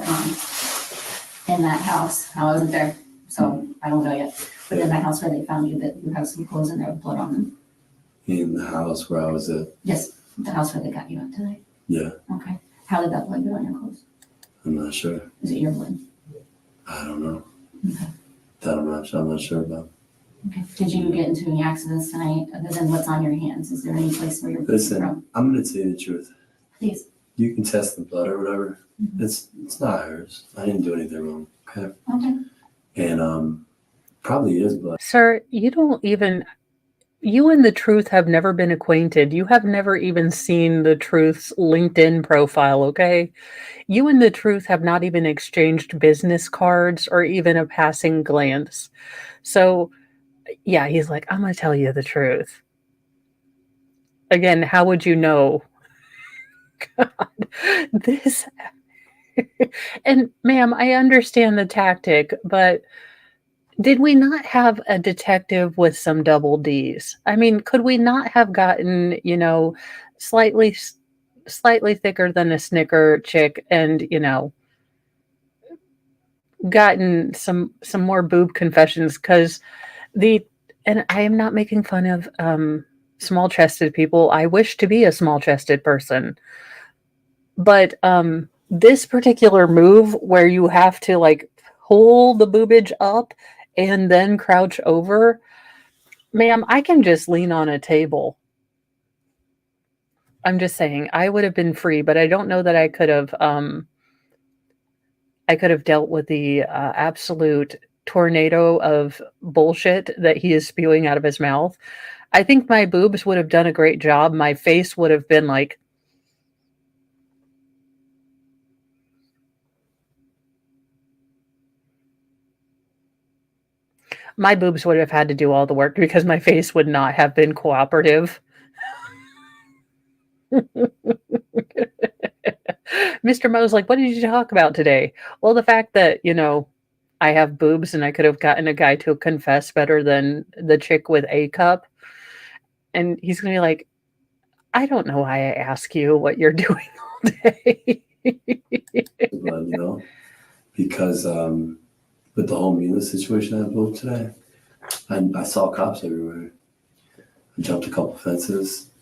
in that house, I wasn't there, so I don't know yet. But in that house where they found you, that you have some clothes in there with blood on them. In the house where I was at? Yes, the house where they got you at today. Yeah. Okay. How did that blood get on your clothes? I'm not sure. Is it your blood? I don't know. Okay. That I'm not sure about. Okay. Did you get into any accidents tonight other than what's on your hands? Is there any place where you're Listen, from? I'm going to tell you the truth. Please. You can test the blood or whatever. Mm-hmm. It's not hers. I didn't do anything wrong. Okay. Okay. And probably is blood. Sir, you don't even You and the truth have never been acquainted. You have never even seen the truth's LinkedIn profile, okay? You and the truth have not even exchanged business cards or even a passing glance. So, yeah, he's like, I'm going to tell you the truth. Again, how would you know? God, this. And, ma'am, I understand the tactic, but did we not have a detective with some double D's? I mean, could we not have gotten, slightly slightly thicker than a Snicker chick and, gotten some more boob confessions? Because the and I am not making fun of small-chested people. I wish to be a small-chested person. But this particular move where you have to like pull the boobage up and then crouch over, ma'am, I can just lean on a table. I'm just saying, I would have been free, but I don't know that I could have dealt with the absolute tornado of bullshit that he is spewing out of his mouth. I think my boobs would have done a great job. My face would have been like, my boobs would have had to do all the work because my face would not have been cooperative. Mr. Mo's like, what did you talk about today? Well, the fact that, I have boobs and I could have gotten a guy to confess better than the chick with a cup. And he's going to be like, I don't know why I ask you what you're doing all day. But, because with the whole Mila situation I blew up today, I saw cops everywhere. I jumped a couple fences,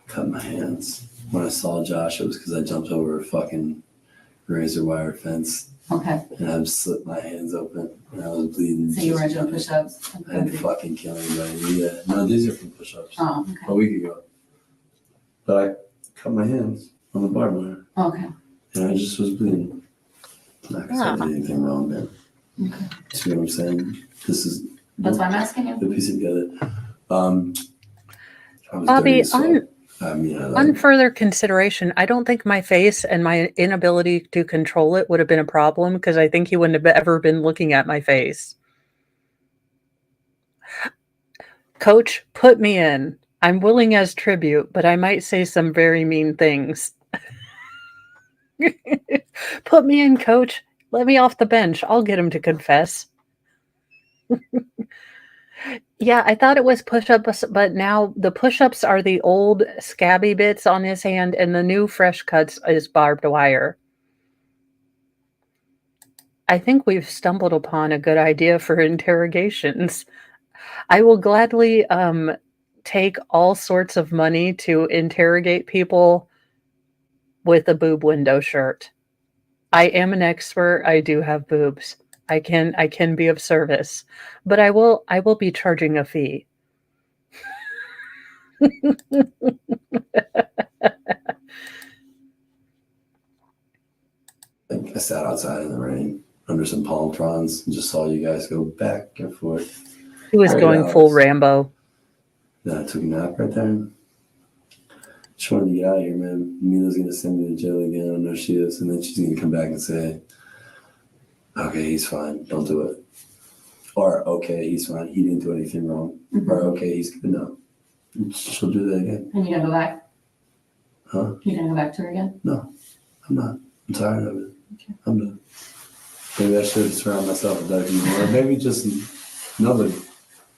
cut my hands. When I saw Josh, it was because I jumped over a fucking razor wire fence. Okay. And I slipped my hands open and I was bleeding. So you were doing push-ups? I had to fucking kill anybody. Yeah. No, these are from push-ups. Oh, okay. A week ago. But I cut my hands on the barbed wire. Okay. And I just was bleeding. Not because I did anything wrong, man. Okay. See what I'm saying? This is. That's why I'm asking you. The piece together. I was Bobby, dirty, on further consideration, I don't think my face and my inability to control it would have been a problem because I think he wouldn't have ever been looking at my face. Coach, put me in. I'm willing as tribute, but I might say some very mean things. Put me in, coach. Let me off the bench. I'll get him to confess. Yeah, I thought it was push-ups, but now the push-ups are the old scabby bits on his hand, and the new fresh cuts is barbed wire. I think we've stumbled upon a good idea for interrogations. I will gladly take all sorts of money to interrogate people with a boob window shirt. I am an expert. I do have boobs. I can be of service, but I will be charging a fee. I sat outside in the rain under some palm fronds and just saw you guys go back and forth. He was going full Rambo. Then I took a nap right there. Just wanted to get out of here, man. Mila's gonna send me to jail again. I know she is, and then she's gonna come back and say, okay, he's fine. Don't do it. Or, okay, he's fine. He didn't do anything wrong. Mm-hmm. Or, okay, he's good. No. She'll do that again. And you gonna go back? Huh? You gonna go back to her again? No, I'm not. I'm tired of it. Okay. I'm done. Maybe I should surround myself with better people. Or maybe just nobody.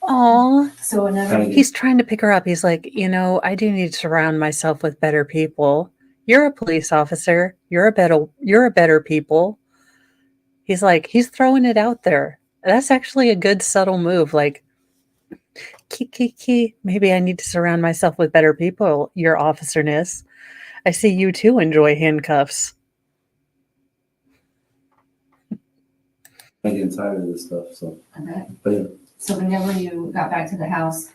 Aw. So whenever he's trying to pick her up, he's like, I do need to surround myself with better people. You're a police officer. You're a better people. He's like, he's throwing it out there. That's actually a good subtle move. Like, maybe I need to surround myself with better people, your officerness. I see you too enjoy handcuffs. I'm getting tired of this stuff, so. Okay. But yeah. So whenever you got back to the house,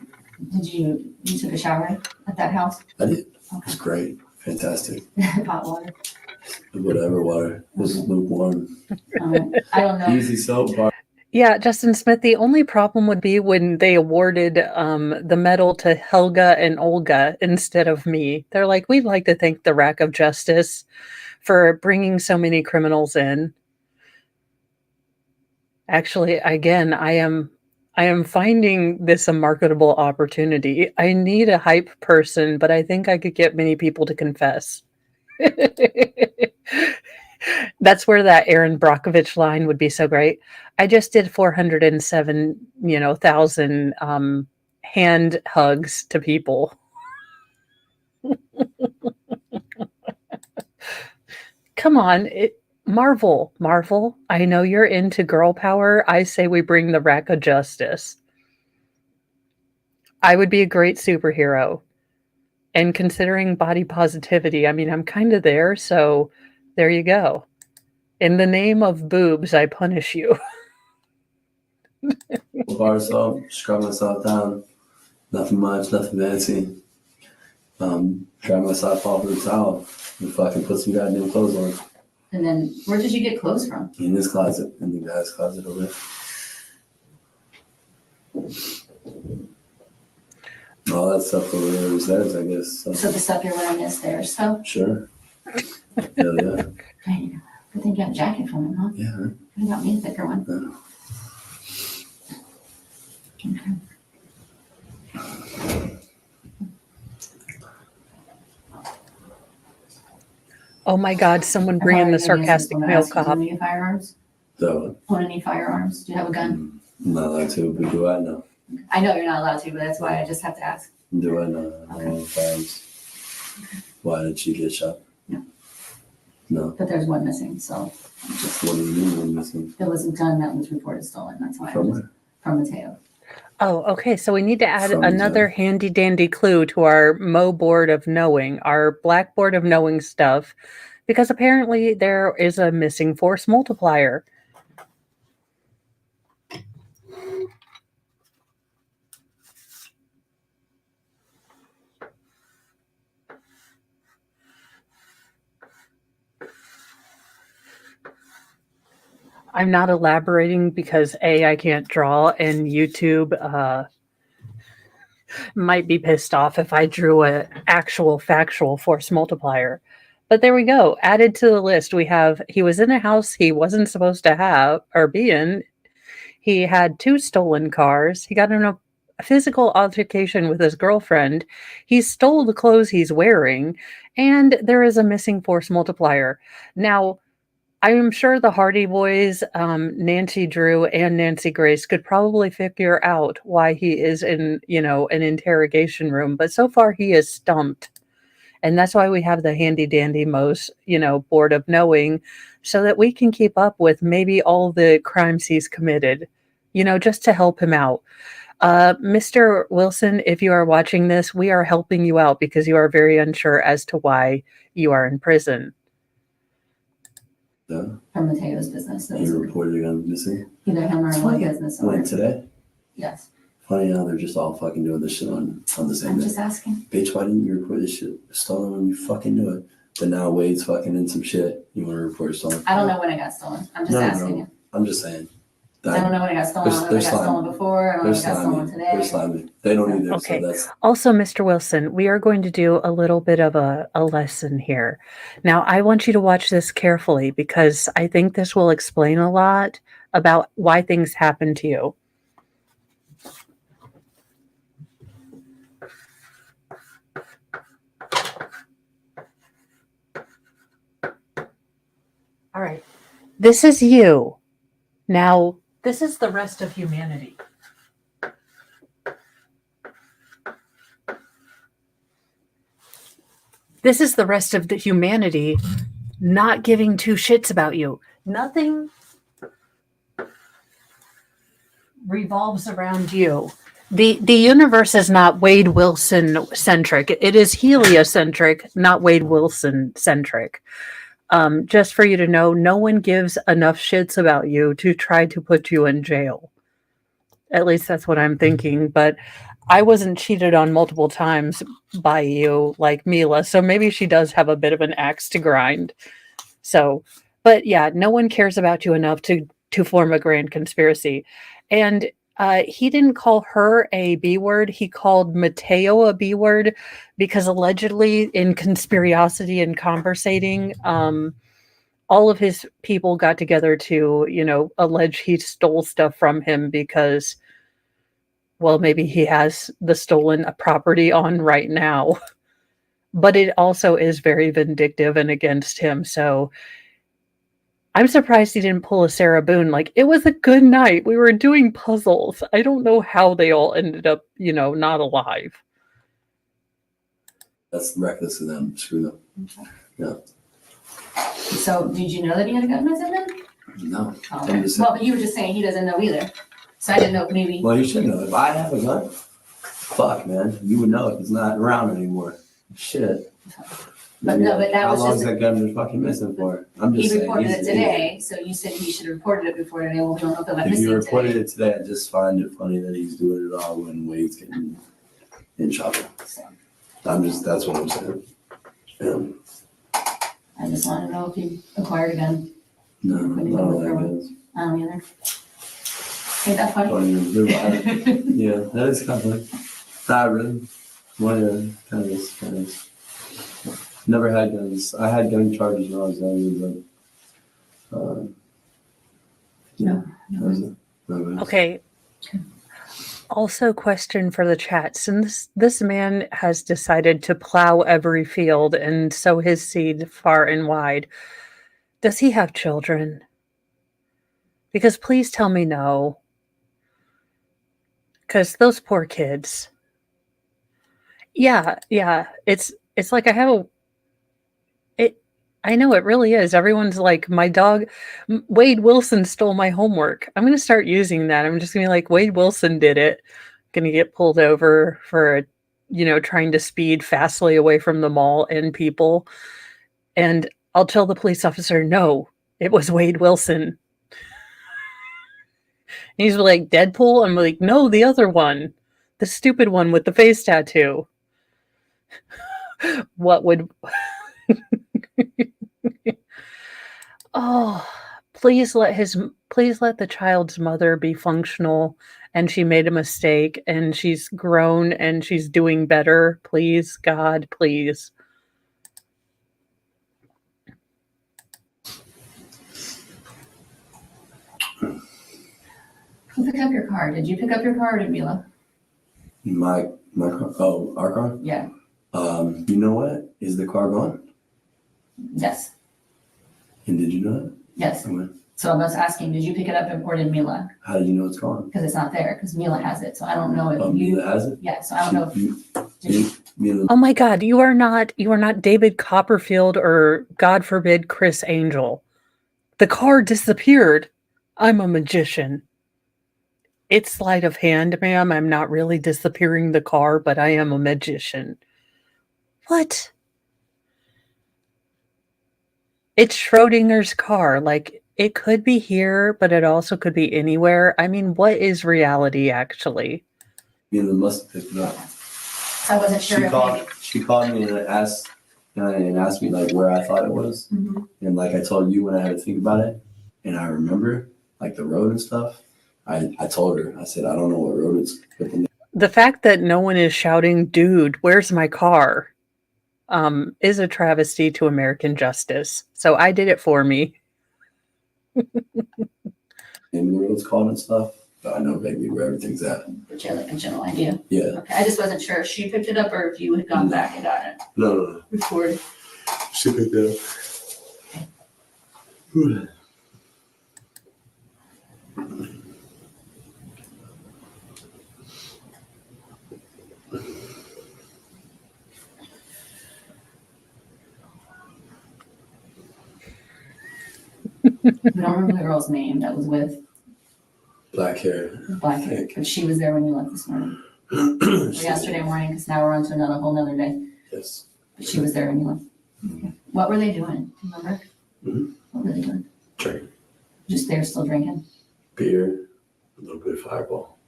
you took a shower at that house? I did. It Okay. was great. Fantastic. Hot water? Whatever water. It was lukewarm. I don't know. Easy soap bar. Yeah, Justin Smith, the only problem would be when they awarded the medal to Helga and Olga instead of me. They're like, we'd like to thank the Rack of Justice for bringing so many criminals in. Actually, again, I am finding this a marketable opportunity. I need a hype person, but I think I could get many people to confess. That's where that Aaron Brockovich line would be so great. I just did 407, thousand hand hugs to people. Come on, Marvel. I know you're into girl power. I say we bring the rack of justice. I would be a great superhero. And considering body positivity, I mean, I'm kind of there, so there you go. In the name of boobs, I punish you. Bar myself, scrub myself down. Nothing much, nothing fancy. Dry myself off with a towel and fucking put some goddamn clothes on. And then, where did you get clothes from? In this closet, in the guy's closet over there. All that stuff over there is theirs, I guess. So the stuff you're wearing is theirs, so? Sure. Hell yeah. Dang, good thing you got a jacket from him, huh? Yeah. Right. Could have got me a thicker one. Yeah. Oh my God, someone bring in the sarcastic male cop. Own any firearms? So, Own any firearms? Do you have a gun? I'm not allowed to, but do I know? I know you're not allowed to, but that's why I just have to ask. Do I know? I don't own firearms. Why did she get shot? No. No. But there's one missing, so What do you mean one missing? there was a gun that was reported stolen. That's why. From where? From Mateo. Oh, okay. So we need to add From another handy dandy clue to our Mo board of knowing, our blackboard of knowing stuff, because apparently there is a missing force multiplier. I'm not elaborating because A, I can't draw, and YouTube might be pissed off if I drew an actual factual force multiplier. But there we go. Added to the list, we have he was in a house he wasn't supposed to have or be in. He had 2 stolen cars. He got in a physical altercation with his girlfriend. He stole the clothes he's wearing. And there is a missing force multiplier. Now, I'm sure the Hardy Boys, Nancy Drew and Nancy Grace could probably figure out why he is in, an interrogation room. But so far he is stumped. And that's why we have the handy dandy most, board of knowing so that we can keep up with maybe all the crimes he's committed, just to help him out. Mr. Wilson, if you are watching this, we are helping you out because you are very unsure as to why you are in prison. Yeah. From Mateo's business. You reported a gun missing? Either him or It's one funny. business When owner. today? Yes. Funny how they're just all fucking doing this shit on the same I'm day. just asking. Bitch, why didn't you report this shit stolen when you fucking knew it? But now Wade's fucking in some shit. You want to report stolen? I don't know when it got stolen. I'm just No, no, asking no. you. I'm just saying. I don't know when it got stolen. I don't know when it got stolen before. I don't know when it got stolen They're today. slimy. They don't either. Okay. So that's Also, Mr. Wilson, we are going to do a little bit of a lesson here. Now, I want you to watch this carefully because I think this will explain a lot about why things happen to you. All right. This is you. Now, this is the rest of humanity. This is the rest of the humanity not giving 2 shits about you. Nothing revolves around you. The universe is not Wade Wilson centric. It is heliocentric, not Wade Wilson centric. Just for you to know, no one gives enough shits about you to try to put you in jail. At least that's what I'm thinking. But I wasn't cheated on multiple times by you like Mila, so maybe she does have a bit of an axe to grind. So, but yeah, no one cares about you enough to to form a grand conspiracy. And he didn't call her a B word. He called Mateo a B word because allegedly in conspirosity and conversating, all of his people got together to, allege he stole stuff from him because, well, maybe he has the stolen property on right now. But it also is very vindictive and against him. So I'm surprised he didn't pull a Sarah Boone. Like, it was a good night. We were doing puzzles. I don't know how they all ended up, not alive. That's reckless of them. Screw them. Yeah. So did you know that he had a gun with him then? No. Oh, okay. Well, but you were just saying he doesn't know either. So I didn't know if maybe. Well, you should know. If I have a gun, fuck, man. You would know if it's not around anymore. Shit. But no, but that How was long just. is that gun been fucking missing for? I'm just He saying. reported he's it an today, idiot. so you said he should have reported it before today. Well, we don't know if it went If missing you reported today. it today, I just find it funny that he's doing it all when Wade's getting in trouble. So That's what I'm saying. I just want to know if he acquired a gun. No, I don't like guns. I don't either. Ain't that funny? Don't even do it. Yeah, that is kind of funny. Not really. Well, yeah, kind of. Never had guns. I had gun charges when I was younger, but No. that was it. No, Okay. Also, question for the chat. Since this man has decided to plow every field and sow his seed far and wide, does he have children? Because please tell me no. Because those poor kids. Yeah. It's like I know it really is. Everyone's like, my dog, Wade Wilson stole my homework. I'm going to start using that. I'm just going to be like, Wade Wilson did it. Going to get pulled over for, trying to speed fastly away from the mall and people. And I'll tell the police officer, no, it was Wade Wilson. And he's like, Deadpool? I'm like, no, the other one. The stupid one with the face tattoo. What would... Oh, please let the child's mother be functional and she made a mistake and she's grown and she's doing better. Please, God, please. Who picked up your car? Did you pick up your car or did Mila? My car. Oh, our car. Yeah. You know what? Is the car gone? Yes. And did you know that? Yes. Okay. So I was asking, did you pick it up or did Mila? How did you know it's gone? Because it's not there, because Mila has it. So I don't know if you. Mila has it? Yeah, so I don't know if. Mila. Oh my God, you are not David Copperfield or, God forbid, Chris Angel. The car disappeared. I'm a magician. It's sleight of hand, ma'am. I'm not really disappearing the car, but I am a magician. What? It's Schrodinger's car. Like, it could be here, but it also could be anywhere. I mean, what is reality, actually? Mila must have picked it up. I wasn't sure if maybe. She called me and asked me like where I thought it was. Mm-hmm. And like I told you when I had to think about it, and I remember like the road and stuff. I told her, I said, I don't know what road it's. The fact that no one is shouting, dude, where's my car? Is a travesty to American justice. So I did it for me. And the road's called and stuff, but I know vaguely where everything's at. But you had like a general idea. Yeah. Okay, I just wasn't sure if she picked it up or if you had gone back and got it. No. Recorded. She picked it up. I don't remember the girl's name that was with Black hair. black hair, but she was there when you left this morning. Or yesterday morning, because now we're on to another whole nother day. Yes. But she was there when you left. Mm-hmm. What were they doing? Do you remember? Mm-hmm. What were they doing? Drink. Just there still drinking? Beer, a little bit of Fireball.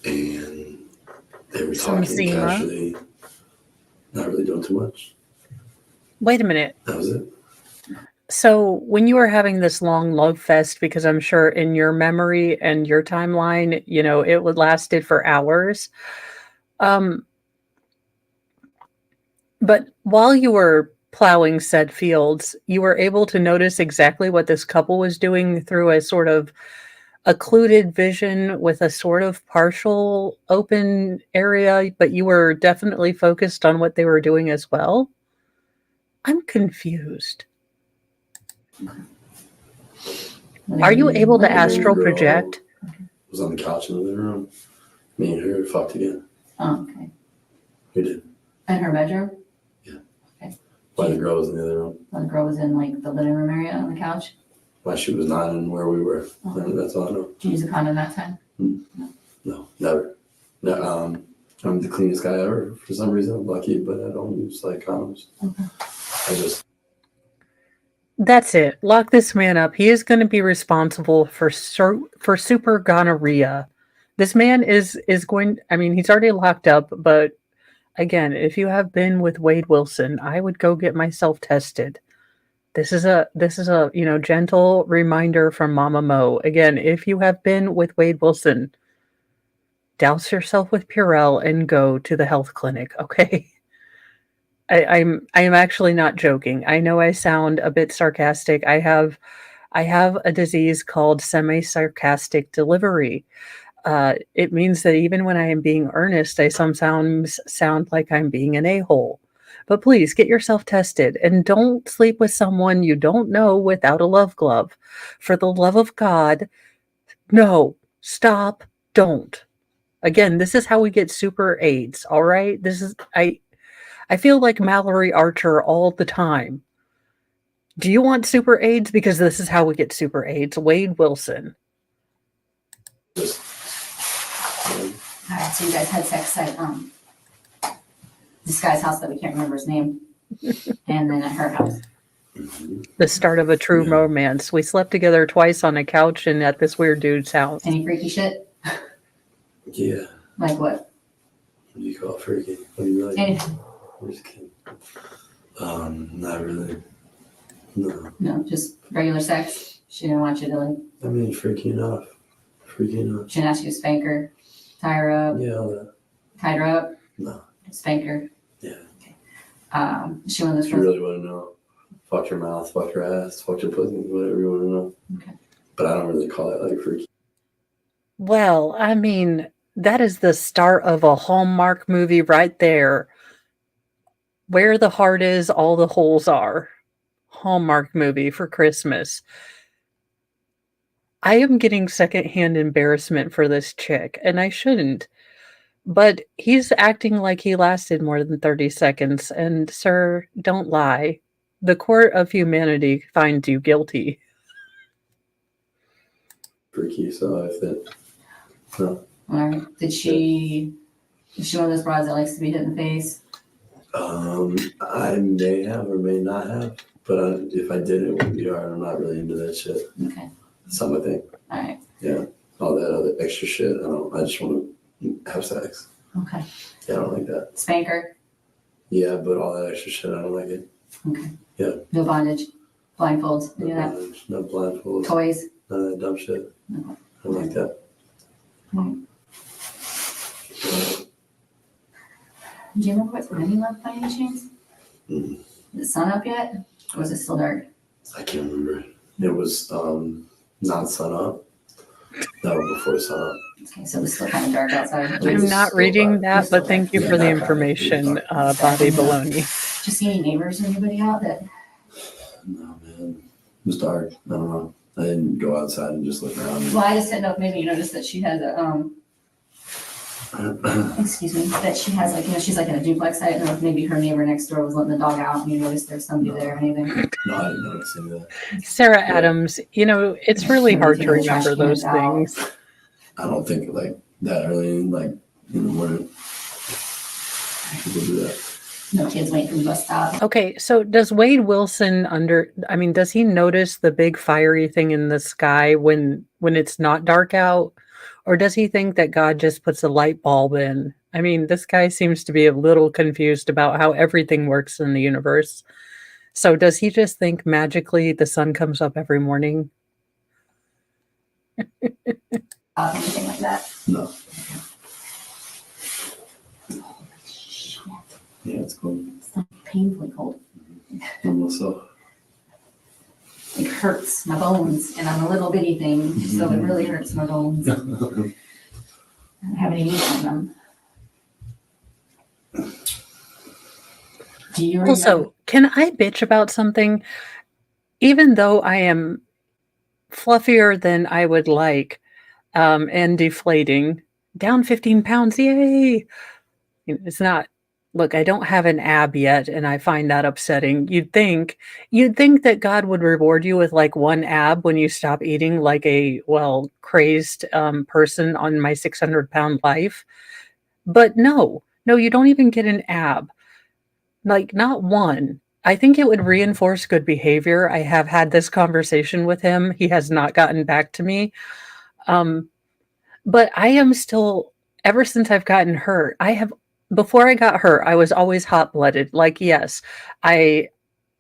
And they were Some talking Zima. casually, not really doing too much. Wait a minute. That was it. So when you were having this long love fest, because I'm sure in your memory and your timeline, it would lasted for hours. Um, but while you were plowing said fields, you were able to notice exactly what this couple was doing through a sort of occluded vision with a sort of partial open area, but you were definitely focused on what they were doing as well. I'm confused. Are you able to The main astral girl project? was on the couch in the living room. Me and her fucked again. Oh, okay. We did. In her bedroom? While the girl was in the other room. When the girl was in like the living room area on the couch? Why she was not in where we were. That's all I know. Did you use a condom that time? No, never. No, I'm the cleanest guy ever. For some reason, I'm lucky, but I don't use like condoms. Okay. I just That's it. Lock this man up. He is going to be responsible for super gonorrhea. This man is going. I mean, he's already locked up. But again, if you have been with Wade Wilson, I would go get myself tested. This is a gentle reminder from Mama Mo. Again, if you have been with Wade Wilson, douse yourself with Purell and go to the health clinic. Okay. I am actually not joking. I know I sound a bit sarcastic. I have a disease called semi-sarcastic delivery. It means that even when I am being earnest, I sometimes sound like I'm being an a-hole. But please get yourself tested and don't sleep with someone you don't know without a love glove. For the love of God, no, stop, don't. Again, this is how we get super AIDS, all right? I feel like Mallory Archer all the time. Do you want super AIDS? Because this is how we get super AIDS. Wade Wilson. just All right, so you guys had sex at this guy's house that we can't remember his name, and then at her house. The start of a true Yeah. romance. We slept together twice on a couch and at this weird dude's house. Any freaky shit? yeah. Like what? What do you call it, freaky? What do you like? Anything? I'm just kidding. Not really. No. No, just regular sex. She didn't want you to like. I mean, freaky enough. Freaky enough. She didn't ask you to spank her, tie her up, Yeah, all that. tied her up, No. spank her. Yeah. She one of those If you really want to know, fuck your mouth, fuck your ass, fuck your pussy, whatever you want to know. Okay. But I don't really call it like freaky. Well, I mean, that is the start of a Hallmark movie right there. Where the heart is, all the holes are. Hallmark movie for Christmas. I am getting secondhand embarrassment for this chick, and I shouldn't. But he's acting like he lasted more than 30 seconds, and sir, don't lie. The court of humanity finds you guilty. Freaky, so I fit. No. All right. Is she one of those broads that likes to be hit in the face? I may have or may not have, but if I did, it wouldn't be hard. I'm not really into that shit. Okay. That's not my thing. All right. Yeah. All that other extra shit, I just want to have sex. Okay. Yeah, I don't like that. Spank her. Yeah, but all that extra shit, I don't like it. Okay. Yeah. No bondage. Blindfolds. No Any of that. bondage, no blindfolds, Toys. none of that dumb shit. No. I don't like that. Do you remember what time you left by any chance? Mm. Is the sun up yet? Or was it still dark? I can't remember. It was not sun up. No, before sun up. Okay, so it was still kind of dark outside. It I'm was not still reading dark. that, but thank you Yeah, for the not bad. information, It was Bobby Baloney. Did you see any neighbors or anybody out that? No, man. It was dark. I don't know. I didn't go outside and just look around. Well, I just didn't know if maybe you noticed that she has a excuse me, that she has like, she's like in a duplex. I didn't know if maybe her neighbor next door was letting the dog out and you noticed there's somebody there or anything. No, I didn't notice any of that. Sarah Adams, it's really hard to Taking the trash remember those cans out. things. I don't think like that early, like in the morning. People do that. No kids waiting for the bus stop. Okay, so does Wade Wilson does he notice the big fiery thing in the sky when it's not dark out? Or does he think that God just puts a light bulb in? I mean, this guy seems to be a little confused about how everything works in the universe. So does he just think magically the sun comes up every morning? Anything like that. No. Yeah, it's cold. It's not painfully cold. Almost so. It hurts my bones, and I'm a little bitty thing, so it really hurts my bones. I don't have any meat on them. Do you remember? Also, can I bitch about something? Even though I am fluffier than I would like, and deflating, down 15 pounds, yay! It's not. Look, I don't have an ab yet, and I find that upsetting. You'd think that God would reward you with like one ab when you stop eating like a crazed person on my 600-pound life. But no, you don't even get an ab. Like not one. I think it would reinforce good behavior. I have had this conversation with him. He has not gotten back to me. But I am still, ever since I've gotten hurt, before I got hurt, I was always hot-blooded. Like, yes, I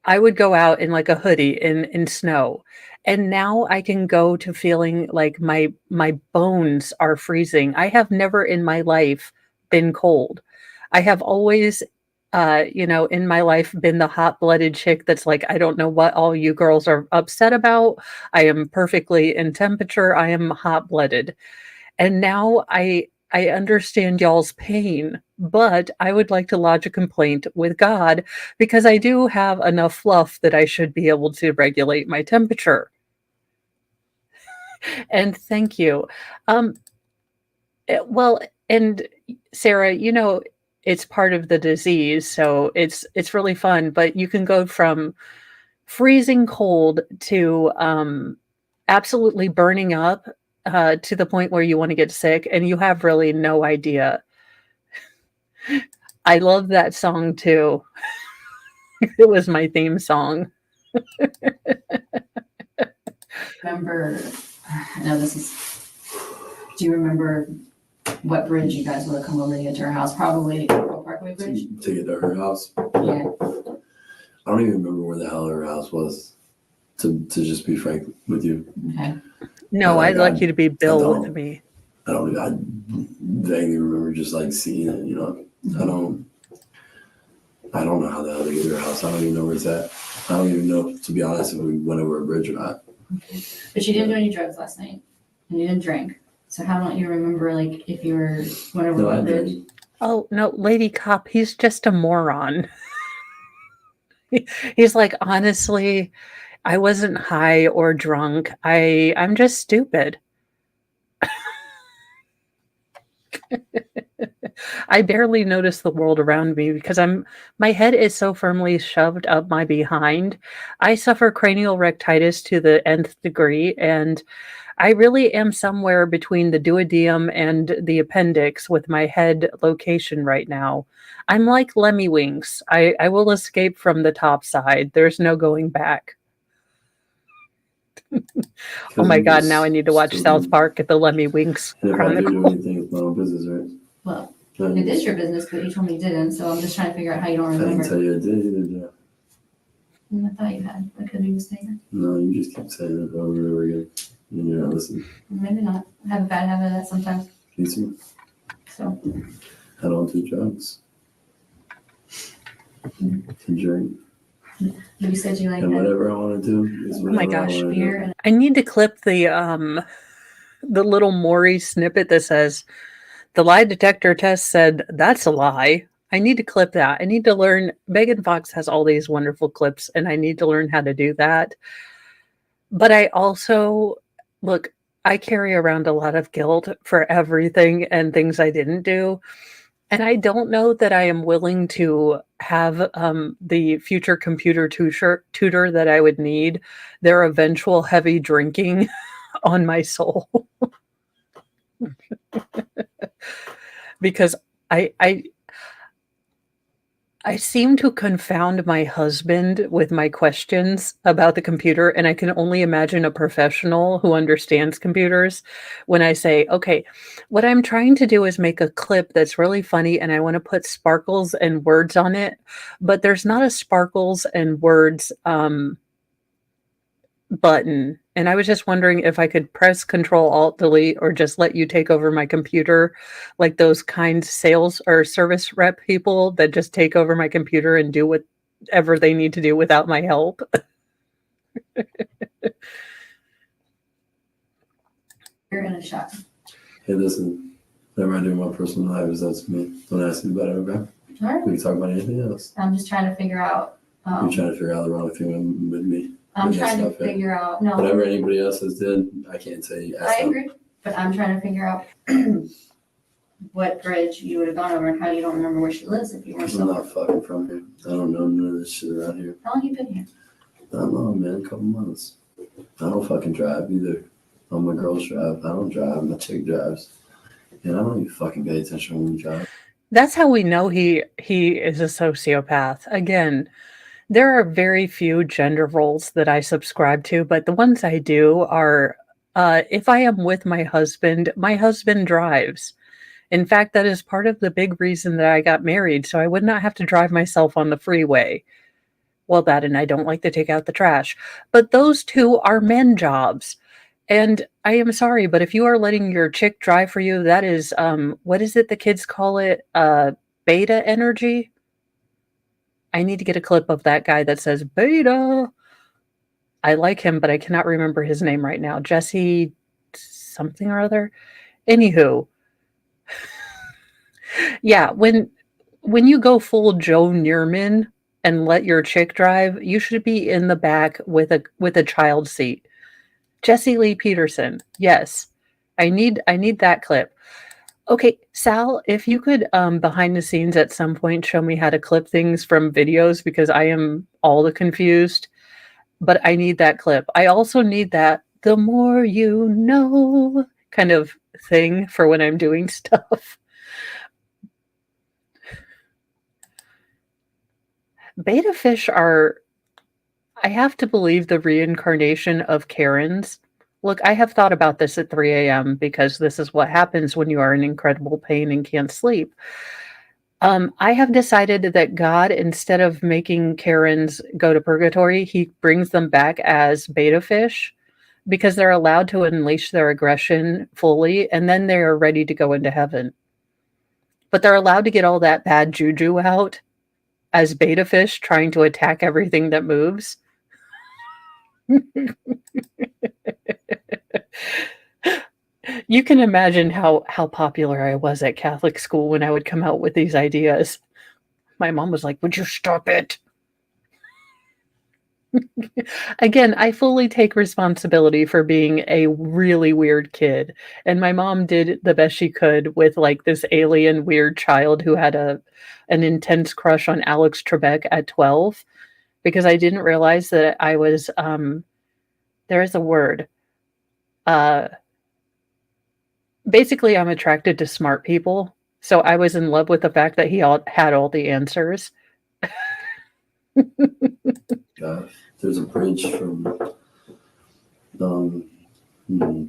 would go out in like a hoodie in snow. And now I can go to feeling like my bones are freezing. I have never in my life been cold. I have always in my life been the hot-blooded chick that's like, I don't know what all you girls are upset about. I am perfectly in temperature. I am hot-blooded. And now I understand y'all's pain, but I would like to lodge a complaint with God because I do have enough fluff that I should be able to regulate my temperature. And thank you. Well, and Sarah, it's part of the disease, so it's really fun, but you can go from freezing cold to absolutely burning up to the point where you want to get sick, and you have really no idea. I love that song too. It was my theme song. Remember, I know this is, do you remember what bridge you guys would have come over to get to our house? Probably Pearl Parkway Bridge? To get to her house. Yeah. I don't even remember where the hell her house was, to just be frank with you. Okay. No, I'd like you to be Bill with me. I vaguely remember just like seeing it, I don't know how the hell to get to her house. I don't even know where it's at. I don't even know, to be honest, if we went over a bridge or not. Okay. But you didn't do any drugs last night, and you didn't drink. So how don't you remember, like, if you went over a bridge? Oh, no, Lady Cop, he's just a moron. He's like, honestly, I wasn't high or drunk. I'm just stupid. I barely notice the world around me because my head is so firmly shoved up my behind. I suffer cranial rectitis to the nth degree, and I really am somewhere between the duodenum and the appendix with my head location right now. I'm like Lemmy Winks. I will escape from the top side. There's no going back. Oh my God, now I need to watch South Park at the Lemmy Winks And if I do Chronicle. anything, it's my own business, right? Well, it is your business, but you told me you didn't, so I'm just trying to figure out how you don't I didn't remember. tell you I did either, Jeff. I thought you had. I could be mistaken. No, you just keep saying it over and over again. And you're not listening. Maybe not. I have a bad habit of that sometimes. Me too. So. I don't do drugs. To drink. You said you like And that. whatever I want to do is Oh my whatever I gosh, want to Beer do. and I need to clip the little Maury snippet that says the lie detector test said that's a lie. I need to clip that. I need to learn. Megan Fox has all these wonderful clips, and I need to learn how to do that. But I also, look, I carry around a lot of guilt for everything and things I didn't do. And I don't know that I am willing to have the future computer tutor that I would need, their eventual heavy drinking on my soul. Because I I seem to confound my husband with my questions about the computer, and I can only imagine a professional who understands computers when I say, "Okay, what I'm trying to do is make a clip that's really funny, and I wanna put sparkles and words on it, but there's not a sparkles and words, button, and I was just wondering if I could press Control Alt Delete or just let you take over my computer, like those kind sales or service rep people that just take over my computer and do whatever they need to do without my help." You're in a shot. Hey, listen, whatever I do in my personal life is that's me. Don't ask me about it, okay? All right. We can talk about anything else. I'm just trying to figure out. You're trying to figure out the wrong thing with me. I'm But that's trying to not fair. figure out. No, Whatever anybody else has did, I can't say. I agree, but I'm trying to figure out what bridge you would have gone over and how you don't remember where she lives if you weren't I'm so. not fucking from here. I don't know none of this shit around here. How long you been here? I don't know, man. A couple months. I don't fucking drive either. All my girls drive. I don't drive. My chick drives. And I don't even fucking pay attention when we drive. That's how we know he is a sociopath. Again, there are very few gender roles that I subscribe to, but the ones I do are, if I am with my husband drives. In fact, that is part of the big reason that I got married, so I would not have to drive myself on the freeway. Well, that and I don't like to take out the trash. But those two are men jobs. And I am sorry, but if you are letting your chick drive for you, that is, what is it the kids call it? Beta energy? I need to get a clip of that guy that says beta. I like him, but I cannot remember his name right now. Jesse something or other. Anywho, yeah, when you go full Joe Neerman and let your chick drive, you should be in the back with a child seat. Jesse Lee Peterson. Yes. I need that clip. Okay, Sal, if you could behind the scenes at some point show me how to clip things from videos because I am all the confused, but I need that clip. I also need that the more you know kind of thing for when I'm doing stuff. Beta fish are, I have to believe, the reincarnation of Karens. Look, I have thought about this at 3 a.m. because this is what happens when you are in incredible pain and can't sleep. I have decided that God, instead of making Karens go to purgatory, he brings them back as beta fish because they're allowed to unleash their aggression fully, and then they are ready to go into heaven. But they're allowed to get all that bad juju out as beta fish trying to attack everything that moves. You can imagine how popular I was at Catholic school when I would come out with these ideas. My mom was like, "Would you stop it?" Again, I fully take responsibility for being a really weird kid, and my mom did the best she could with like this alien weird child who had an intense crush on Alex Trebek at 12 because I didn't realize that I was there is a word. Basically, I'm attracted to smart people, so I was in love with the fact that he had all the answers. There's a bridge from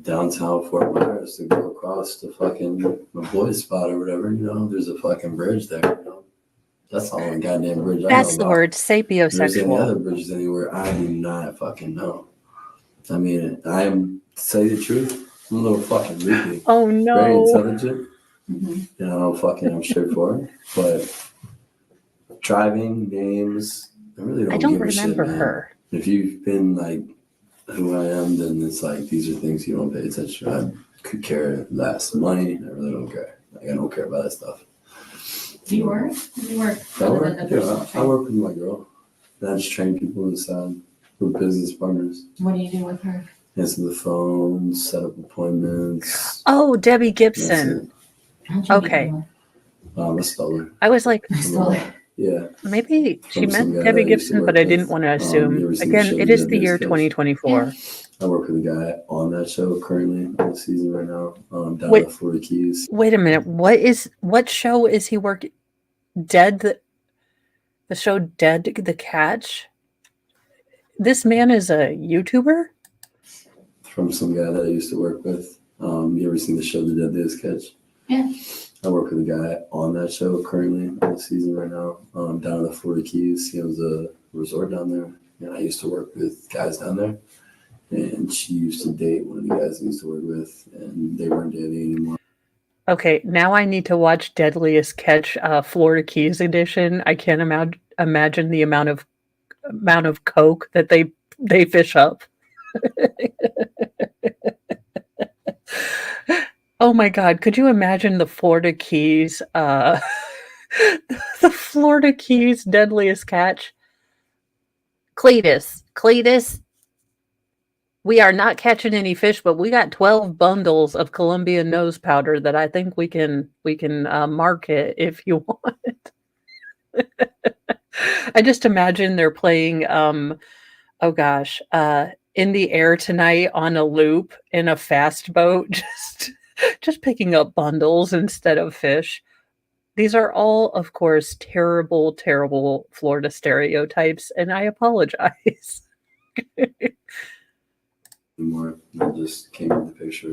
downtown Fort Myers to go across to fucking my boy's spot or whatever, there's a fucking bridge there, That's all a goddamn bridge I know That's the about. word, If there's any sapiosexual. other bridges anywhere, I do not fucking know. I mean, I am, to say the truth, I'm a little fucking loopy. Oh Very no. intelligent. Mhm. I'm straightforward. But driving, names, I really I don't don't give a shit, remember man. her. If you've been like who I am, then it's like these are things you don't pay attention to. I could care less. Money, I really don't care. Like I don't care about that stuff. Do you work? Do you work? I other work, than the personal I training? work with my girl. And I just train people inside. We're business partners. What do you do with her? Answer the phone, set up appointments. Oh, Debbie That's Gibson. it. How'd you Okay. meet I stole her. I was like, her? I stole her. Yeah. maybe she From some meant guy Debbie that I used to Gibson, work but I with. didn't want to You assume. ever seen Again, the show it is the Debbie year Gibson? 2024. I work with a guy on that show currently on the season right now. Down Wait. at the Florida Keys. Wait a minute. What show is he working? Dead? The show Dead the Catch. This man is a YouTuber? From some guy that I used to work with. You ever seen the show The Deadliest Catch? Yeah. I work with a guy on that show currently on the season right now. Down in the Florida Keys. He owns a resort down there. And I used to work with guys down there. And she used to date one of the guys I used to work with, and they weren't dating anymore. Okay, now I need to watch Deadliest Catch Florida Keys edition. I can't imagine the amount of coke that they fish up. Oh my God, could you imagine the Florida Keys the Florida Keys Deadliest Catch? Cletus, we are not catching any fish, but we got 12 bundles of Colombian nose powder that I think we can market if you want. I just imagine they're playing oh gosh, In the Air Tonight on a loop in a fast boat, just picking up bundles instead of fish. These are all, of course, terrible, terrible Florida stereotypes, and I apologize. Anymore. I just came in the picture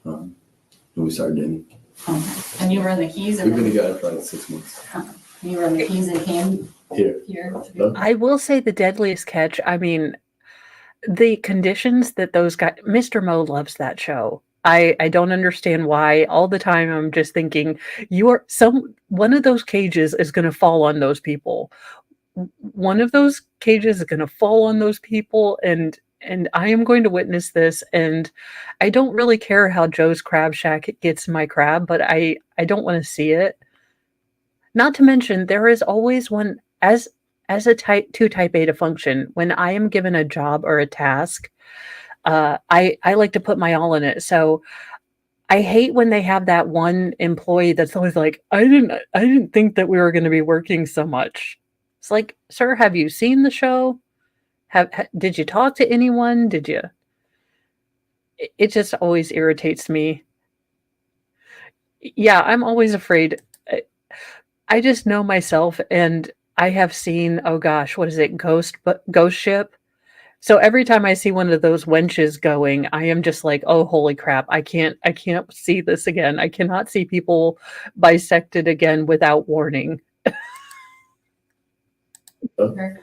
and we started dating. Okay. And you were in the Keys We've and been together for like 6 months. you were in the Keys and came Here. here. I will say The Deadliest Catch, I mean, the conditions that those guys, Mr. Mo loves that show. I don't understand why. All the time I'm just thinking, one of those cages is going to fall on those people. One of those cages is going to fall on those people, and I am going to witness this. And I don't really care how Joe's Crab Shack gets my crab, but I don't want to see it. Not to mention, there is always one as a type A to function. When I am given a job or a task, I like to put my all in it. So I hate when they have that one employee that's always like, I didn't think that we were going to be working so much. It's like, sir, have you seen the show? Did you talk to anyone? Did you? It just always irritates me. Yeah, I'm always afraid. I just know myself, and I have seen, oh gosh, what is it? Ghost Ship. So every time I see one of those wenches going, I am just like, oh, holy crap. I can't see this again. I cannot see people bisected again without warning. Where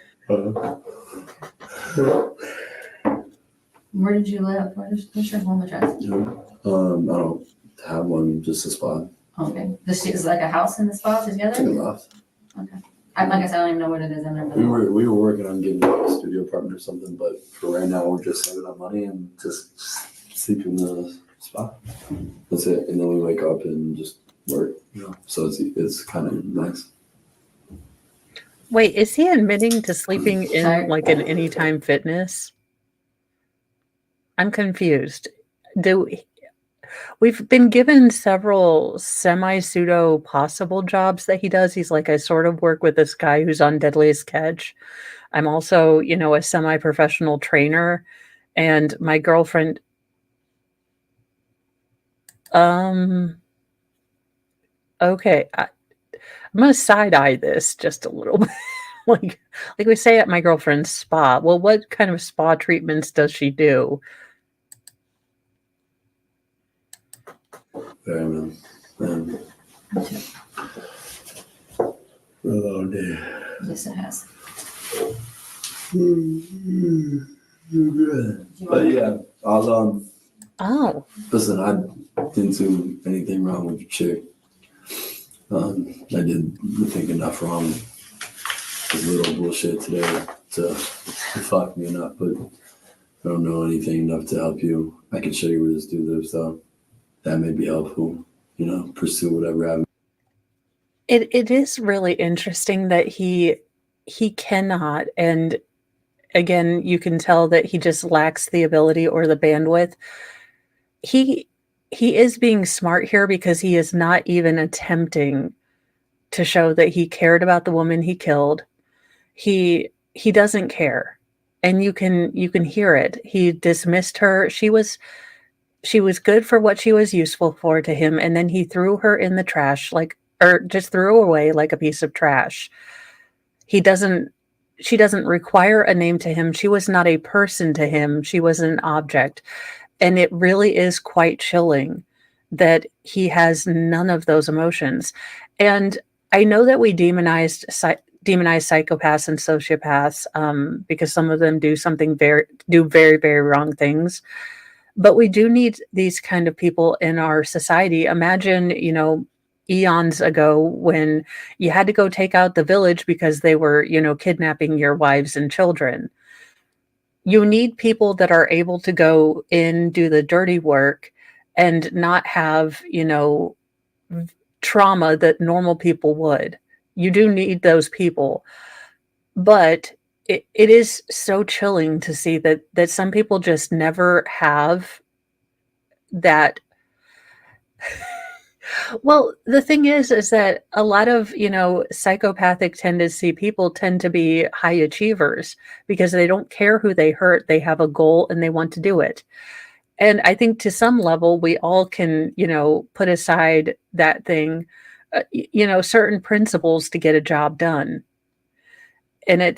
did you live? What's your home address? I don't have one, just a spot. Okay. This is like a house in the spot It's like a together? loft. Okay. Like I said, I don't even know what it is in there. but- We were working on getting a studio apartment or something, but for right now we're just saving up money and just sleep in the spot. That's it. And then we wake up and just work. So it's kind of nice. Wait, is he admitting to sleeping Sorry. in like an Anytime Fitness? I'm confused. We've been given several semi-pseudo possible jobs that he does. He's like, I sort of work with this guy who's on Deadliest Catch. I'm also, a semi-professional trainer, and my girlfriend. Okay, I'm gonna side eye this just a little bit. like we say at my girlfriend's spa. Well, what kind of spa treatments does she do? Very man. Oh dear. Yes, it has. But yeah, I'll Oh, listen. I didn't do anything wrong with your chick. I think enough wrong. A little bullshit today to fuck me enough, but I don't know anything enough to help you. I can show you where this dude lives, though. That may be helpful. Pursue whatever avenue. it is really interesting that he cannot, and again, you can tell that he just lacks the ability or the bandwidth. He is being smart here because he is not even attempting to show that he cared about the woman he killed. He doesn't care. And you can hear it. He dismissed her. She was good for what she was useful for to him, and then he threw her in the trash or just threw her away like a piece of trash. He doesn't she doesn't require a name to him. She was not a person to him. She was an object. And it really is quite chilling that he has none of those emotions. And I know that we demonize psychopaths and sociopaths because some of them do very, very wrong things. But we do need these kind of people in our society. Imagine, eons ago when you had to go take out the village because they were, kidnapping your wives and children. You need people that are able to go in, do the dirty work, and not have, trauma that normal people would. You do need those people. But it is so chilling to see that some people just never have that. Well, the thing is that a lot of, psychopathic tendency people tend to be high achievers because they don't care who they hurt. They have a goal and they want to do it. And I think to some level, we all can, put aside that thing, certain principles to get a job done. And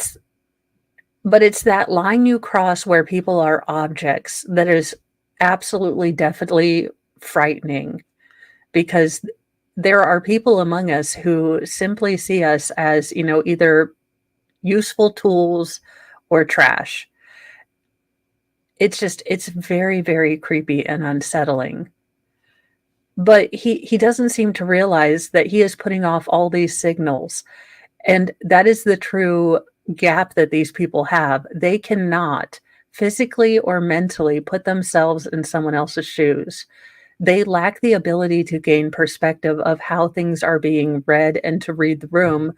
but it's that line you cross where people are objects that is absolutely, definitely frightening because there are people among us who simply see us as, either useful tools or trash. It's very, very creepy and unsettling. But he doesn't seem to realize that he is putting off all these signals. And that is the true gap that these people have. They cannot physically or mentally put themselves in someone else's shoes. They lack the ability to gain perspective of how things are being read and to read the room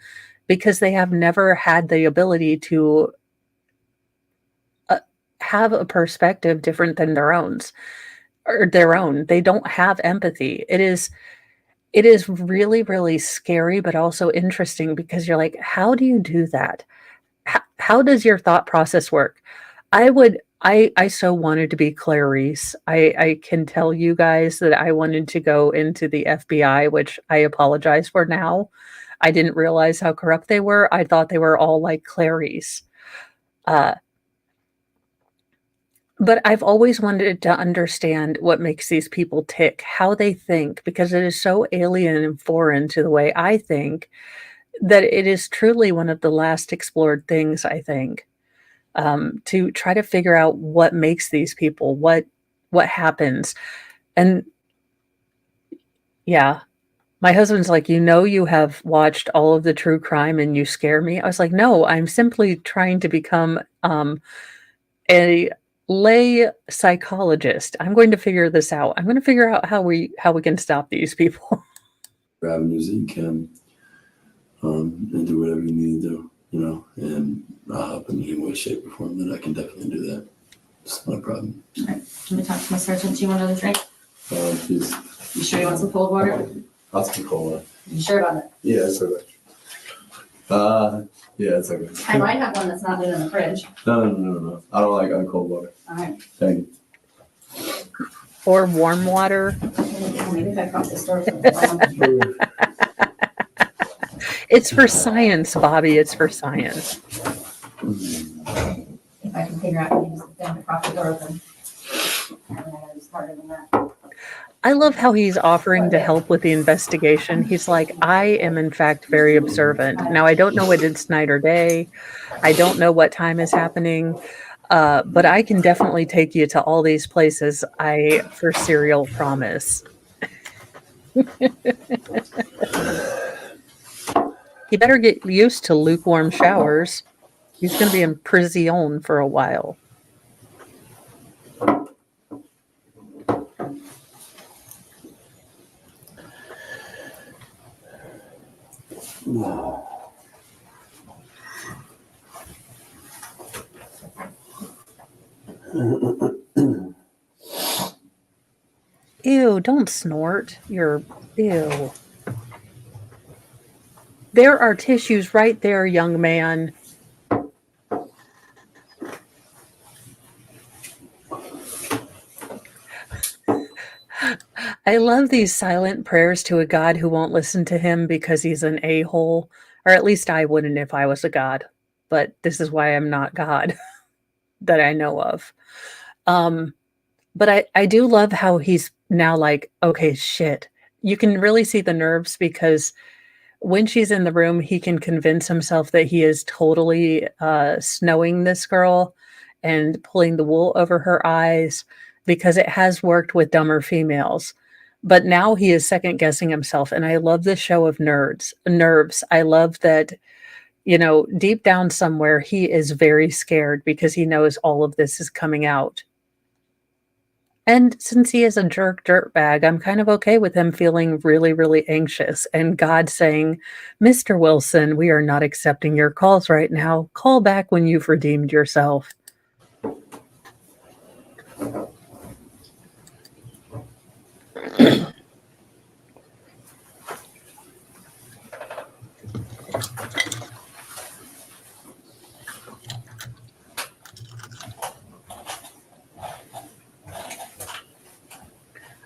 because they have never had the ability to have a perspective different than their own. They don't have empathy. It is really, really scary, but also interesting because you're like, how do you do that? How does your thought process work? I so wanted to be Clarice. I can tell you guys that I wanted to go into the FBI, which I apologize for now. I didn't realize how corrupt they were. I thought they were all like Clarice. But I've always wanted to understand what makes these people tick, how they think, because it is so alien and foreign to the way I think that it is truly one of the last explored things, I think, to try to figure out what makes these people, what happens. And yeah, my husband's like, you have watched all of the true crime and you scare me. I was like, no, I'm simply trying to become a lay psychologist. I'm going to figure this out. I'm going to figure out how we can stop these people. Avenues that you can, and do whatever you need to do, and not help in any way, shape, or form, then I can definitely do that. It's not a problem. All right, let me talk to my sergeant. Do you want another drink? Please. You sure you want some cold water? I'll take cold water. You sure about it? Yeah, it's okay. Yeah, it's okay. I might have one that's not in the fridge. No. I don't like cold water. All right. Thank you. Or warm water. Maybe if I cross the store. It's for science, Bobby. It's for science. If I can figure out how to use the thing to prop the door open. I gotta be smarter than that. I love how he's offering to help with the investigation. He's like, I am in fact very observant. Now, I don't know what it's night or day. I don't know what time is happening. But I can definitely take you to all these places I for serial promise. He better get used to lukewarm showers. He's going to be in prison for a while. Ew, don't snort. Ew. There are tissues right there, young man. I love these silent prayers to a God who won't listen to him because he's an a-hole. or at least I wouldn't if I was a god. But this is why I'm not God that I know of. Um, but I do love how he's now like, okay, shit. You can really see the nerves because when she's in the room, he can convince himself that he is totally snowing this girl and pulling the wool over her eyes because it has worked with dumber females. But now he is second guessing himself. And I love this show of nerves. I love that, deep down somewhere, he is very scared because he knows all of this is coming out. And since he is a jerk dirtbag, I'm kind of okay with him feeling really, really anxious. And God saying, Mr. Wilson, we are not accepting your calls right now. Call back when you've redeemed yourself.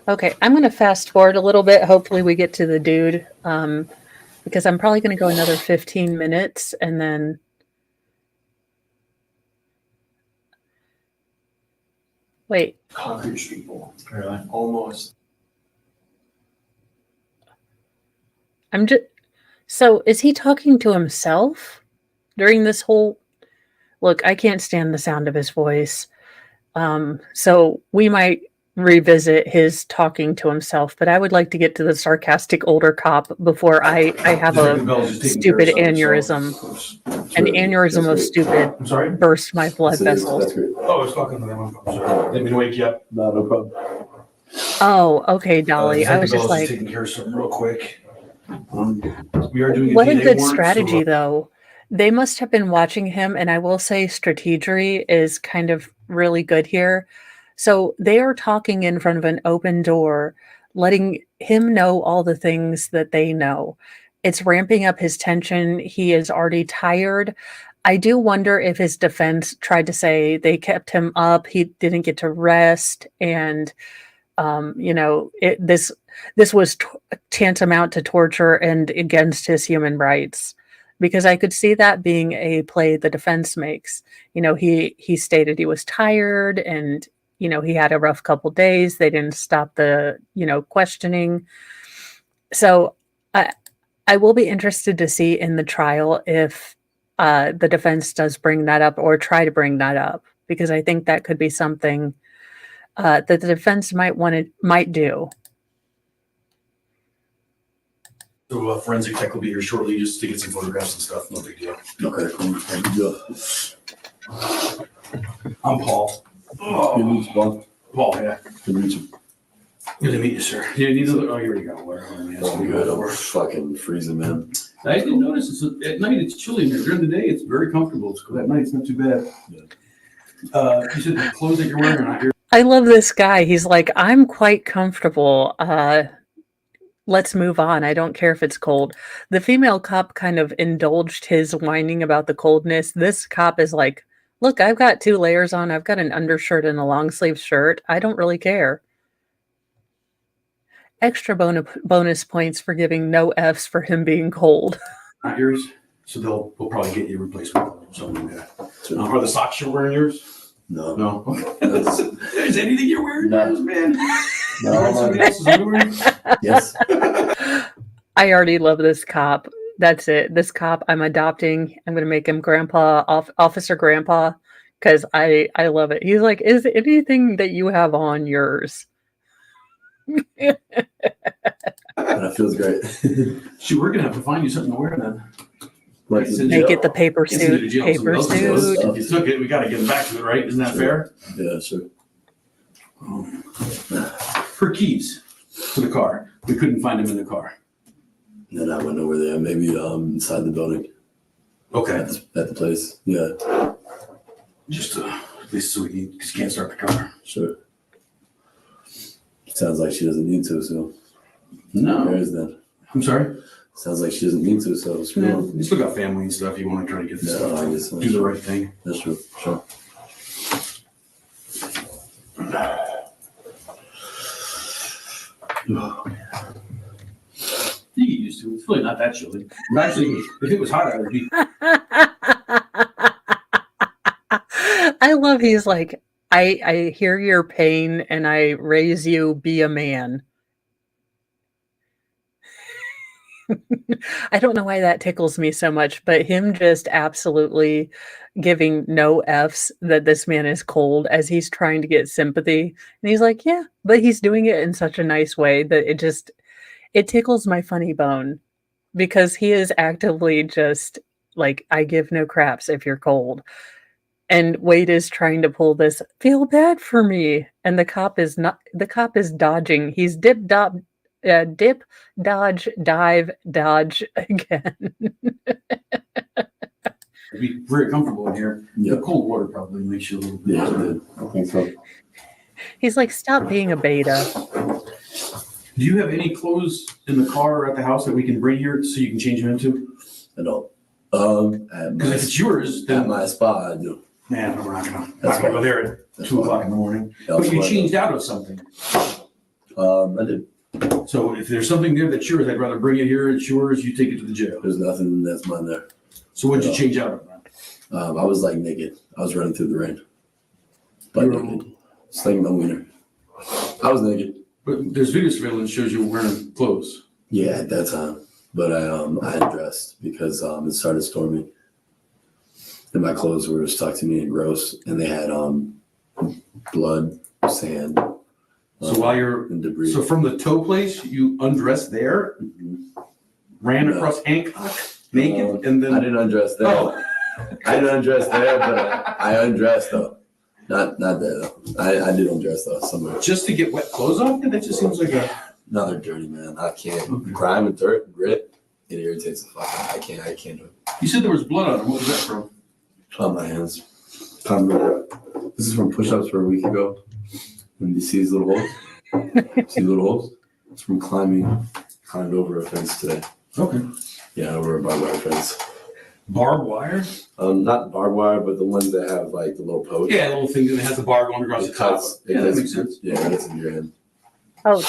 Okay, I'm going to fast forward a little bit. Hopefully we get to the dude, because I'm probably going to go another 15 minutes and then... Wait. Concrete Street Bowl. Almost. So is he talking to himself during this whole... Look, I can't stand the sound of his voice. So we might revisit his talking to himself, but I would like to get to the sarcastic older cop before I have a stupid aneurysm. An aneurysm of stupid. I'm sorry? Burst my blood vessels. That's great. Oh, I was talking to them. I'm sorry. Didn't mean to wake you up. No problem. Oh, okay, Dolly. I was just like, taking care of something real quick. We are doing what a DNA good warrant, strategy, so, though. They must have been watching him, and I will say strategery is kind of really good here. So they are talking in front of an open door, letting him know all the things that they know. It's ramping up his tension. He is already tired. I do wonder if his defense tried to say they kept him up, he didn't get to rest, and this was tantamount to torture and against his human rights. Because I could see that being a play the defense makes. He stated he was tired and he had a rough couple days. They didn't stop the questioning. So I will be interested to see in the trial if the defense does bring that up or try to bring that up, because I think that could be something that the defense might do. So forensic tech will be here shortly just to get some photographs and stuff. No big deal. Okay, cool. Thank you. I'm Paul. Good to meet you, Bob. Paul, yeah. Good to meet you. Good to meet you, sir. You need to, oh, here you go. I'm good. I'm fucking freezing, man. I didn't notice. At night it's chilly in here. During the day it's very comfortable. It's cool. At night it's not too bad. Yeah. You said the clothes that you're wearing are not here. I love this guy. He's like, I'm quite comfortable. Let's move on. I don't care if it's cold. The female cop kind of indulged his whining about the coldness. This cop is like, look, I've got 2 layers on. I've got an undershirt and a long sleeve shirt. I don't really care. Extra bonus points for giving no Fs for him being cold. Not yours. So we'll probably get you a replacement. Something like that. Are the socks you're wearing yours? No. No. Is anything you're wearing yours, man? No, Wearing somebody else's underwear? Yes. I already love this cop. That's it. This cop I'm adopting. I'm going to make him Officer Grandpa, because I love it. He's like, is anything that you have on yours? That feels great. Shoot, we're gonna have to find you something to wear then. Like, Make it the paper Can't send you to suit. jail. Paper Somebody else suit. If you took it, we gotta get back to it, right? Isn't that fair? yeah, sure. Her keys to the car. We couldn't find them in the car. Then I went over there, maybe inside the building. Okay. At the place. Yeah, Just at least so because you can't start the car. sure. Sounds like she doesn't need to, so No. there is that. I'm sorry? Sounds like she doesn't need to, so it's No. real. You still got family and stuff. You want to try to get this Yeah, stuff. I guess so. Do the right thing. That's true, sure. You get used used to. It's really not that chilly. Actually, if it was hot, I would be. I love he's like, I hear your pain and I raise you, be a man. I don't know why that tickles me so much, but him just absolutely giving no F's that this man is cold as he's trying to get sympathy. And he's like, yeah, but he's doing it in such a nice way that it tickles my funny bone because he is actively just like, I give no craps if you're cold. And Wade is trying to pull this, feel bad for me. And the cop is dodging. He's dip, dodge, dive, dodge again. I'd be very comfortable in here. Yeah. The cold water probably makes you a little bit. Yeah, I did. I think so. He's like, stop being a beta. Do you have any clothes in the car or at the house that we can bring here so you can change them into? I don't. Because if it's yours, At then my spot, I do. man, we're not gonna That's go fine. there at That's 2 fine. o'clock in the morning. That's But you fine. changed out of something. I did. So if there's something there that's yours, I'd rather bring it here. It's yours. You take it to the jail. There's nothing that's mine there. So what'd you Yeah. change out of? I was like naked. I was running through the rain. But naked. Slinging my wiener. I was naked. But there's video surveillance shows you wearing clothes. Yeah, at that time. But I had dressed because it started storming. And my clothes were stuck to me and gross. And they had blood, sand, So while you're and debris. so from the tow place, you undressed there, Mhm. ran No. across Hancock naked, and I then didn't undress there. oh, I didn't undress there, but I undressed though. Not there though. I did undress though somewhere. just to get wet clothes off? That just seems like a Another dirty man. I can't. Okay. Grime and dirt, grit. It irritates the fuck out. I can't do it. You said there was blood on him. What was that from? On my hands. This is from push-ups for a week ago. When you see these little holes. See little holes? It's from climbed over a fence today. Okay. Yeah, over a barbed wire fence. Barbed wire? Not barbed wire, but the ones that have like the little post. Yeah, little thing that has the bar going across It the top. cuts. Yeah, that gets- makes sense. Yeah, it gets in your hand. Oh,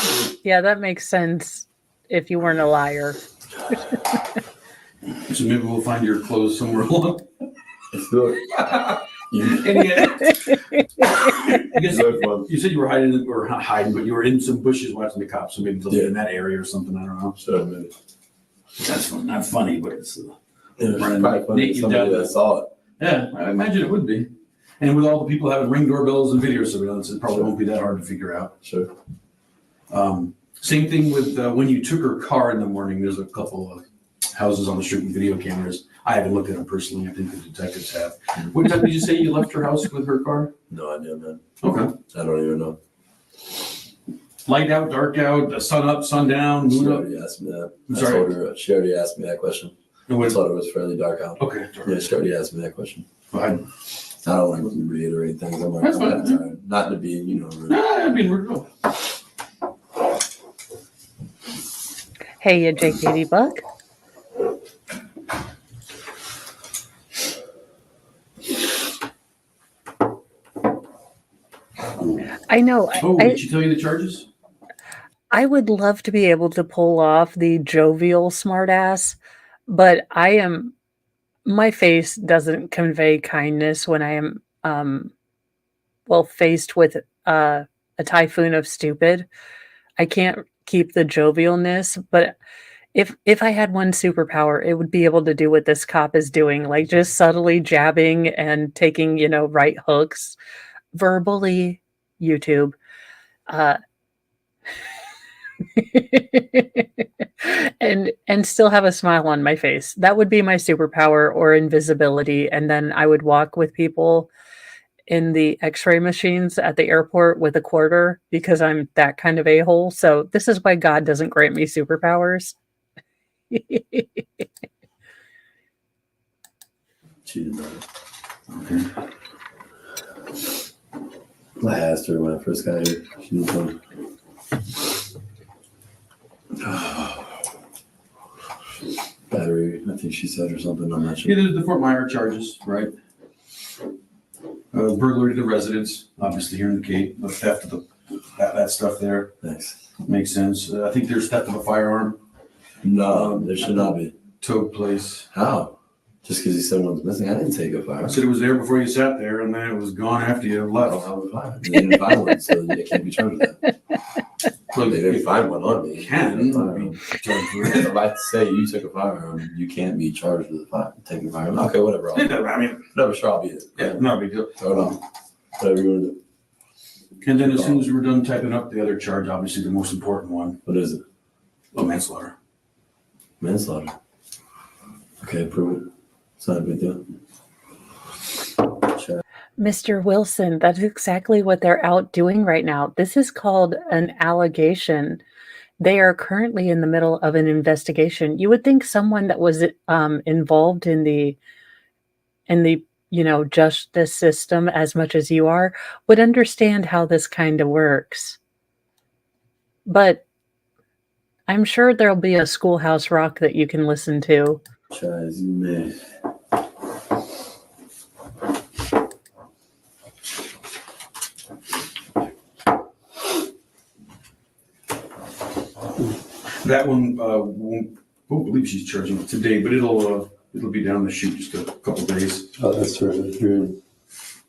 yeah, that makes sense if you weren't a liar. So maybe we'll find your clothes somewhere along. It's good. You, And yeah, I guess Good one. you said you were hiding, or not hiding, but you were in some bushes watching the cops. So maybe they'll be in that area or something. I don't know. Sure, man. That's not funny, but it's. It was Running probably funny naked to somebody down that saw it. Yeah, I imagine it would be. And with all the people having Ring doorbells and video surveillance, it probably won't be that hard to figure out. Sure. Same thing with when you took her car in the morning. There's a couple of houses on the street with video cameras. I haven't looked at them personally. I think the detectives have. What time did you say you left her house with her car? No idea, man. Okay. I don't even know. Light out, dark out, sun up, sun down, She moon up. already asked me that. I'm I sorry. told her, she already asked me that question. No, I wait. thought it was fairly dark out. Okay. Yeah, she already asked me that question. Fine. I don't want to reiterate things. I'm like, That's I'm fine. tired. Not to be, rude. I mean, we're good. Hey, you JKD Buck. I know. Oh, did she tell you the charges? I would love to be able to pull off the jovial smartass, but my face doesn't convey kindness when I am, faced with a typhoon of stupid. I can't keep the jovialness, but if I had one superpower, it would be able to do what this cop is doing, like just subtly jabbing and taking, right hooks verbally. YouTube. And still have a smile on my face. That would be my superpower, or invisibility, and then I would walk with people in the x-ray machines at the airport with a quarter because I'm that kind of a-hole. So this is why God doesn't grant me superpowers. She did not. Okay. I asked her when I first got here. She didn't tell me. Battery, I think she said, or something. I'm not sure. Yeah, there's the Fort Myers charges, right? Burglary to the residence, obviously here in the Cape, the theft of that stuff there Thanks. makes sense. I think there's theft of a firearm. No, there should not be. took place. How? Just because you said one's missing? I didn't take a fire. I said it was there before you sat there, and then it was gone after you I left. don't have a fire. They didn't find one, so you can't be charged with that. Well, They didn't find one on me. can be charged for it. If I say you took a firearm, you can't be charged with taking a firearm. Okay, whatever. I mean, Whatever, sure, I'll be it. yeah, not a big deal. Throw it on. Whatever you want to do. And then as soon as we're done typing up the other charge, obviously the most important one, What is it? manslaughter. Manslaughter. Okay, prove it. It's not a big deal. Check. Mr. Wilson, that's exactly what they're out doing right now. This is called an allegation. They are currently in the middle of an investigation. You would think someone that was involved in the justice system as much as you are would understand how this kind of works. But I'm sure there'll be a Schoolhouse Rock that you can listen to. Try as you may. That one won't believe she's charging it today, but it'll be down the chute just a couple days. Oh, that's terrific.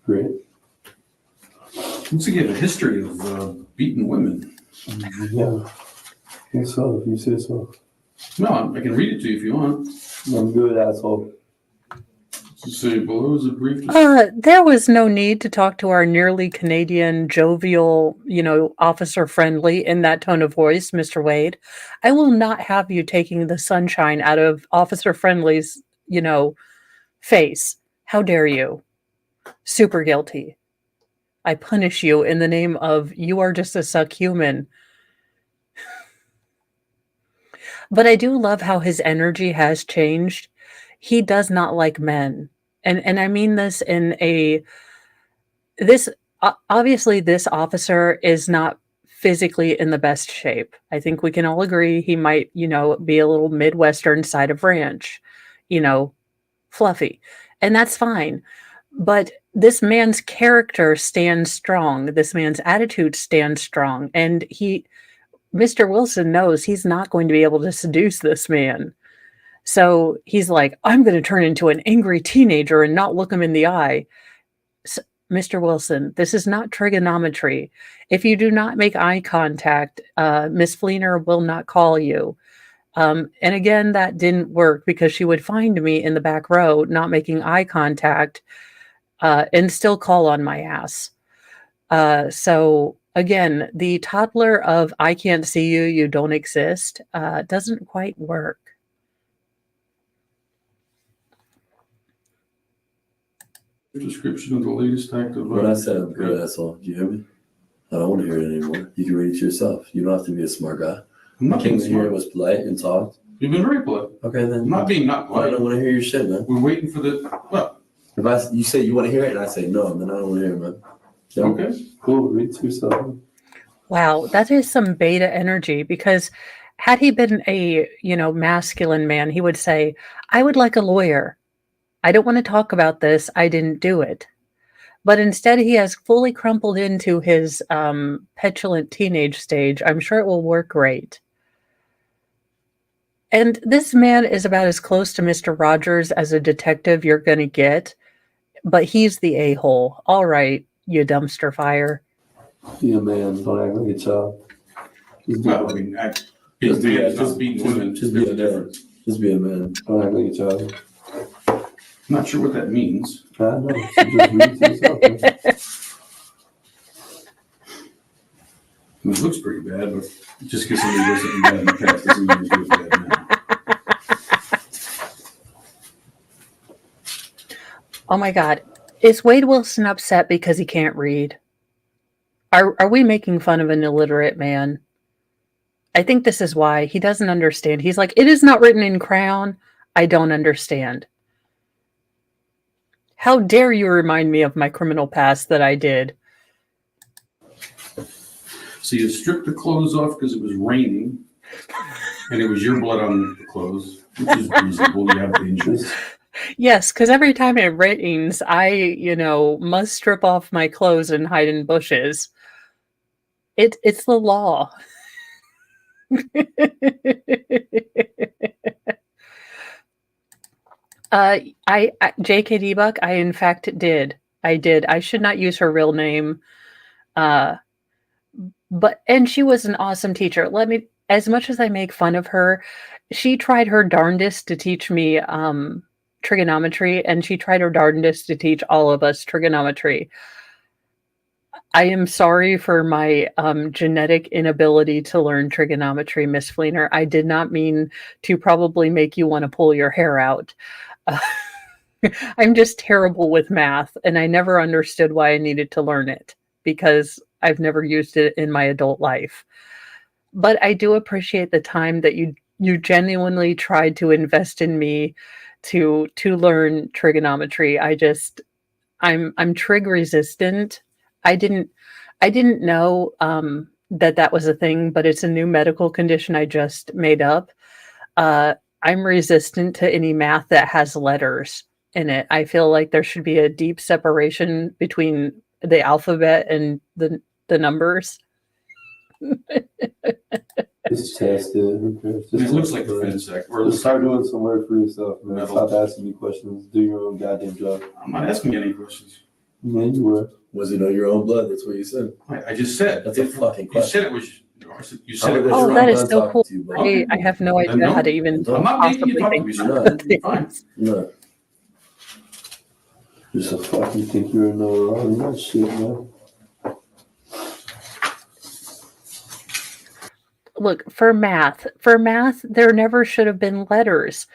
Great. Once again, a history of beating women. Yeah. I think so, if you say so. No, I can read it to you if you want. I'm good, asshole. Say below is a brief. There was no need to talk to our nearly Canadian, jovial, officer friendly in that tone of voice, Mr. Wade. I will not have you taking the sunshine out of Officer Friendly's, face. How dare you? Super guilty. I punish you in the name of you are just a suck human. But I do love how his energy has changed. He does not like men. And I mean this obviously this officer is not physically in the best shape. I think we can all agree he might, be a little Midwestern side of ranch, fluffy. And that's fine. But this man's character stands strong. This man's attitude stands strong. And Mr. Wilson knows he's not going to be able to seduce this man. So he's like, I'm going to turn into an angry teenager and not look him in the eye. So, Mr. Wilson, this is not trigonometry. If you do not make eye contact, Miss Fleener will not call you. And again, that didn't work because she would find me in the back row, not making eye contact, and still call on my ass. So again, the toddler of I can't see you, you don't exist, doesn't quite work. Description of the latest act of. What I said, I'm good, asshole. Do you hear me? I don't want to hear it anymore. You can read it yourself. You don't have to be a smart guy. I'm not being Came in here, smart. was polite, and talked. You've been very polite. Okay, then. I'm not being not I polite. don't want to hear your shit, man. We're waiting for the. Well, If you say you want to hear it, and I say no, then I don't want to hear it, man. Yeah. okay. Cool, read to yourself. Wow, that is some beta energy because had he been a, masculine man, he would say, I would like a lawyer. I don't want to talk about this. I didn't do it. But instead, he has fully crumpled into his petulant teenage stage. I'm sure it will work great. And this man is about as close to Mr. Rogers as a detective you're going to get. But he's the a-hole. All right, you dumpster fire. Be a man, don't act like a child. Just be, Well, I mean, being man is not beating women. Just There's be a a difference. Just be a man. don't act like a child. I'm not sure what that means. I know. So just read to yourself. Man. I mean, it looks pretty bad, but just because somebody does something bad in the past doesn't mean it's bad now. Oh my God. Is Wade Wilson upset because he can't read? Are we making fun of an illiterate man? I think this is why. He doesn't understand. He's like, it is not written in crayon. I don't understand. How dare you remind me of my criminal past that I did? So you stripped the clothes off because it was raining, and it was your blood on the clothes, which is reasonable. You have the injuries. Yes, because every time it rains, I, must strip off my clothes and hide in bushes. It's the law. JKD Buck, I in fact did. I did. I should not use her real name. Uh, and she was an awesome teacher. As much as I make fun of her, she tried her darndest to teach me trigonometry, and she tried her darndest to teach all of us trigonometry. I am sorry for my genetic inability to learn trigonometry, Miss Fleener. I did not mean to probably make you want to pull your hair out. Uh, I'm just terrible with math, and I never understood why I needed to learn it because I've never used it in my adult life. But I do appreciate the time that you genuinely tried to invest in me to learn trigonometry. I'm trig resistant. I didn't know that was a thing, but it's a new medical condition I just made up. I'm resistant to any math that has letters in it. I feel like there should be a deep separation between the alphabet and the numbers. Just test it. Who cares? It Just looks test like a it. fin sec. Or it Just looks start like, doing some work for yourself, man. Metal. Stop asking me questions. Do your own goddamn job. I'm not asking you any questions. Yeah, you were. Was it know your own blood? That's what you said. I just said. That's a fucking You question. said it was. You said Oh, it was. Oh, I'm that is done so talking cool. to you, bud. I have no Then idea how don't. to even I'm not making you possibly talk to think me. about You're things. Fine. No. Just a fucking think you're a know-it-all. You're not shit, man. Look, for math, there never should have been letters.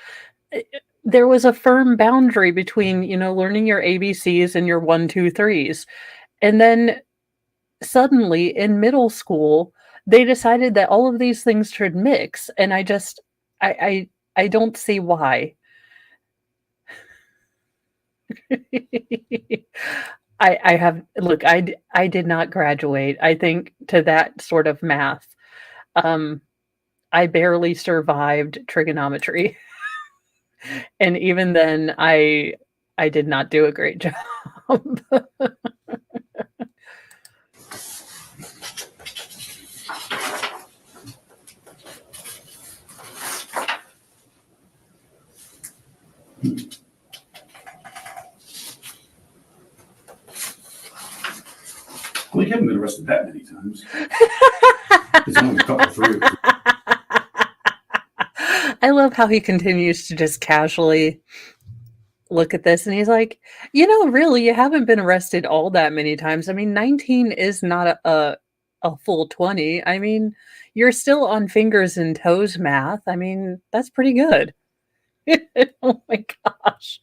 There was a firm boundary between, learning your ABCs and your 1, 2, 3s. And then suddenly in middle school, they decided that all of these things should mix. And I don't see why. I did not graduate. I think to that sort of math. I barely survived trigonometry. And even then I did not do a great job. Well, you haven't been arrested that many times. It's only a couple, three. I love how he continues to just casually look at this and he's like, really, you haven't been arrested all that many times. I mean, 19 is not a full 20. I mean, you're still on fingers and toes math. I mean, that's pretty good. Oh my gosh.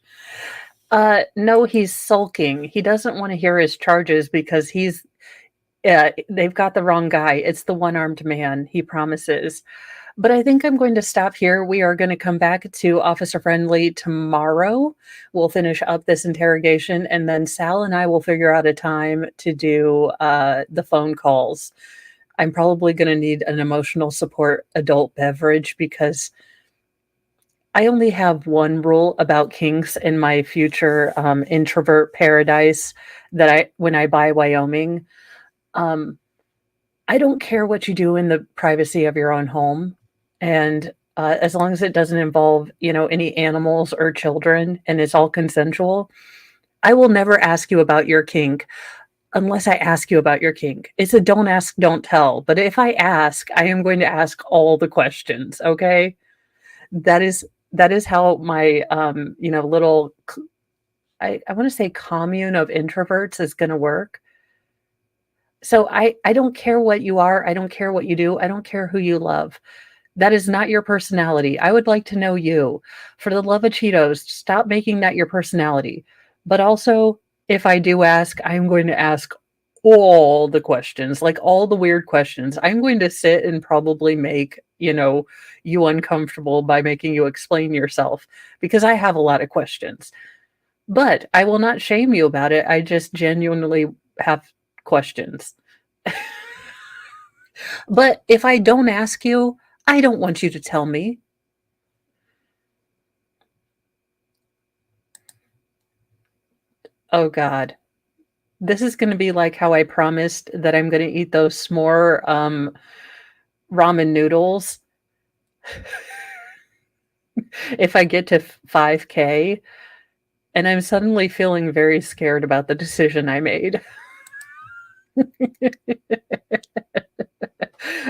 No, he's sulking. He doesn't want to hear his charges because they've got the wrong guy. It's the one-armed man, he promises. But I think I'm going to stop here. We are going to come back to Officer Friendly tomorrow. We'll finish up this interrogation, and then Sal and I will figure out a time to do the phone calls. I'm probably going to need an emotional support adult beverage because I only have one rule about kinks in my future introvert paradise that when I buy Wyoming, I don't care what you do in the privacy of your own home. And as long as it doesn't involve, any animals or children and it's all consensual, I will never ask you about your kink unless I ask you about your kink. It's a don't ask, don't tell. But if I ask, I am going to ask all the questions. Okay. That is how my, little, I want to say commune of introverts is going to work. So I don't care what you are. I don't care what you do. I don't care who you love. That is not your personality. I would like to know you. For the love of Cheetos, stop making that your personality. But also, if I do ask, I'm going to ask all the questions, like all the weird questions. I'm going to sit and probably make, you uncomfortable by making you explain yourself because I have a lot of questions. But I will not shame you about it. I just genuinely have questions. But if I don't ask you, I don't want you to tell me. Oh God. This is going to be like how I promised that I'm going to eat those s'more ramen noodles if I get to 5K, and I'm suddenly feeling very scared about the decision I made.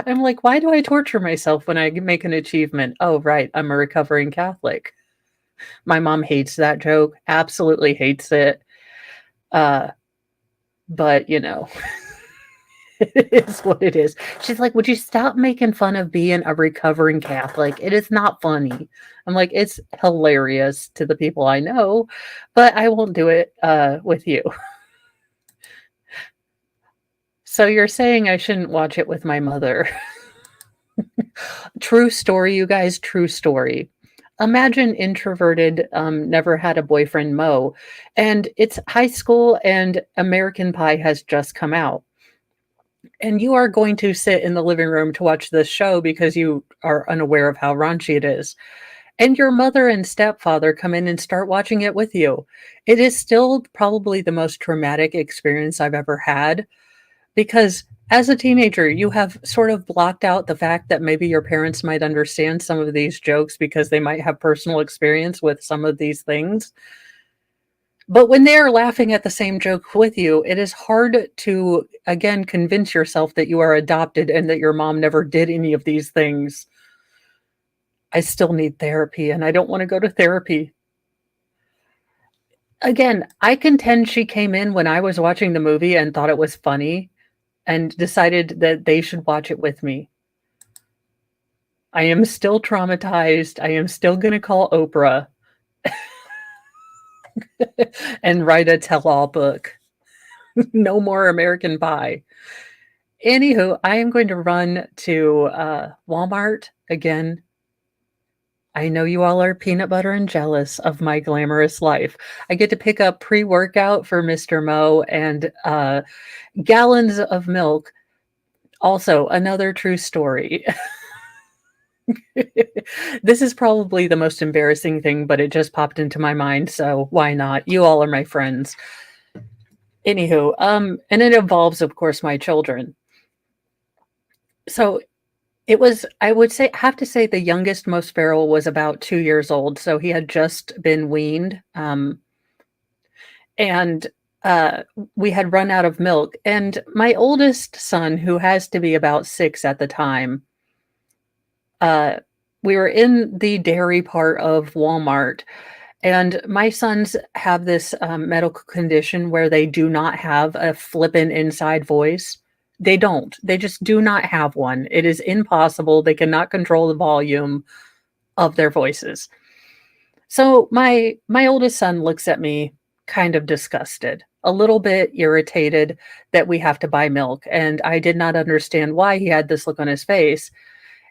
I'm like, why do I torture myself when I make an achievement? Oh, right, I'm a recovering Catholic. My mom hates that joke, absolutely hates it. Uh, but you know, it is what it is. She's like, would you stop making fun of being a recovering Catholic? It is not funny. I'm like, it's hilarious to the people I know, but I won't do it with you. So you're saying I shouldn't watch it with my mother. True story, you guys, true story. Imagine introverted, never had a boyfriend Mo, and it's high school and American Pie has just come out. And you are going to sit in the living room to watch this show because you are unaware of how raunchy it is. And your mother and stepfather come in and start watching it with you. It is still probably the most traumatic experience I've ever had because as a teenager, you have sort of blocked out the fact that maybe your parents might understand some of these jokes because they might have personal experience with some of these things. But when they are laughing at the same joke with you, it is hard to, again, convince yourself that you are adopted and that your mom never did any of these things. I still need therapy and I don't want to go to therapy. Again, I contend she came in when I was watching the movie and thought it was funny and decided that they should watch it with me. I am still traumatized. I am still going to call Oprah and write a tell-all book. No more American Pie. Anywho, I am going to run to Walmart again. I know you all are peanut butter and jealous of my glamorous life. I get to pick up pre-workout for Mr. Mo and gallons of milk. Also, another true story. This is probably the most embarrassing thing, but it just popped into my mind, so why not? You all are my friends. Anywho, and it involves, of course, my children. So it was, I would say, have to say the youngest, most feral was about 2 years old. So he had just been weaned. And we had run out of milk. And my oldest son, who has to be about 6 at the time, we were in the dairy part of Walmart. And my sons have this medical condition where they do not have a flippant inside voice. They don't. They just do not have one. It is impossible. They cannot control the volume of their voices. So my oldest son looks at me kind of disgusted, a little bit irritated that we have to buy milk. And I did not understand why he had this look on his face.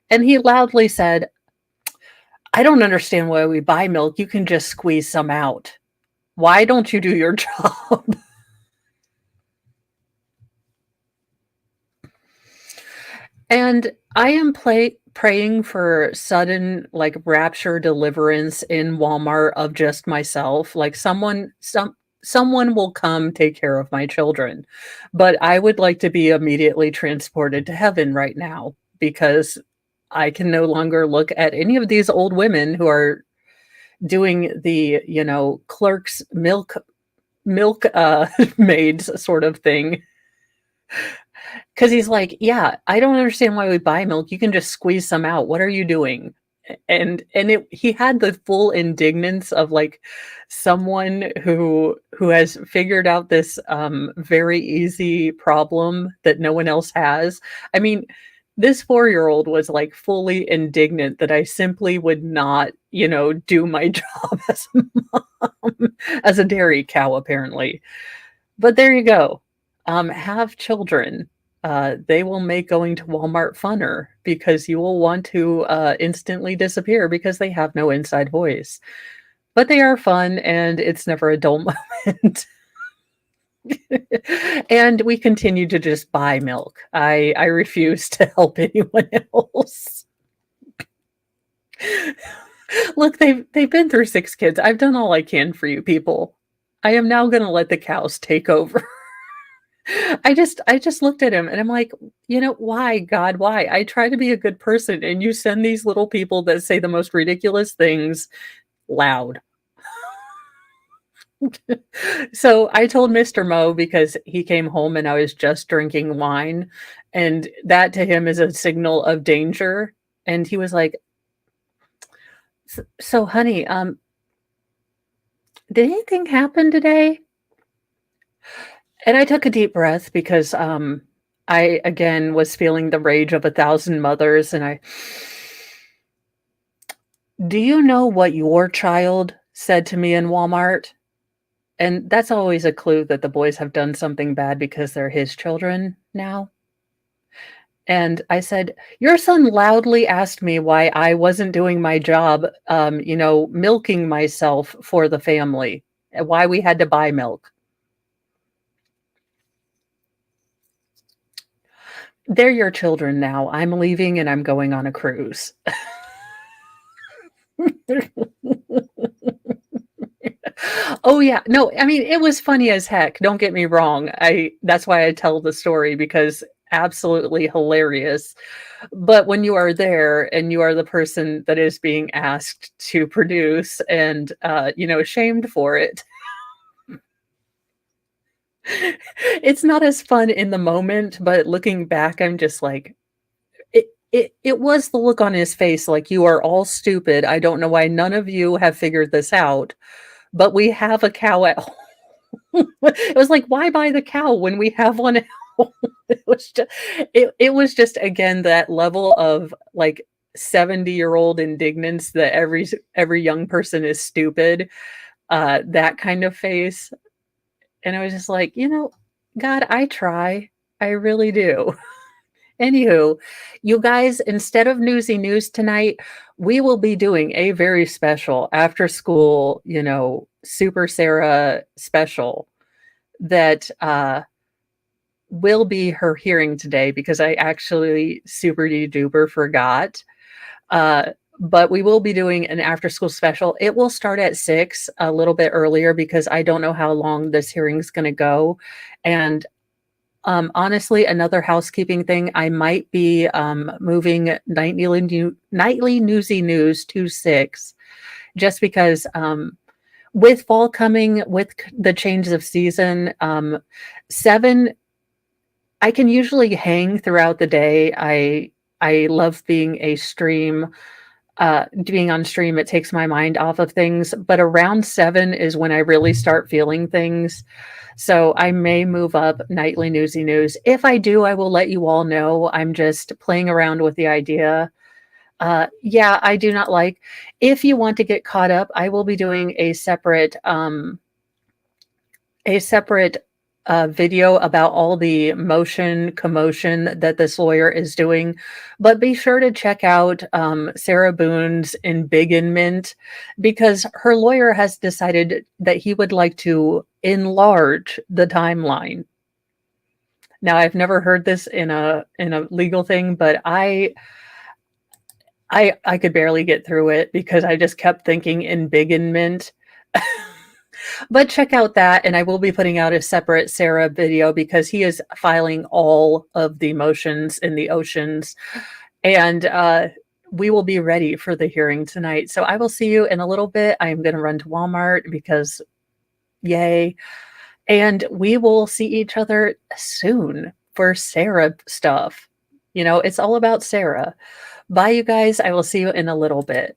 And he loudly said, I don't understand why we buy milk. You can just squeeze some out. Why don't you do your job? And I am praying for sudden like rapture deliverance in Walmart of just myself. Like someone will come take care of my children. But I would like to be immediately transported to heaven right now because I can no longer look at any of these old women who are doing the, clerk's milk maids sort of thing. Because he's like, yeah, I don't understand why we buy milk. You can just squeeze some out. What are you doing? And he had the full indignance of like someone who has figured out this very easy problem that no one else has. I mean, this 4-year-old was like fully indignant that I simply would not, do my job as a mom, as a dairy cow, apparently. But there you go. Have children. They will make going to Walmart funner because you will want to instantly disappear because they have no inside voice. But they are fun and it's never a dull moment. And we continue to just buy milk. I refuse to help anyone else. Look, they've been through 6 kids. I've done all I can for you people. I am now going to let the cows take over. I just looked at him and I'm like, why, God, why? I try to be a good person and you send these little people that say the most ridiculous things loud. So I told Mr. Mo because he came home and I was just drinking wine, and that to him is a signal of danger. And he was like, So honey, did anything happen today? And I took a deep breath because I again was feeling the rage of a thousand mothers, and do you know what your child said to me in Walmart? And that's always a clue that the boys have done something bad because they're his children now. And I said, your son loudly asked me why I wasn't doing my job, milking myself for the family, and why we had to buy milk. They're your children now. I'm leaving and I'm going on a cruise. Oh yeah. No, I mean it was funny as heck. Don't get me wrong. That's why I tell the story, because absolutely hilarious. But when you are there and you are the person that is being asked to produce and shamed for it, it's not as fun in the moment, but looking back I'm just like, it was the look on his face like, you are all stupid. I don't know why none of you have figured this out, but we have a cow at home. It was like, why buy the cow when we have one at home? It was just again that level of like 70-year-old indignance that every young person is stupid, that kind of face. And I was just like, God, I try. I really do. Anywho, you guys, instead of newsy news tonight, we will be doing a very special after school, Super Sarah special that will be her hearing today, because I actually super duper forgot. But we will be doing an after school special. It will start at 6, a little bit earlier, because I don't know how long this hearing is going to go. And honestly, another housekeeping thing, I might be moving nightly newsy news to 6, just because with fall coming, with the changes of season, 7, I can usually hang throughout the day. I love being on stream. It takes my mind off of things, but around 7 is when I really start feeling things. So I may move up nightly newsy news. If I do, I will let you all know. I'm just playing around with the idea. Yeah, I do not like. If you want to get caught up, I will be doing a separate video about all the commotion that this lawyer is doing. But be sure to check out Sarah Boone's embiggenment, because her lawyer has decided that he would like to enlarge the timeline. Now, I've never heard this in a legal thing, but I could barely get through it because I just kept thinking embiggenment. But check out that, and I will be putting out a separate Sarah video because he is filing all of the motions in the oceans, and we will be ready for the hearing tonight. So I will see you in a little bit. I am going to run to Walmart because yay, and we will see each other soon for Sarah stuff. It's all about Sarah. Bye, you guys. I will see you in a little bit.